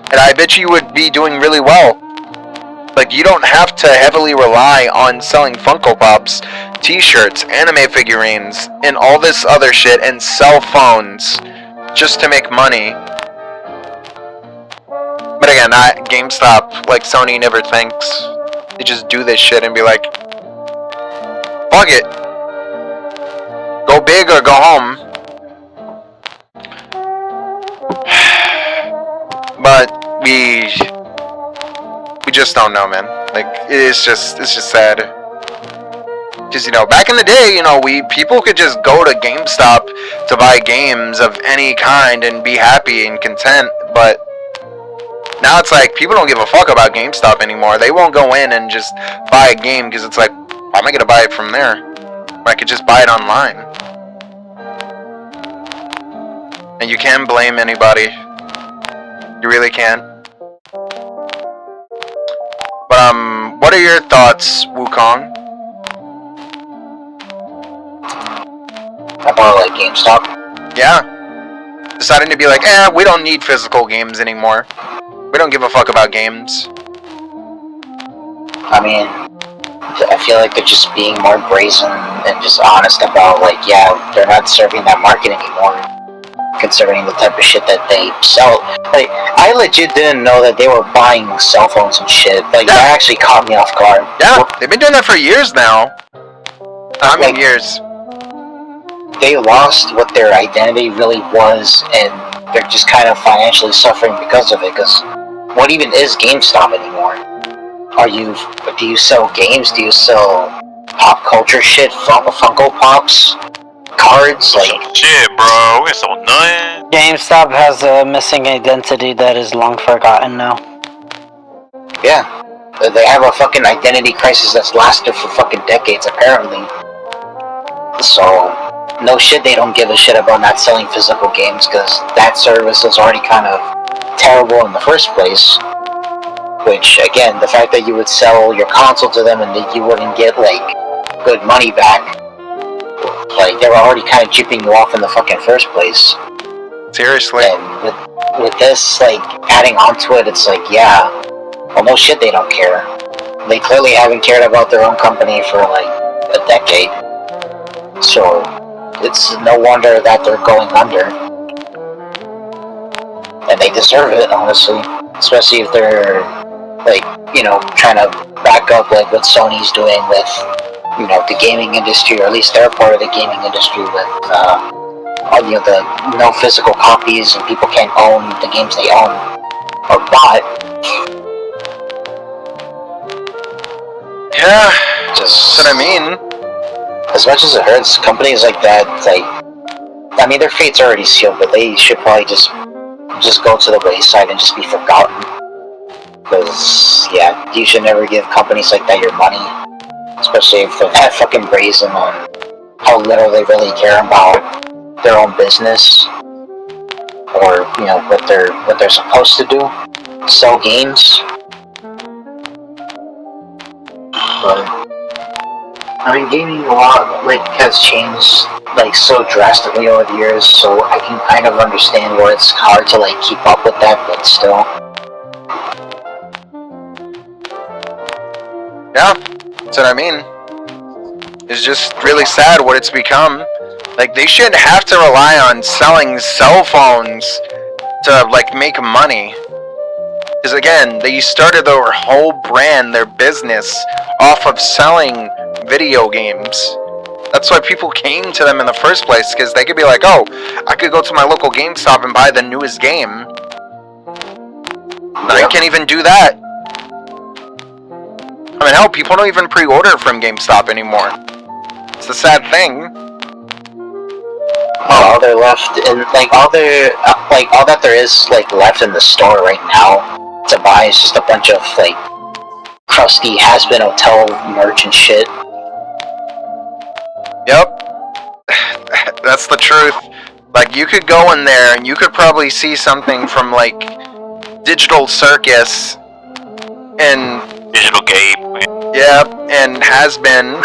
And I bet you would be doing really well. Like, you don't have to heavily rely on selling Funko Pops, t-shirts, anime figurines, and all this other shit, and cell phones, just to make money. But again, GameStop, like Sony never thinks. They just do this shit and be like, fuck it. Go big or go home. But we just don't know, man. Like, it's just sad. Because, you know, back in the day, you know, people could just go to GameStop to buy games of any kind and be happy and content, but now it's like, people don't give a fuck about GameStop anymore. They won't go in and just buy a game because it's like, why am I going to buy it from there? Or I could just buy it online. And you can't blame anybody. You really can't. But, what are your thoughts, Wukong? About like GameStop? Yeah. Deciding to be like, we don't need physical games anymore. We don't give a fuck about games. I mean, I feel like they're just being more brazen and just honest about, like, yeah, they're not serving that market anymore, considering the type of shit that they sell. Like, I legit didn't know that they were buying cell phones and shit. Like, that actually caught me off guard. Yeah, they've been doing that for years now. How many years? They lost what their identity really was, and they're just kind of financially suffering because of it, because what even is GameStop anymore? Do you sell games? Do you sell pop culture shit, Funko Pops, cards, like... Shit, bro. It's so nothing. GameStop has a missing identity that is long forgotten now. Yeah. They have a fucking identity crisis that's lasted for fucking decades, apparently. So, no shit they don't give a shit about not selling physical games, because that service is already kind of terrible in the first place. Which, again, the fact that you would sell your console to them and that you wouldn't get, like, good money back, like, they were already kind of chipping you off in the fucking first place. Seriously. And with this, like, adding onto it, it's like, yeah, well, no shit, they don't care. They clearly haven't cared about their own company for, like, a decade. So, it's no wonder that they're going under. And they deserve it, honestly. Especially if they're, like, you know, trying to back up, like, what Sony's doing with, you know, the gaming industry, or at least their part of the gaming industry with, you know, the no physical copies and people can't own the games they own or bought. Yeah, Just, that's what I mean. as much as it hurts, companies like that, like, I mean, their fate's already sealed, but they should probably just go to the wayside and just be forgotten. Because, yeah, you should never give companies like that your money. Especially if they're that fucking brazen on how little they really care about their own business. Or, you know, what they're supposed to do. Sell games. But, I mean, gaming a lot, like, has changed, like, so drastically over the years, so I can kind of understand where it's hard to, like, keep up with that, but still. Yeah, that's what I mean. It's just really sad what it's become. Like, they shouldn't have to rely on selling cell phones to, like, make money. Because, again, they started their whole brand, their business, off of selling video games. That's why people came to them in the first place, because they could be like, oh, I could go to my local GameStop and buy the newest game. Now you can't even do that. I mean, hell, people don't even pre-order from GameStop anymore. It's the sad thing. All they're left in, like, all that there is, like, left in the store right now to buy is just a bunch of, like, crusty has-been hotel merch and shit. Yep. That's the truth. Like, you could go in there and you could probably see something from, like, Digital Circus and... Digital Game. Yeah, and Has Been.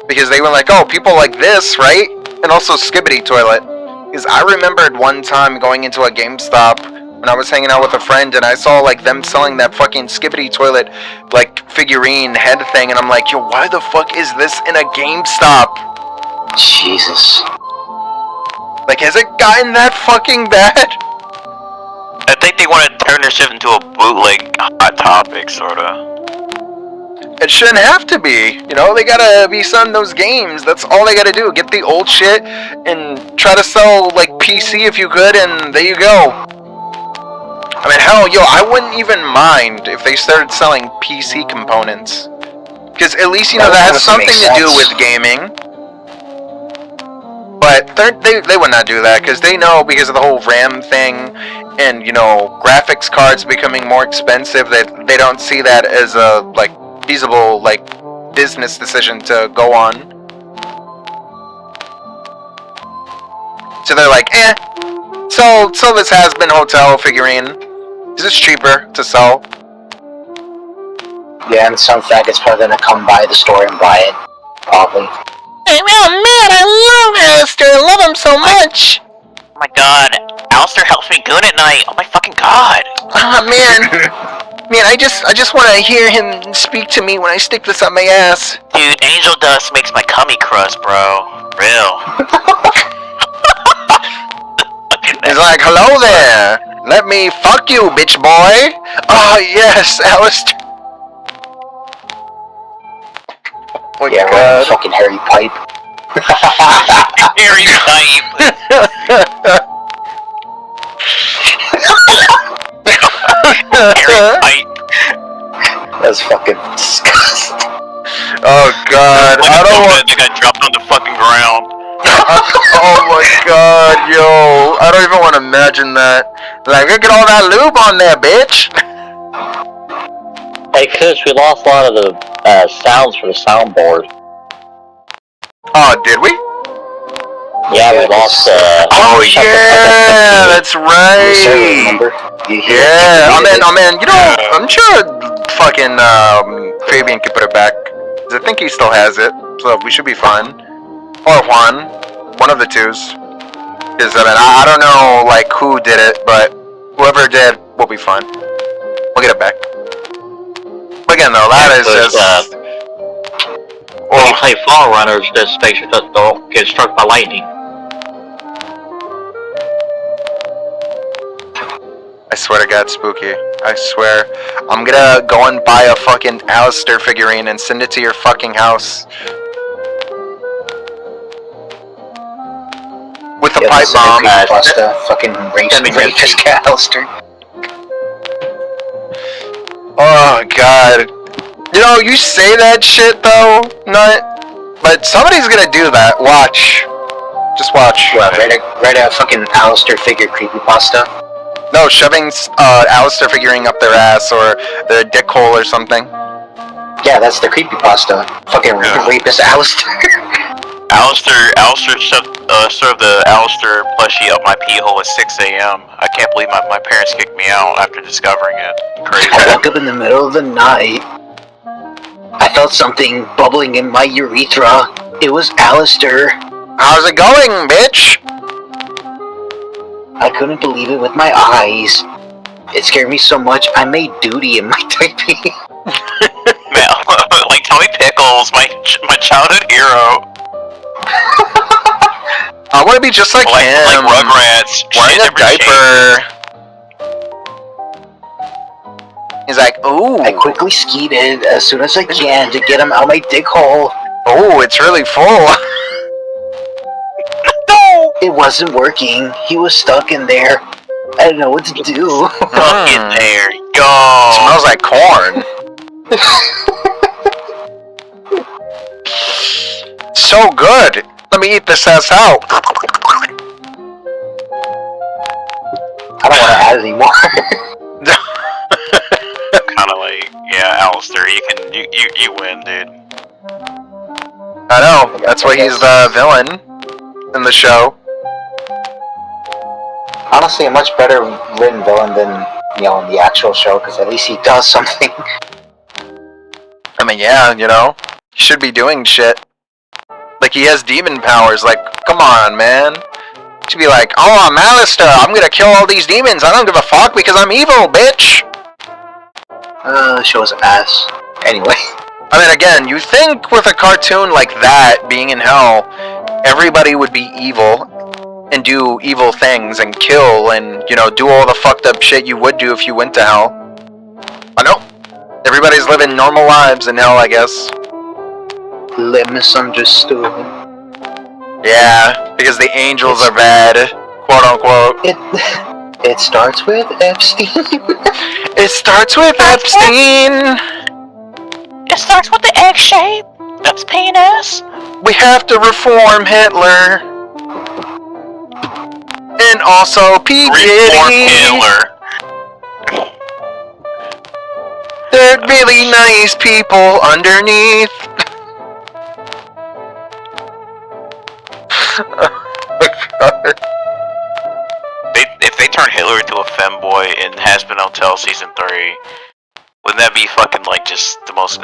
Because they were like, oh, people like this, right? And also Skibbity Toilet. Because I remembered one time going into a GameStop when I was hanging out with a friend and I saw, like, them selling that fucking Skibbity Toilet, like, figurine head thing. And I'm like, yo, why the fuck is this in a GameStop? Jesus. Like, has it gotten that fucking bad? I think they want to turn their shit into a bootleg Hot Topic, sorta. It shouldn't have to be. You know, they gotta be selling those games. That's all they gotta do. Get the old shit and try to sell, like, PC if you could, and there you go. I mean, hell, yo, I wouldn't even mind if they started selling PC components. Because at least, you know, that has something to do with gaming. But they would not do that, because they know, because of the whole RAM thing, and, you know, graphics cards becoming more expensive, that they don't see that as a, like, feasible, like, business decision to go on. So they're like, so this Has-Been hotel figurine. Is this cheaper to sell? Yeah, and some faggots probably gonna come by the store and buy it. Probably. Hey, oh man, I love Alistair. I love him so much. Oh my god, Alistair helps me good at night. Oh my fucking god. Ah, man. Man, I just want to hear him speak to me when I stick this up my ass. Dude, angel dust makes my cummy crust, bro. Real. He's like, hello there. Let me fuck you, bitch boy. Oh, yes, Alistair. Oh, yeah, right, fucking hairy pipe. Hairy pipe. Hairy pipe. That's fucking disgusting. Oh god, I don't want. They got dropped on the fucking ground. Oh my god, yo, I don't even want to imagine that. Like, look at all that lube on there, bitch. Hey, Kush, we lost a lot of the sounds for the soundboard. Oh, did we? Yeah, we lost. Oh yeah, that's right. Yeah, I mean, you know, I'm sure fucking Fabian can put it back. 'Cause I think he still has it, so we should be fine. Or Juan, one of the twos. Because I mean, I don't know like who did it, but whoever did, we'll be fine. We'll get it back. But again, though, that is just. When you play Fall Runners, just make sure that don't get struck by lightning. I swear to God, Spooky. I swear. I'm gonna go and buy a fucking Alistair figurine and send it to your fucking house. With a pipe bomb. Fucking rapist Alistair. Oh god. You know, you say that shit though, Nut, but somebody's gonna do that. Watch. Just watch. What, write a fucking Alistair figure creepypasta? No, shoving Alistair figurine up their ass or their dick hole or something. Yeah, that's the creepypasta. Fucking rapist Alistair. Alistair served the Alistair plushie up my pee hole at 6 a.m. I can't believe my parents kicked me out after discovering it. Crazy. I woke up in the middle of the night. I felt something bubbling in my urethra. It was Alistair. How's it going, bitch? I couldn't believe it with my eyes. It scared me so much, I made duty in my typing. Man, like Tommy Pickles, my childhood hero. I want to be just like him. Like Rugrats. Wearing a diaper. He's like, ooh. I quickly skeeted as soon as I can to get him out my dick hole. Oh, it's really full. No! It wasn't working. He was stuck in there. I didn't know what to do. Stuck in there. Go. Smells like corn. So good. Let me eat this ass out. I don't want to add anymore. Kind of like, yeah, Alistair, you win, dude. I know. That's why he's the villain in the show. Honestly, a much better written villain than, in the actual show, because at least he does something. I mean, yeah, he should be doing shit. Like, he has demon powers, like, come on, man. He should be like, oh, I'm Alistair, I'm gonna kill all these demons, I don't give a fuck because I'm evil, bitch! Show's ass. Anyway. I mean, again, you think with a cartoon like that, being in hell, everybody would be evil, and do evil things, and kill, and, do all the fucked up shit you would do if you went to hell. I know. Everybody's living normal lives in hell, I guess. Misunderstood. Yeah, because the angels are bad, quote unquote. It starts with Epstein. It starts with Epstein. It starts with the egg shape. That's penis. We have to reform Hitler. And also P. Diddy. Hitler. They're really nice people underneath. If they turn Hitler into a femboy in Hazbin Hotel Season 3, wouldn't that be fucking like just the most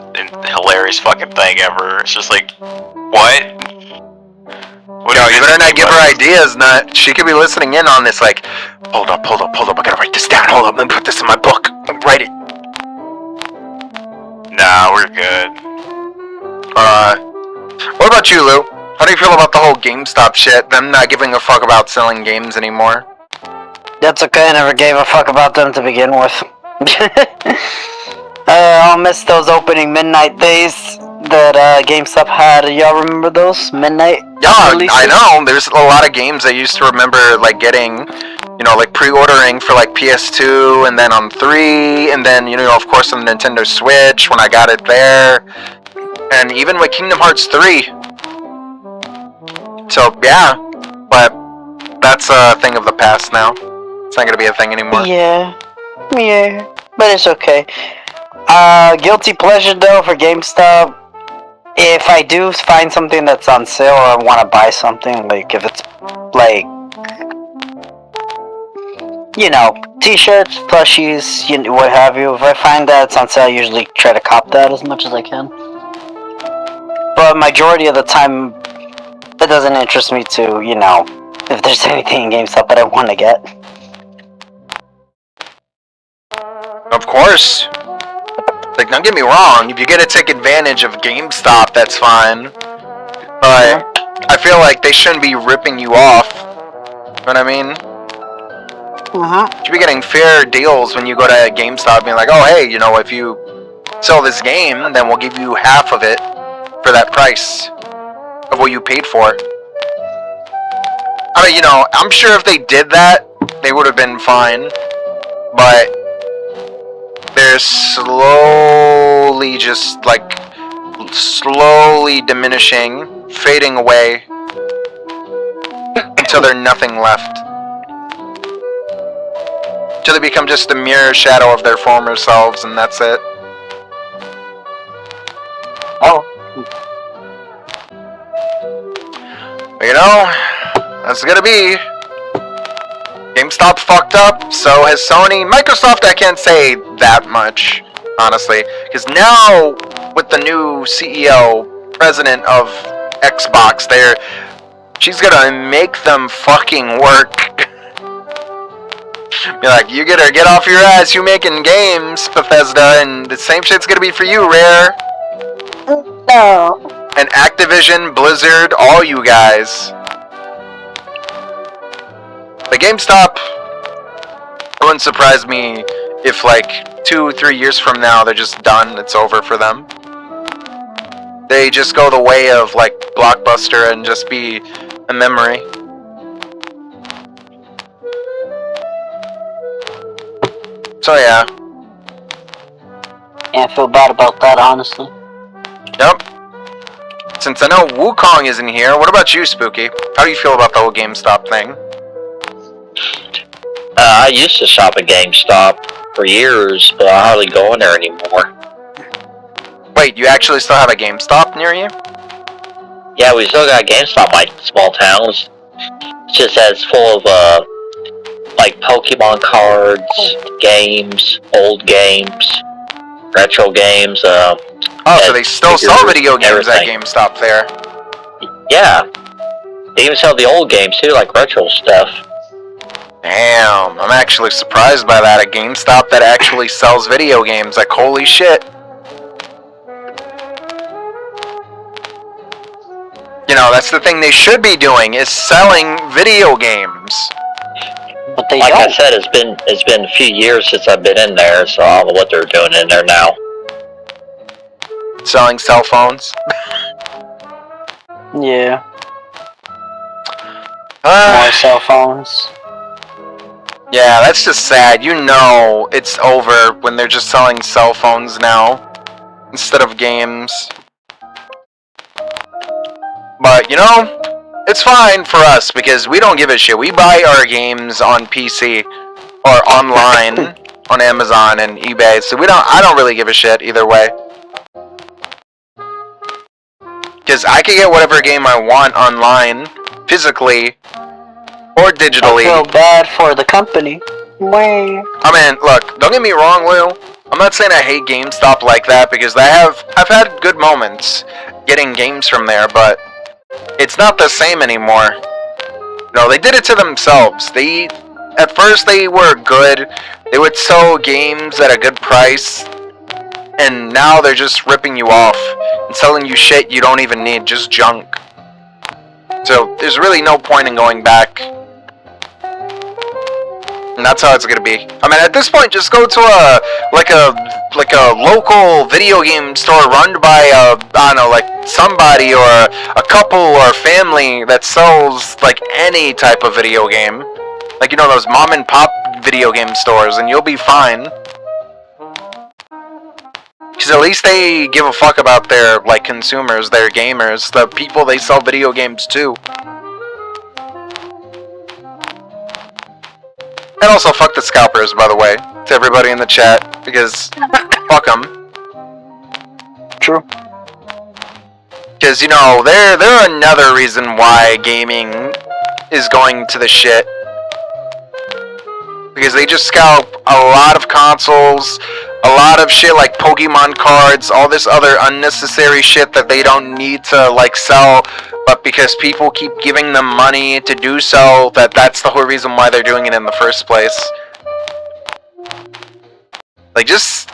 hilarious fucking thing ever? It's just like, what? Yo, you better not give her ideas, Nut. She could be listening in on this like, hold up, I gotta write this down, hold up, let me put this in my book, let me write it. Nah, we're good. What about you, Lou? How do you feel about the whole GameStop shit? Them not giving a fuck about selling games anymore? That's okay, I never gave a fuck about them to begin with. I'll miss those opening midnight days that GameStop had. Y'all remember those? Midnight Yeah, I know. There's a lot of games I used to remember like getting, like pre-ordering for like PS2 and then on 3 and then, of course on the Nintendo Switch when I got it there. And even with Kingdom Hearts 3. So, yeah. But that's a thing of the past now. It's not gonna be a thing anymore. Yeah. But it's okay. Guilty pleasure though for GameStop. If I do find something that's on sale or I want to buy something, like if it's like, you know, t-shirts, plushies, what have you. If I find that it's on sale, I usually try to cop that as much as I can. But majority of the time, it doesn't interest me to, you know, if there's anything in GameStop that I want to get. Of course. Like, don't get me wrong, if you get to take advantage of GameStop, that's fine. But I feel like they shouldn't be ripping you off. You know what I mean? You should be getting fair deals when you go to GameStop being like, oh, hey, you know, if you sell this game, then we'll give you half of it for that price of what you paid for. I mean, you know, I'm sure if they did that, they would have been fine. But they're slowly just, like, slowly diminishing, fading away, until there's nothing left. Until they become just a mere shadow of their former selves, and that's it. Oh. But, you know, that's gonna be. GameStop fucked up, so has Sony. Microsoft, I can't say that much, honestly. Because now, with the new CEO, president of Xbox, she's gonna make them fucking work. Be like, you gotta get off your ass, you making games, Bethesda, and the same shit's gonna be for you, Rare. No. And Activision, Blizzard, all you guys. The GameStop, it wouldn't surprise me if like 2-3 years from now they're just done, it's over for them. They just go the way of like Blockbuster and just be a memory. So yeah. Can't feel bad about that, honestly. Yep. Since I know Wukong isn't here, what about you, Spooky? How do you feel about the whole GameStop thing? I used to shop at GameStop for years, but I hardly go in there anymore. Wait, you actually still have a GameStop near you? Yeah, we still got GameStop like small towns. It's just that it's full of like Pokemon cards, games, old games, retro games. Oh, so they still sell video games at GameStop there? Yeah. They even sell the old games too, like retro stuff. Damn, I'm actually surprised by that. A GameStop that actually sells video games. Like, holy shit. You know, that's the thing they should be doing, is selling video games. But they like don't. I said, it's been a few years since I've been in there, so I don't know what they're doing in there now. Selling cell phones. Yeah. More cell phones. Yeah, that's just sad. You know it's over when they're just selling cell phones now instead of games. But, you know, it's fine for us because we don't give a shit. We buy our games on PC or online on Amazon and eBay, so I don't really give a shit either way. Because I can get whatever game I want online, physically, or digitally. I feel bad for the company. Wait. I mean, look, don't get me wrong, Lou. I'm not saying I hate GameStop like that because I've had good moments getting games from there, but it's not the same anymore. No, they did it to themselves. At first they were good. They would sell games at a good price, and now they're just ripping you off and selling you shit you don't even need, just junk. So there's really no point in going back. And that's how it's gonna be. I mean, at this point, just go to a local video game store run by I don't know, like somebody or a couple or family that sells like any type of video game, like, you know, those mom and pop video game stores, and you'll be fine. Because at least they give a fuck about their, like, consumers, their gamers, the people they sell video games to. And also, fuck the scalpers, by the way, to everybody in the chat, because fuck them. True. Because, you know, they're another reason why gaming is going to the shit. Because they just scalp a lot of consoles, a lot of shit like Pokemon cards, all this other unnecessary shit that they don't need to, like, sell, but because people keep giving them money to do so, that's the whole reason why they're doing it in the first place. Like, just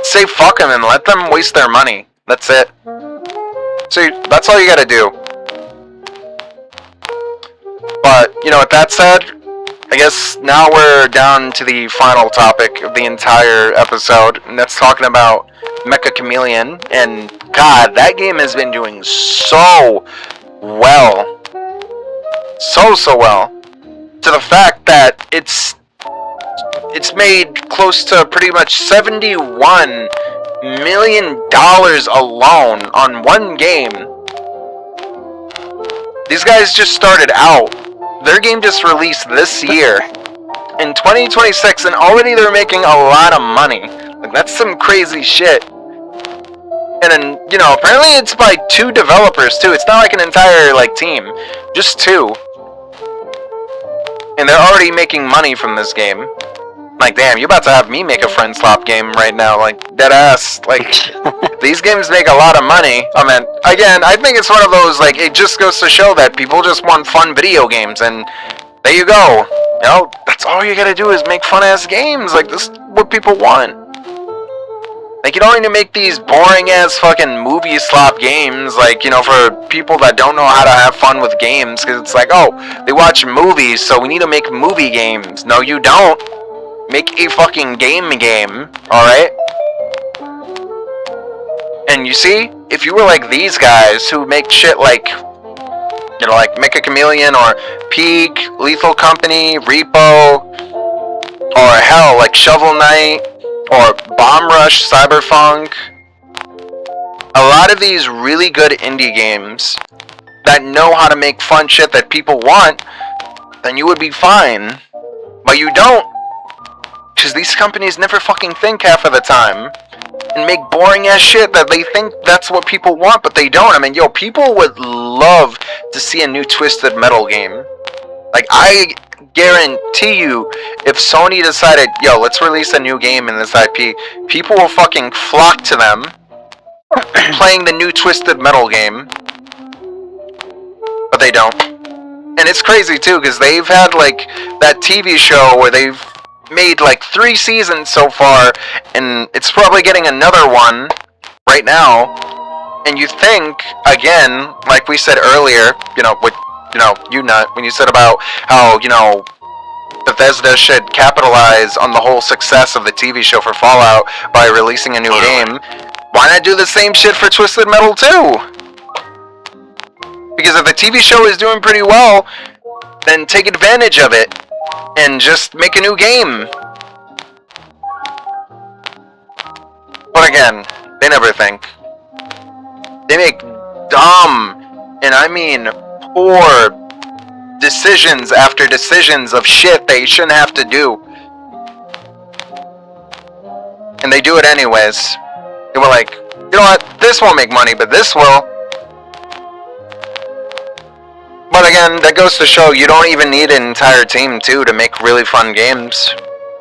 say fuck them and let them waste their money. That's it. So, that's all you gotta do. But, you know, with that said, I guess now we're down to the final topic of the entire episode, and that's talking about Mecha Chameleon, and God, that game has been doing so well. So well. To the fact that it's made close to pretty much $71 million alone on one game. These guys just started out. Their game just released this year, in 2026, and already they're making a lot of money. Like, that's some crazy shit. And then, you know, apparently it's by 2 developers, too. It's not like an entire, like, team. Just 2. And they're already making money from this game. Like, damn, you about to have me make a friend swap game right now, like, dead ass. Like, these games make a lot of money. I mean, again, I think it's one of those, like, it just goes to show that people just want fun video games, and there you go. You know, that's all you gotta do is make fun-ass games. Like, this is what people want. Like, you don't need to make these boring-ass fucking movie slop games, like, you know, for people that don't know how to have fun with games, because it's like, oh, they watch movies, so we need to make movie games. No, you don't. Make a fucking game, alright? And you see, if you were like these guys who make shit like, you know, like Mecha Chameleon or Peak, Lethal Company, Repo, or hell, like Shovel Knight, or Bomb Rush, Cyberpunk, a lot of these really good indie games that know how to make fun shit that people want, then you would be fine. But you don't. Because these companies never fucking think half of the time. And make boring ass shit that they think that's what people want, but they don't. I mean, yo, people would love to see a new Twisted Metal game. Like, I guarantee you, if Sony decided, yo, let's release a new game in this IP, people will fucking flock to them, playing the new Twisted Metal game. But they don't. And it's crazy, too, because they've had, like, that TV show where they've made like 3 seasons so far, and it's probably getting another one right now. And you think, again, like we said earlier, you know, with, you know, you nut, when you said about how, you know, Bethesda should capitalize on the whole success of the TV show for Fallout by releasing a new game, why not do the same shit for Twisted Metal too? Because if the TV show is doing pretty well, then take advantage of it and just make a new game. But again, they never think. They make dumb, and I mean poor, decisions after decisions of shit they shouldn't have to do. And they do it anyways. They were like, you know what, this won't make money, but this will. But again, that goes to show you don't even need an entire team, too, to make really fun games.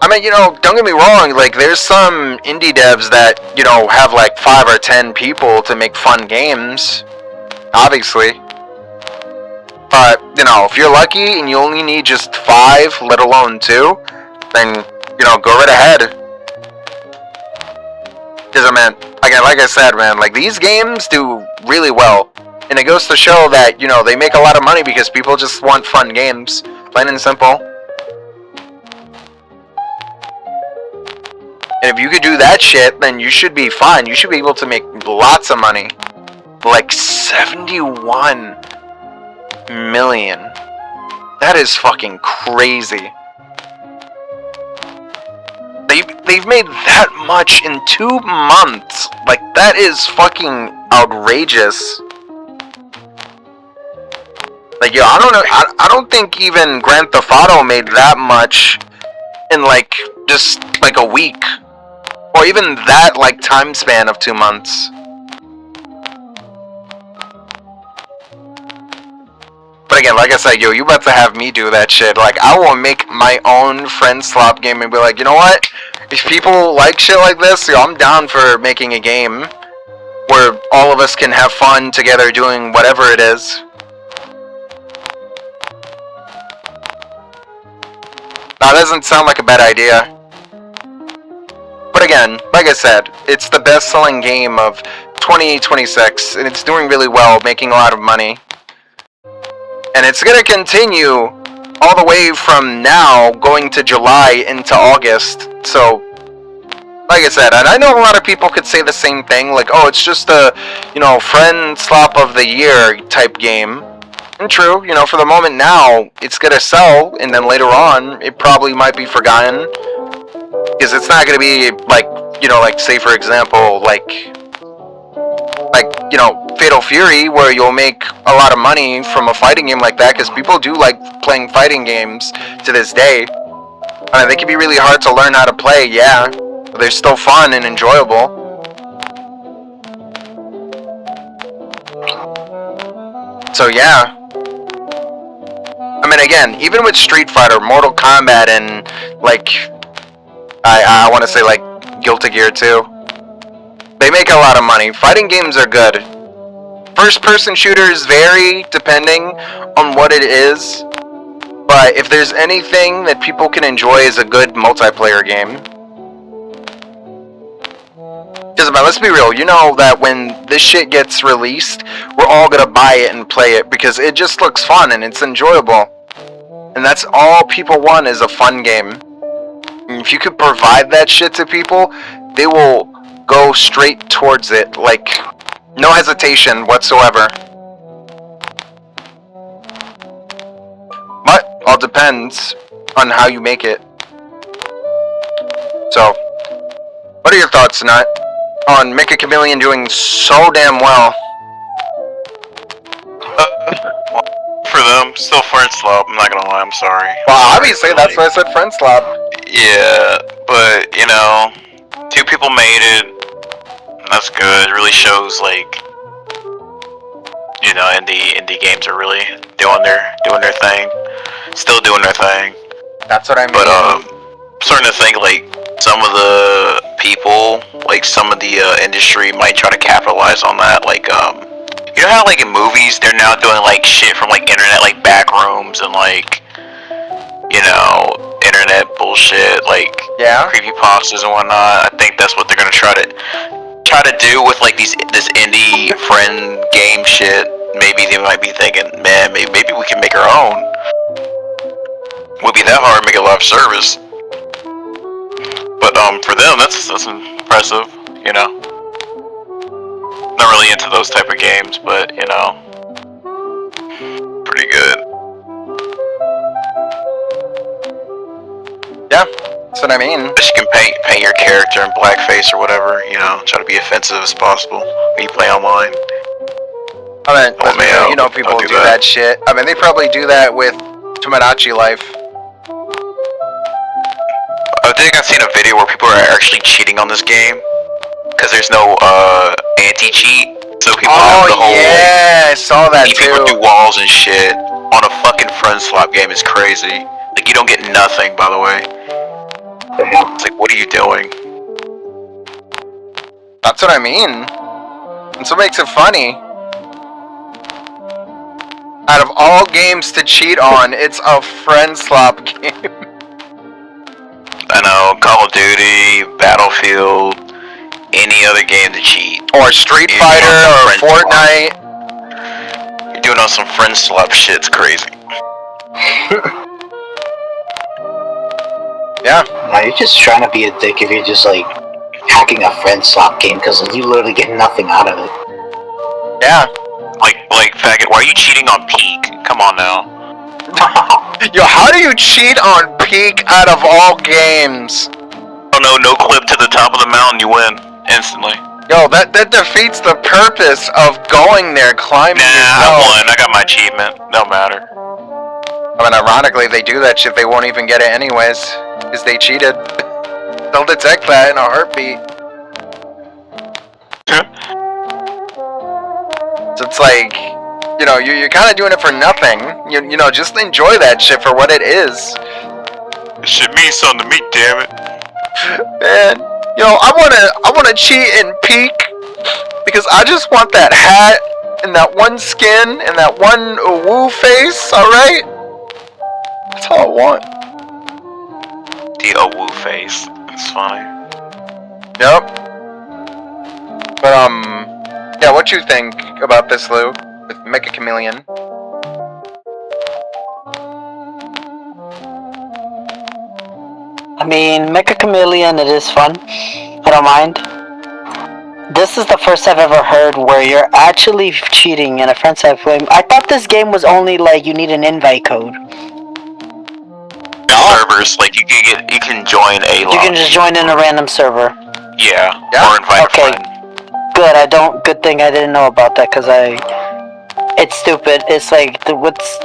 I mean, you know, don't get me wrong, like, there's some indie devs that, you know, have like 5 or 10 people to make fun games. Obviously. But, you know, if you're lucky and you only need just 5, let alone 2, then, you know, go right ahead. Because, I mean, again, like I said, man, like, these games do really well. And it goes to show that, you know, they make a lot of money because people just want fun games. Plain and simple. And if you could do that shit, then you should be fine. You should be able to make lots of money. Like 71 million. That is fucking crazy. they've made that much in 2 months. Like, that is fucking outrageous. Like, yo, I don't know, I don't think even Grand Theft Auto made that much in, like, just, like, a week. Or even that, like, time span of 2 months. But again, like I said, yo, you about to have me do that shit. Like, I will make my own friend slop game and be like, you know what? If people like shit like this, yo, I'm down for making a game where all of us can have fun together doing whatever it is. Now, that doesn't sound like a bad idea. But again, like I said, it's the best-selling game of 2026, and it's doing really well, making a lot of money. And it's gonna continue all the way from now, going to July into August. So, like I said, and I know a lot of people could say the same thing, like, oh, it's just a, you know, friend slop of the year type game. And true, you know, for the moment now, it's gonna sell, and then later on, it probably might be forgotten. Because it's not gonna be, like, you know, like, say for example, like, you know, Fatal Fury, where you'll make a lot of money from a fighting game like that, because people do like playing fighting games to this day. I mean, they can be really hard to learn how to play, yeah, but they're still fun and enjoyable. So yeah. I mean, again, even with Street Fighter, Mortal Kombat, and, like, I want to say, like, Guilty Gear 2, they make a lot of money. Fighting games are good. First-person shooters vary depending on what it is, but if there's anything that people can enjoy is a good multiplayer game. Because, let's be real, you know that when this shit gets released, we're all gonna buy it and play it because it just looks fun and it's enjoyable. And that's all people want, is a fun game. And if you could provide that shit to people, they will go straight towards it, like, no hesitation whatsoever. But all depends on how you make it. So, what are your thoughts, Nut, on Mecha Chameleon doing so damn well? For them, still friend slop, I'm not gonna lie, I'm sorry. Well, obviously, that's why I said friend slop. Yeah, but, you know, 2 people made it. That's good. It really shows, like, you know, indie games are really doing their thing, still doing their thing. That's what I mean. But I'm starting to think, like, some of the people, like some of the industry, might try to capitalize on that. Like, you know how, like, in movies they're now doing, like, shit from, like, internet, like, back rooms and, like, you know, internet bullshit, like, yeah, creepypastas and whatnot. I think that's what they're gonna try to do with, like, this indie friend game shit. Maybe they might be thinking, man, maybe we can make our own. Would be that hard to make a live service. But for them, that's impressive, you know. Not really into those type of games, but, you know, pretty good. Yeah, that's what I mean. But you can paint your character in blackface or whatever, you know, try to be offensive as possible when you play online. I mean, you know, people do that shit. I mean, they probably do that with Tomodachi Life. I think I've seen a video where people are actually cheating on this game because there's no anti-cheat, so people have the whole, yeah, I saw that too. People do walls and shit on a fucking friend slop game. Is crazy. Like, you don't get nothing, by the way. It's like, what are you doing? That's what I mean. That's what makes it funny. Out of all games to cheat on, it's a friend slop game. I know, Call of Duty, Battlefield, any other game to cheat. Or Street Fighter, or Fortnite. You're doing on some friend slop shit, it's crazy. Yeah. No, you're just trying to be a dick if you're just, like, hacking a friend slop game, because you literally get nothing out of it. Yeah. Like, faggot, why are you cheating on Peak? Come on now. Yo, how do you cheat on Peak out of all games? Oh no, no clip to the top of the mountain, you win instantly. Yo, that defeats the purpose of going there, climbing Nah, I won. I got my achievement. No matter. I mean, ironically, they do that shit, they won't even get it anyways, because they cheated. They'll detect that in a heartbeat. So it's like, you know, you're kind of doing it for nothing. You know, just enjoy that shit for what it is. It should mean something to me, damn it. Man, you know, I wanna cheat and peek because I just want that hat and that one skin and that one woo face. All right, that's all I want. The woo face. It's fine. Yep. But yeah, what you think about this, Lou, with Mecha Chameleon? I mean, Mecha Chameleon, it is fun. I don't mind. This is the first I've ever heard where you're actually cheating in a friend side flame. I thought this game was only like you need an invite code. Servers, like you can join a You can just join in a random server. Yeah. Or invite a friend. Good. Good thing I didn't know about that, cause it's stupid. It's like what's.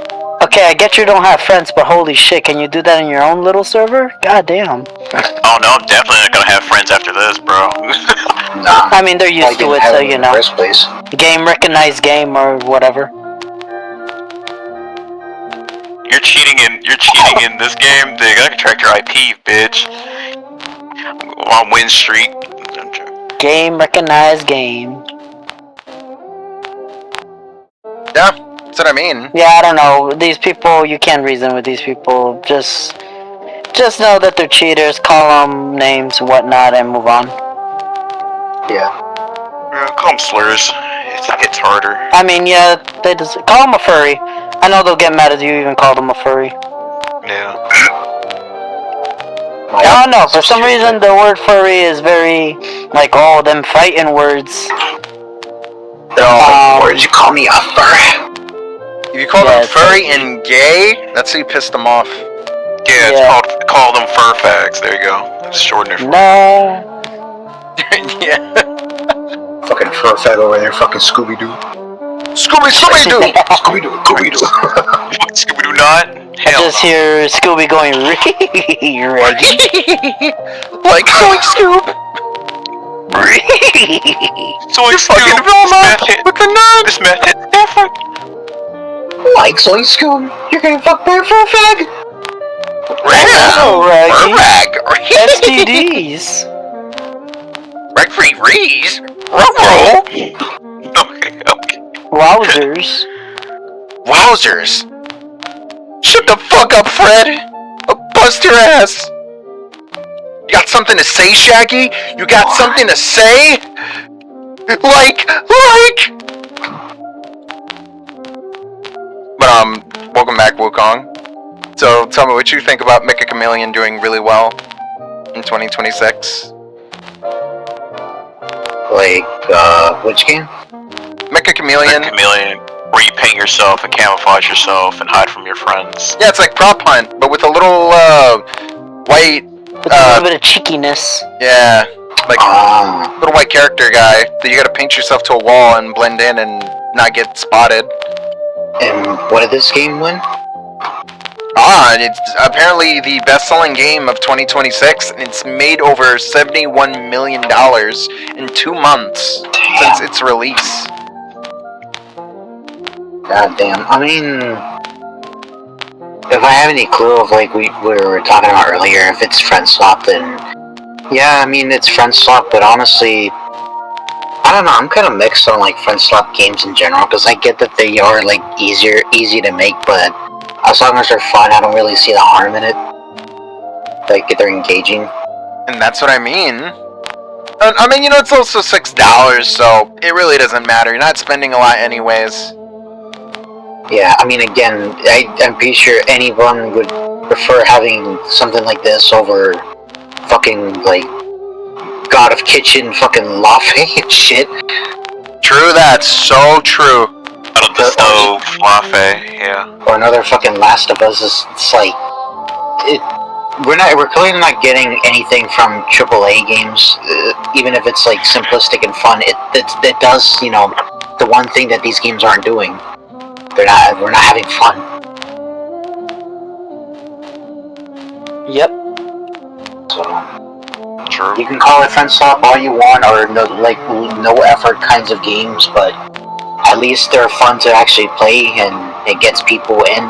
Okay, I get you don't have friends, but holy shit, can you do that in your own little server? God damn. Oh no, I'm definitely not gonna have friends after this, bro. Nah. I mean, they're used to it, so you know. First place. Game recognized game or whatever. You're cheating in this game. They gotta track your IP, bitch. On win streak. Game recognized game. Yeah, that's what I mean. Yeah, I don't know. These people, you can't reason with these people. Just know that they're cheaters. Call them names, whatnot, and move on. Yeah. Call them slurs. It's harder. I mean, yeah, they just call them a furry. I know they'll get mad at you even call them a furry. Yeah. I don't know. For some reason, the word furry is very like, oh, them fighting words. Words, you call me a fur. If you call them furry and gay, that's how you pissed them off. Yeah, it's call them fur fags. There you go. That's shortener for No. Yeah. Fucking fur fag over there, fucking Scooby-Doo. Scooby-Doo! Scooby-Doo. Scooby-Doo not? I just hear Scooby going, Reggie. Like Soy Scoop! Soy Fucking Velma with the nut! This meth hit different. Like Soy Scoop, you're gonna fuck my fur fag? Rag. STDs. Rag-free Rees? Okay. Wowzers. Wowzers! Shut the fuck up, Fred! I'll bust your ass! You got something to say, Shaggy? You got something to say? Like... But, welcome back, Wukong. So, tell me what you think about Mecha Chameleon doing really well in 2026. Like, which game? Mecha Chameleon. Where you paint yourself and camouflage yourself and hide from your friends. Yeah, it's like Prop Hunt, but with a little, white... With a little bit of cheekiness. Yeah, like little white character guy that you gotta paint yourself to a wall and blend in and not get spotted. And what did this game win? It's apparently the best-selling game of 2026, and it's made over $71 million in 2 months since its release. God damn. I mean, if I have any clue of like we were talking about earlier, if it's friend swap, then yeah, I mean it's friend swap. But honestly, I don't know. I'm kind of mixed on like friend swap games in general because I get that they are like easy to make, but as long as they're fun, I don't really see the harm in it. Like if they're engaging. And that's what I mean. I mean, you know, it's also $6, so it really doesn't matter. You're not spending a lot anyways. Yeah, I mean, again, I'm pretty sure anyone would prefer having something like this over fucking, like, God of Kitchen fucking Lafe and shit. True that, so true. Out of the stove, Lafe, yeah. Or another fucking Last of Us, it's like, we're clearly not getting anything from AAA games, even if it's like simplistic and fun. It does, you know, the one thing that these games aren't doing. We're not having fun. Yep. So True. you can call it friend swap all you want, or no effort kinds of games, but at least they're fun to actually play, and it gets people in.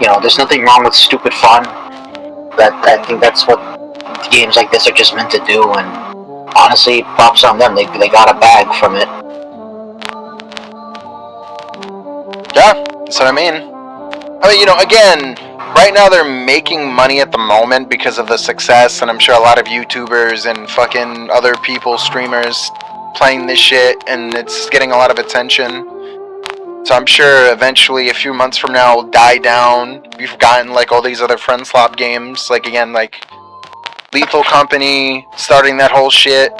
You know, there's nothing wrong with stupid fun. I think that's what games like this are just meant to do, and honestly, props on them. They got a bag from it. Yeah, that's what I mean. I mean, you know, again, right now they're making money at the moment because of the success, and I'm sure a lot of YouTubers and fucking other people, streamers, playing this shit, and it's getting a lot of attention. So I'm sure eventually, a few months from now, it'll die down. We've gotten like all these other friend slop games, like again, like Lethal Company, starting that whole shit,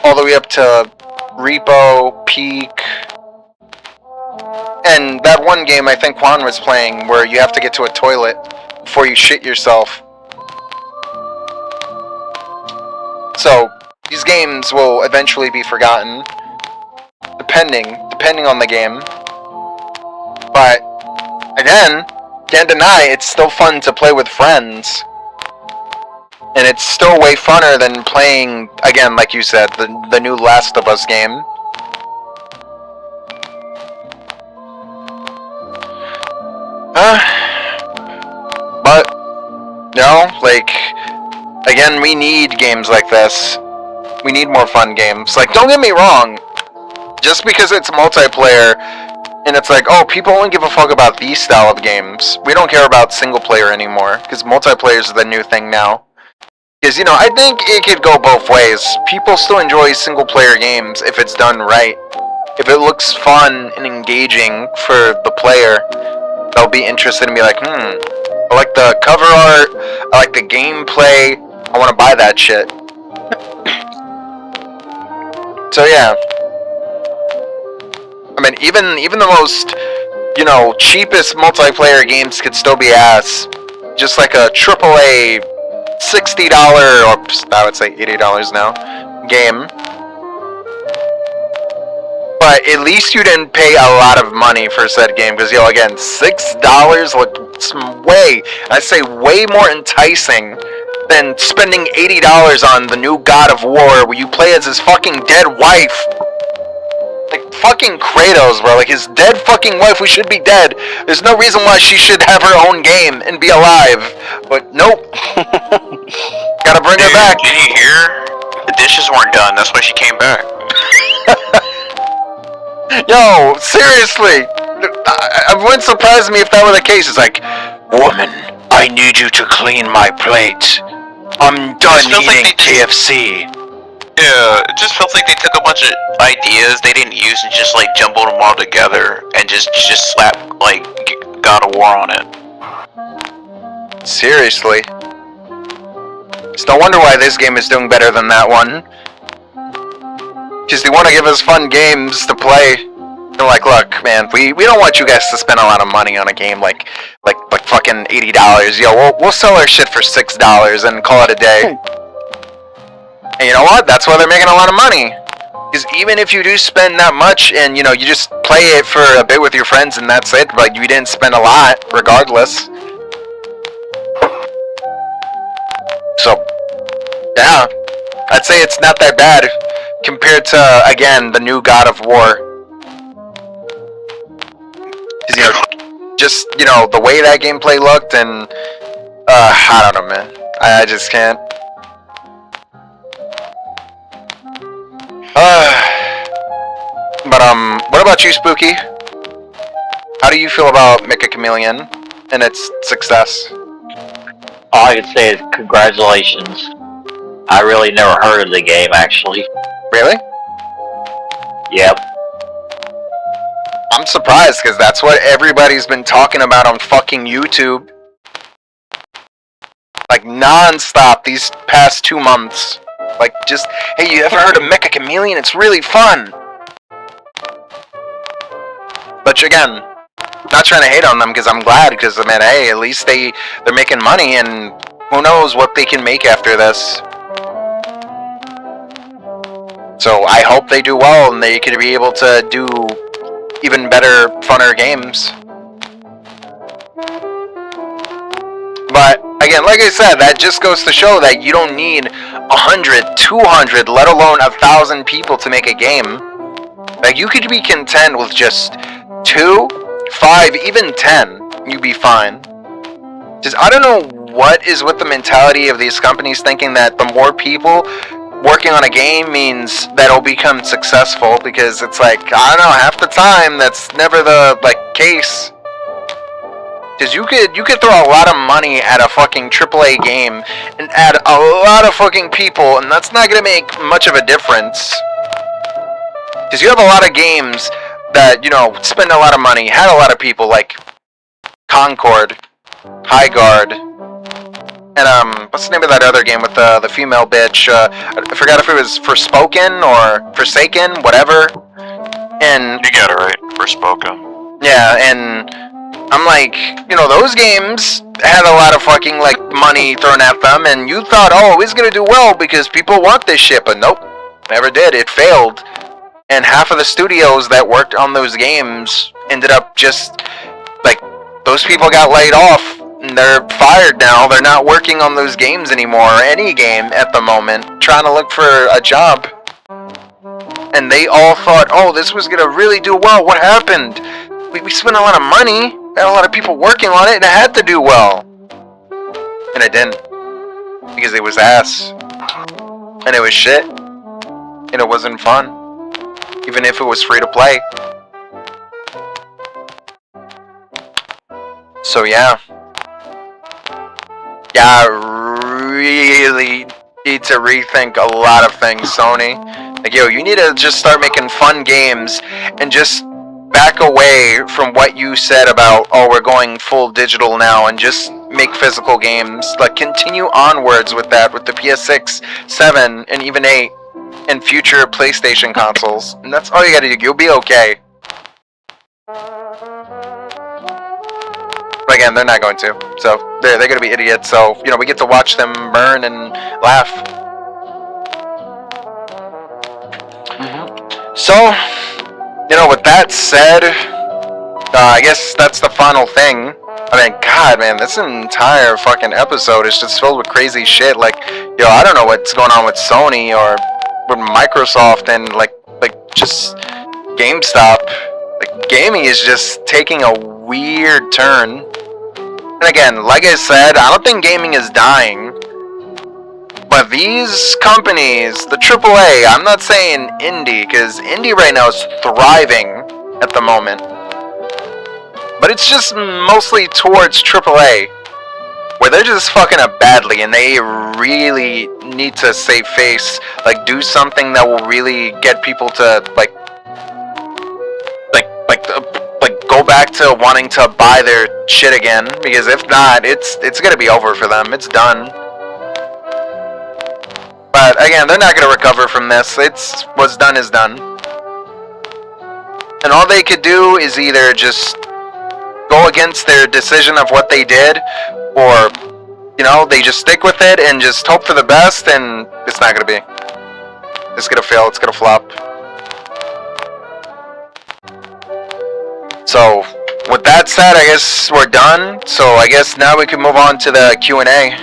all the way up to Repo, Peak, and that one game I think Juan was playing where you have to get to a toilet before you shit yourself. So these games will eventually be forgotten, depending on the game. But again, can't deny it's still fun to play with friends. And it's still way funner than playing, again, like you said, the new Last of Us game. But, you know, like, again, we need games like this. We need more fun games. Like, don't get me wrong, just because it's multiplayer, and it's like, oh, people only give a fuck about these style of games. We don't care about single player anymore, because multiplayer is the new thing now. Because, you know, I think it could go both ways. People still enjoy single player games if it's done right. If it looks fun and engaging for the player, they'll be interested and be like, I like the cover art, I like the gameplay, I want to buy that shit. So yeah. I mean, even the most, you know, cheapest multiplayer games could still be ass. Just like a AAA $60, or I would say $80 now, game. But at least you didn't pay a lot of money for said game, because, yo, again, $6 looks I say way more enticing than spending $80 on the new God of War, where you play as his fucking dead wife. Like, fucking Kratos, bro. Like, his dead fucking wife who should be dead. There's no reason why she should have her own game and be alive. But, nope. Gotta bring her back. Did you hear? The dishes weren't done, that's why she came back. Yo, seriously. It wouldn't surprise me if that were the case. It's like, woman, I need you to clean my plate. I'm done eating KFC. Yeah, it just feels like they took a bunch of ideas they didn't use and just like jumbled them all together and just slapped like God of War on it. Seriously. It's no wonder why this game is doing better than that one. Because they want to give us fun games to play. They're like, look, man, we don't want you guys to spend a lot of money on a game like fucking $80. Yo, we'll sell our shit for $6 and call it a day. And you know what? That's why they're making a lot of money. Because even if you do spend that much and, you know, you just play it for a bit with your friends and that's it, like, you didn't spend a lot, regardless. So, yeah, I'd say it's not that bad compared to, again, the new God of War. Because, you know, just, you know, the way that gameplay looked and, I don't know, man. I just can't. But, what about you, Spooky? How do you feel about Mecha Chameleon and its success? All I can say is congratulations. I really never heard of the game, actually. Really? Yep. I'm surprised, because that's what everybody's been talking about on fucking YouTube. Like, non-stop these past 2 months. Like, just, hey, you ever heard of Mecha Chameleon? It's really fun! But again, not trying to hate on them, because I'm glad, because, I mean, hey, at least they're making money, and who knows what they can make after this. So I hope they do well and they could be able to do even better, funner games. But again, like I said, that just goes to show that you don't need 100, 200, let alone 1,000 people to make a game. Like, you could be content with just 2, 5, even 10. You'd be fine. Just, I don't know what is with the mentality of these companies thinking that the more people working on a game means that it'll become successful, because it's like, I don't know, half the time that's never the case. Because you could throw a lot of money at a fucking AAA game and add a lot of fucking people, and that's not gonna make much of a difference. Because you have a lot of games that, you know, spend a lot of money, had a lot of people, like Concord, High Guard, and what's the name of that other game with the female bitch? I forgot if it was Forspoken or Forsaken, whatever. And you got it right, Forspoken. Yeah, and I'm like, you know, those games had a lot of fucking money thrown at them, and you thought, oh, it's gonna do well because people want this shit, but nope, never did. It failed. And half of the studios that worked on those games ended up just, those people got laid off, and they're fired now. They're not working on those games anymore, or any game at the moment, trying to look for a job. And they all thought, oh, this was gonna really do well. What happened? We spent a lot of money, had a lot of people working on it, and it had to do well. And it didn't. Because it was ass. And it was shit. And it wasn't fun. Even if it was free to play. So yeah. Yeah, I really need to rethink a lot of things, Sony. Like, yo, you need to just start making fun games and just back away from what you said about, oh, we're going full digital now, and just make physical games. Like, continue onwards with that, with the PS6, 7, and even 8. And future PlayStation consoles. And that's all you gotta do. You'll be okay. But again, they're not going to. So, they're gonna be idiots. So, you know, we get to watch them burn and laugh. So, you know, with that said, I guess that's the final thing. I mean, God, man, this entire fucking episode is just filled with crazy shit. Like, yo, I don't know what's going on with Sony or with Microsoft and just GameStop. Like, gaming is just taking a weird turn. And again, like I said, I don't think gaming is dying. But these companies, the AAA, I'm not saying indie, because indie right now is thriving at the moment. But it's just mostly towards AAA, where they're just fucking up badly, and they really need to save face, do something that will really get people to go back to wanting to buy their shit again, because if not, it's gonna be over for them. It's done. But again, they're not gonna recover from this. It's what's done is done, and all they could do is either just go against their decision of what they did, or, you know, they just stick with it and just hope for the best, and it's not gonna be. It's gonna fail, it's gonna flop. So, with that said, I guess we're done. So, I guess now we can move on to the Q&A.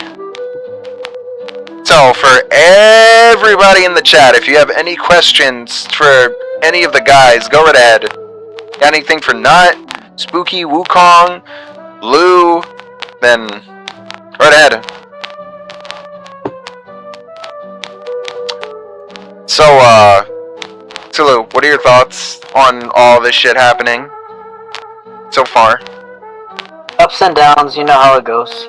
So, for everybody in the chat, if you have any questions for any of the guys, go right ahead. Got anything for Nut, Spooky, Wukong, Lou, then right ahead. So, Tulu, what are your thoughts on all this shit happening so far? Ups and downs, you know how it goes.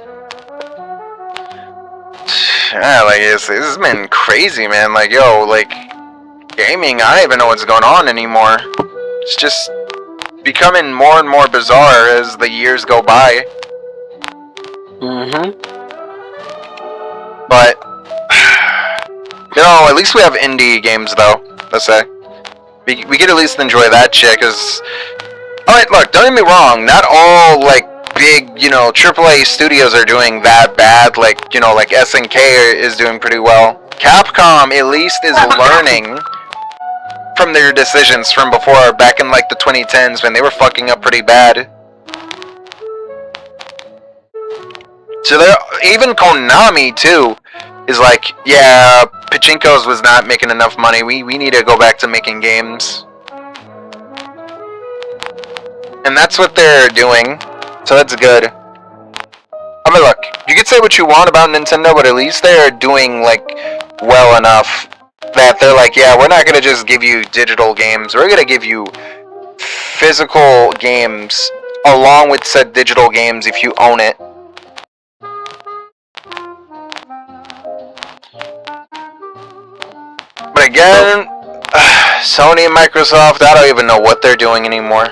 Yeah, this has been crazy, man. Gaming, I don't even know what's going on anymore. It's just becoming more and more bizarre as the years go by. But, you know, at least we have indie games, though, let's say. We could at least enjoy that shit, because... Alright, look, don't get me wrong, not all, big, AAA studios are doing that bad. Like, like SNK is doing pretty well. Capcom at least is learning from their decisions from before, back in like the 2010s when they were fucking up pretty bad. So even Konami too is like, yeah, Pachinko's was not making enough money. We need to go back to making games. And that's what they're doing. So that's good. I mean, look, you can say what you want about Nintendo, but at least they're doing like well enough that they're like, yeah, we're not gonna just give you digital games. We're gonna give you physical games along with said digital games if you own it. But again, Sony and Microsoft, I don't even know what they're doing anymore.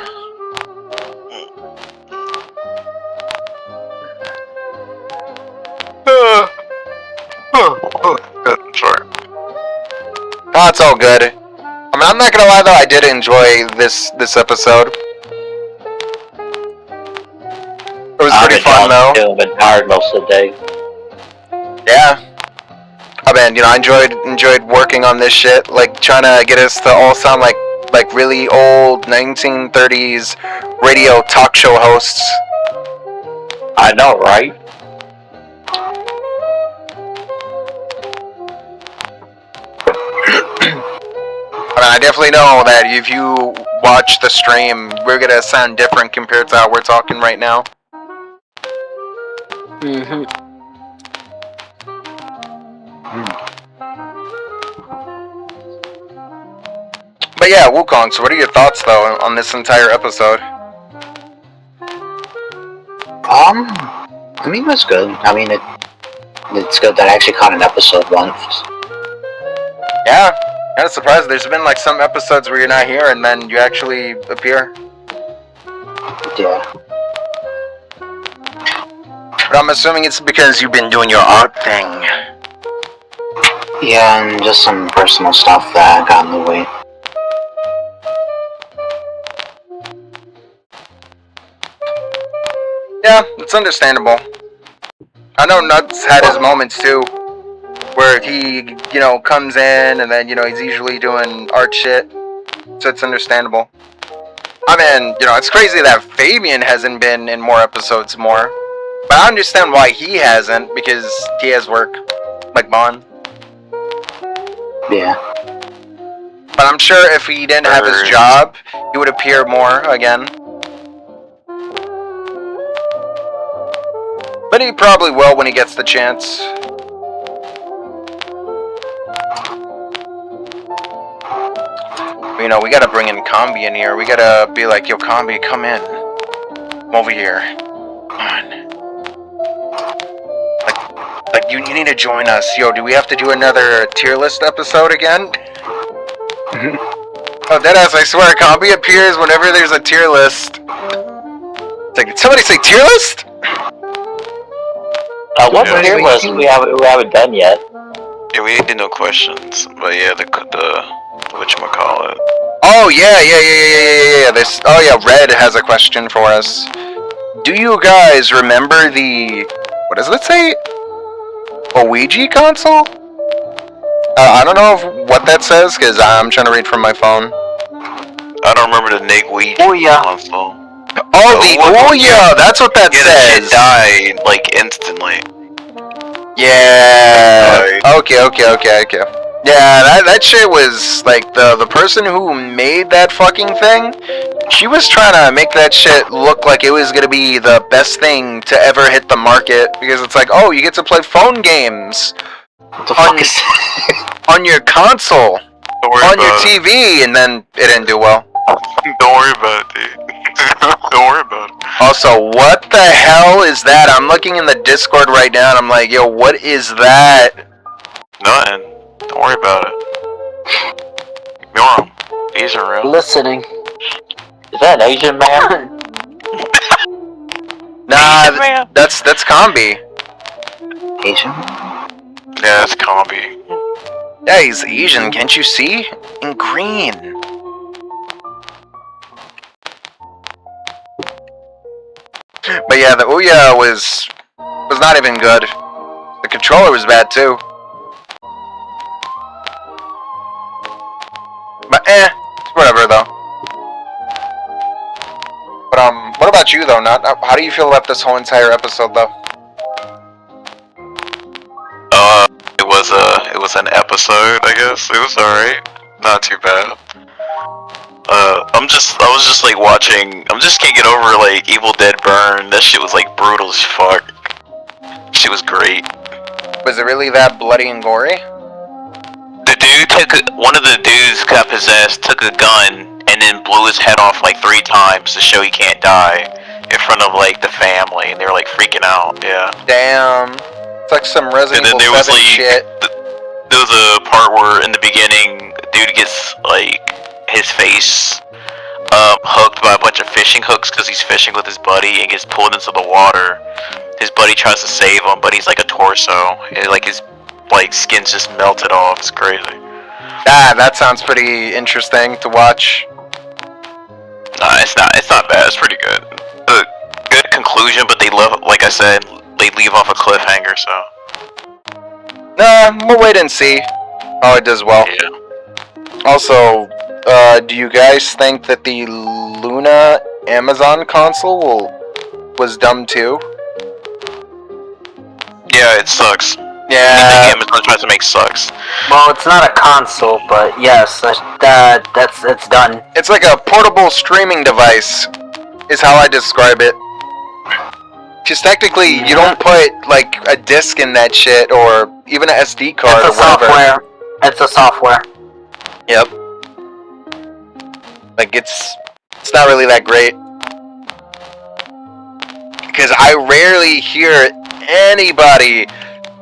Sorry. Oh, it's all good. I mean, I'm not gonna lie though, I did enjoy this episode. It was pretty fun though. I've been tired most of the day. Yeah. I mean, I enjoyed working on this shit, like trying to get us to all sound like really old 1930s radio talk show hosts. I know, right? I mean, I definitely know that if you watch the stream, we're gonna sound different compared to how we're talking right now. But yeah, Wukong, so what are your thoughts though on this entire episode? I mean, it was good. I mean, it's good that I actually caught an episode once. Yeah, kind of surprised. There's been like some episodes where you're not here and then you actually appear. Yeah. But I'm assuming it's because you've been doing your art thing. Yeah, and just some personal stuff that got in the way. Yeah, it's understandable. I know Nuts had his moments too, where he, comes in and then, he's usually doing art shit. So it's understandable. I mean, it's crazy that Fabian hasn't been in more episodes more. But I understand why he hasn't, because he has work, like Bon. Yeah. But I'm sure if he didn't have his job, he would appear more again. But he probably will when he gets the chance. We gotta bring in Combi in here. We gotta be like, yo, Combi, come in. Come over here. Come on. Like you need to join us. Yo, do we have to do another tier list episode again? Oh, deadass, I swear, Combi appears whenever there's a tier list. It's like, did somebody say tier list? What tier list we haven't done yet? Yeah, we didn't do no questions, but yeah, the whatchamacallit. Oh yeah. Red has a question for us. Do you guys remember the, what does it say? Ouija console? I don't know what that says because I'm trying to read from my phone. I don't remember the Nate Ouija console. Yeah, that's what that says. It died like instantly. Yeah. Okay. Yeah, that shit was like the person who made that fucking thing. She was trying to make that shit look like it was gonna be the best thing to ever hit the market because it's like, oh, you get to play phone games on your console, on your TV, and then it didn't do well. Don't worry about it, dude. Don't worry about it. Also, what the hell is that? I'm looking in the Discord right now and I'm like, yo, what is that? Nothing. Don't worry about it. Ignore them. These are real. Listening. Is that an Asian man? Nah, that's Combi. Asian? Yeah, it's Combi. Yeah, he's Asian, can't you see? In green. But yeah, the Ouya was not even good. The controller was bad too. But whatever though. But what about you though? How do you feel about this whole entire episode though? It was an episode, I guess. It was alright. Not too bad. I was just like watching. I just can't get over like Evil Dead Burn. That shit was like brutal as fuck. Shit was great. Was it really that bloody and gory? The dude one of the dudes got possessed, took a gun, and then blew his head off like 3 times to show he can't die in front of like the family, and they were like freaking out. Yeah. Damn. It's like some Resident Evil 7 shit. There was a part where in the beginning, dude gets like his face hooked by a bunch of fishing hooks because he's fishing with his buddy and gets pulled into the water. His buddy tries to save him, but he's like a torso, and like his skin's just melted off. It's crazy. Ah, that sounds pretty interesting to watch. Nah, it's not bad. It's pretty good. The good conclusion, but they love, like I said, they leave off a cliffhanger. So. Nah, we'll wait and see how it does well. Yeah. Also, do you guys think that the Luna Amazon console was dumb too? Yeah, it sucks. Yeah. Anything Amazon tries to make sucks. Well, it's not a console, but yes, it's done. It's like a portable streaming device, is how I describe it. Because technically, you don't put like a disc in that shit, or even an SD card It's a or whatever. software. It's a software. Yep. Like it's not really that great. Because I rarely hear anybody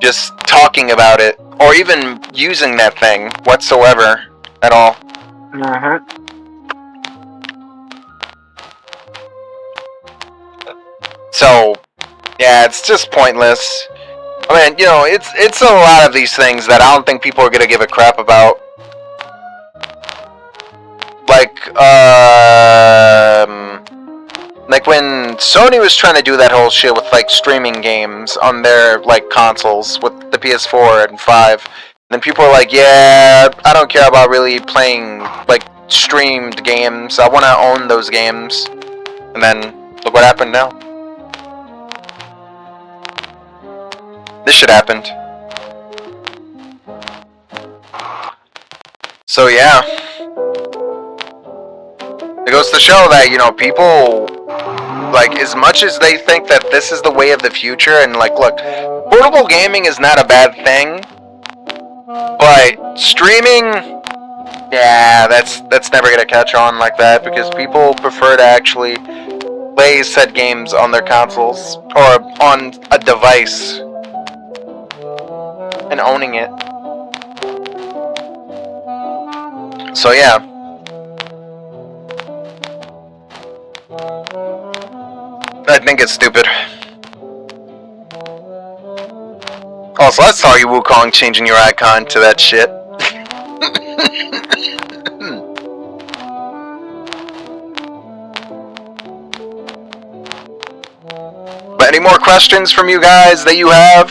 just talking about it, or even using that thing whatsoever at all. So, yeah, it's just pointless. I mean, you know, it's a lot of these things that I don't think people are gonna give a crap about. Like when Sony was trying to do that whole shit with like streaming games on their like consoles with the PS4 and 5, then people were like, yeah, I don't care about really playing like streamed games. I want to own those games. And then look what happened now. This shit happened. So yeah. It goes to show that, you know, people, like, as much as they think that this is the way of the future, and, like, look, portable gaming is not a bad thing, but streaming, yeah, that's never gonna catch on like that, because people prefer to actually play said games on their consoles, or on a device, and owning it. So, yeah. I think it's stupid. Also, I saw you Wukong changing your icon to that shit. But any more questions from you guys that you have?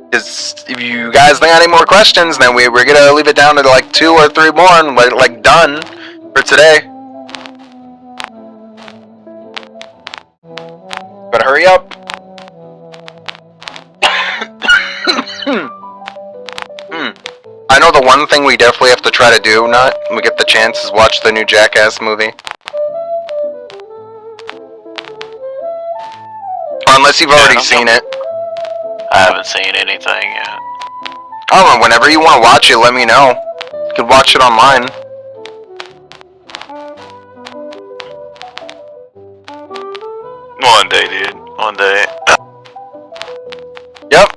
Because if you guys don't got any more questions, then we're gonna leave it down to like 2 or 3 more and like done for today. But hurry up. I know the one thing we definitely have to try to do, when we get the chance, is watch the new Jackass movie. Unless you've already seen it. I haven't seen anything yet. Oh, whenever you want to watch it, let me know. You can watch it online. One day, dude. One day. Yep.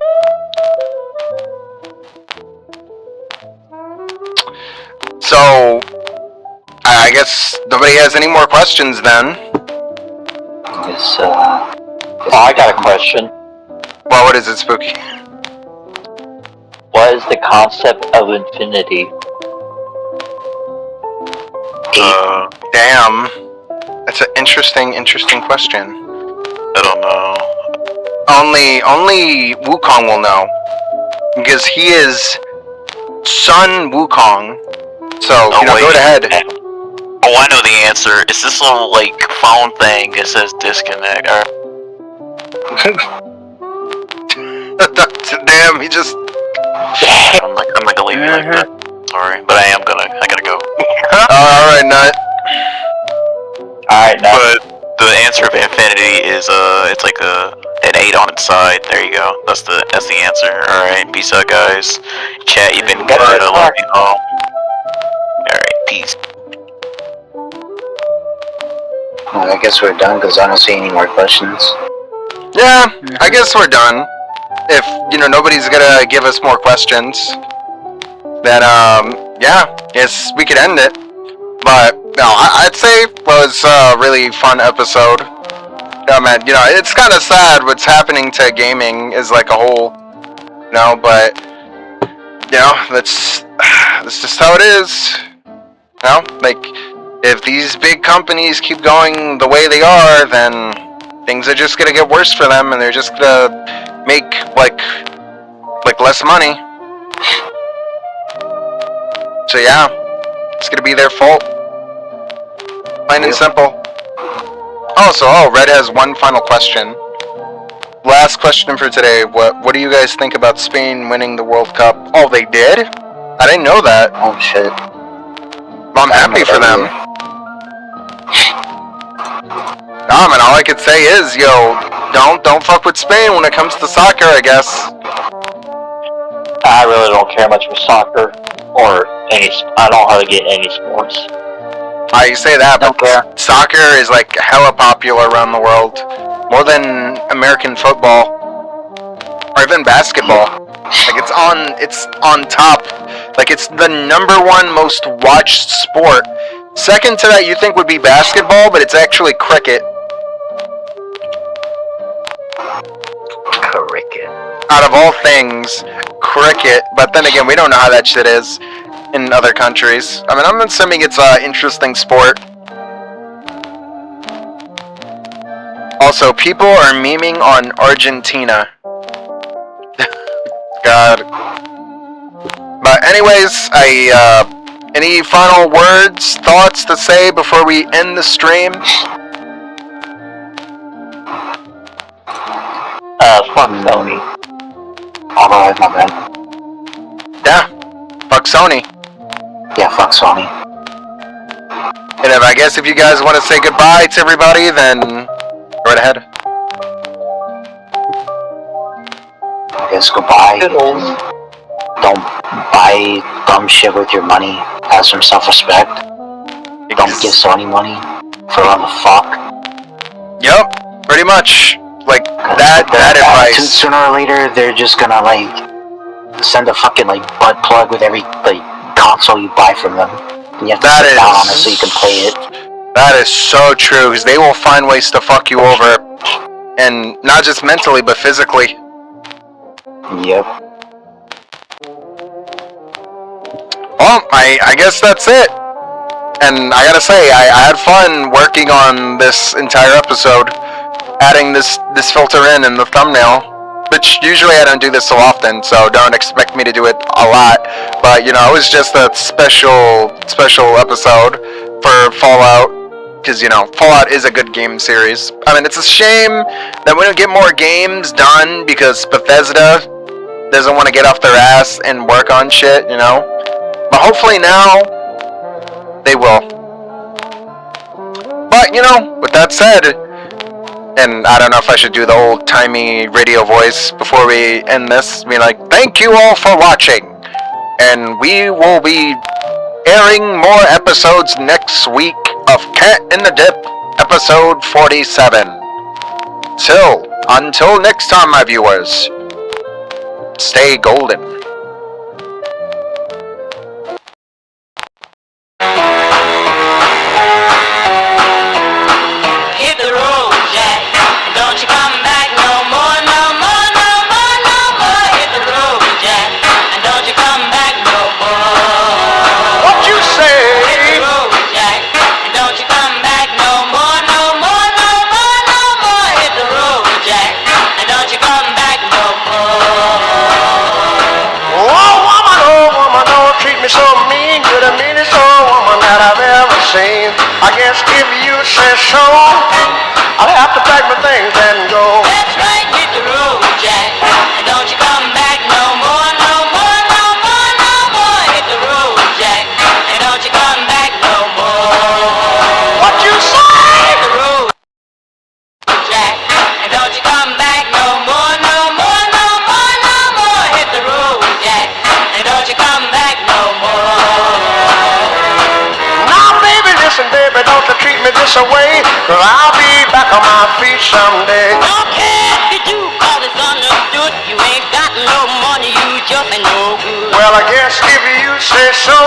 So, I guess nobody has any more questions then. I got a question. Well, what is it, Spooky? What is the concept of infinity? Damn. It's an interesting question. I don't know. Only Wukong will know. Because he is Son Wukong. So, Oh, go wait. ahead. Oh, I know the answer. It's this little, phone thing that says disconnect. Damn, he just... I'm not gonna leave you like that. Sorry, but I gotta go. Alright, Nut. Alright, now. But the answer of infinity is, it's like an 8 on its side. There you go. That's the answer. Alright, peace out, guys. Chat, you've been good. I love you all. Alright, peace. Well, I guess we're done because I don't see any more questions. Yeah, I guess we're done. If, nobody's gonna give us more questions, then, yeah, guess we could end it. But, no, I'd say it was a really fun episode. Yeah, man, it's kind of sad what's happening to gaming as, a whole, but, that's just how it is. If these big companies keep going the way they are, then things are just gonna get worse for them, and they're just gonna make, less money. So yeah, it's gonna be their fault. Plain and simple. Red has one final question. Last question for today. What do you guys think about Spain winning the World Cup? Oh, they did? I didn't know that. Oh shit. I'm happy for them. Nah, man, all I could say is, don't fuck with Spain when it comes to soccer, I guess. I really don't care much for soccer or any. I don't hardly get any sports. I say that, but soccer is hella popular around the world, more than American football or even basketball. It's on top. It's the #1 most watched sport. Second to that, you think would be basketball, but it's actually cricket. Cricket. Out of all things, cricket. But then again, we don't know how that shit is in other countries. I mean, I'm assuming it's an interesting sport. Also, people are memeing on Argentina. God. But anyways, any final words, thoughts to say before we end the stream? Fuck Sony. Alright, my bad. Yeah, fuck Sony. Yeah, fuck Sony. And I guess if you guys want to say goodbye to everybody, then go right ahead. I guess goodbye. Don't buy dumb shit with your money. Have some self-respect. Don't give Sony money for what the fuck. Yep, pretty much. That advice. Sooner or later, they're just gonna send a fucking butt plug with every console you buy from them. And you have to sit down on it so you can play it. That is so true, because they will find ways to fuck you over, and not just mentally, but physically. Yep. Well, I guess that's it. And I gotta say, I had fun working on this entire episode, adding this filter in the thumbnail, which usually I don't do this so often, so don't expect me to do it a lot. But it was just a special episode for Fallout, because Fallout is a good game series. I mean, it's a shame that we don't get more games done because Bethesda doesn't want to get off their ass and work on shit, But hopefully now they will. But with that said, and I don't know if I should do the old-timey radio voice before we end this. Thank you all for watching. And we will be airing more episodes next week of Cat in the Dip, episode 47. Until next time, my viewers, stay golden. What you say? Hit the road, Jack, and don't you come back no more. so, I'll have to pack my things and go. That's right, hit the road, Jack. And don't you come back no more, no more, no more, no more. Hit the road, Jack. And don't you come back no more. What you say? Hit the road, Jack. And don't you come back no more, no more, no more, no more. Hit the road, Jack. And don't you come back no more. Now, baby, listen, baby, don't you treat me this away, 'cause I'll be back on my feet someday. Don't care if you do, 'cause it's understood. You ain't got no money, you just ain't no good. Well, I guess if you say so,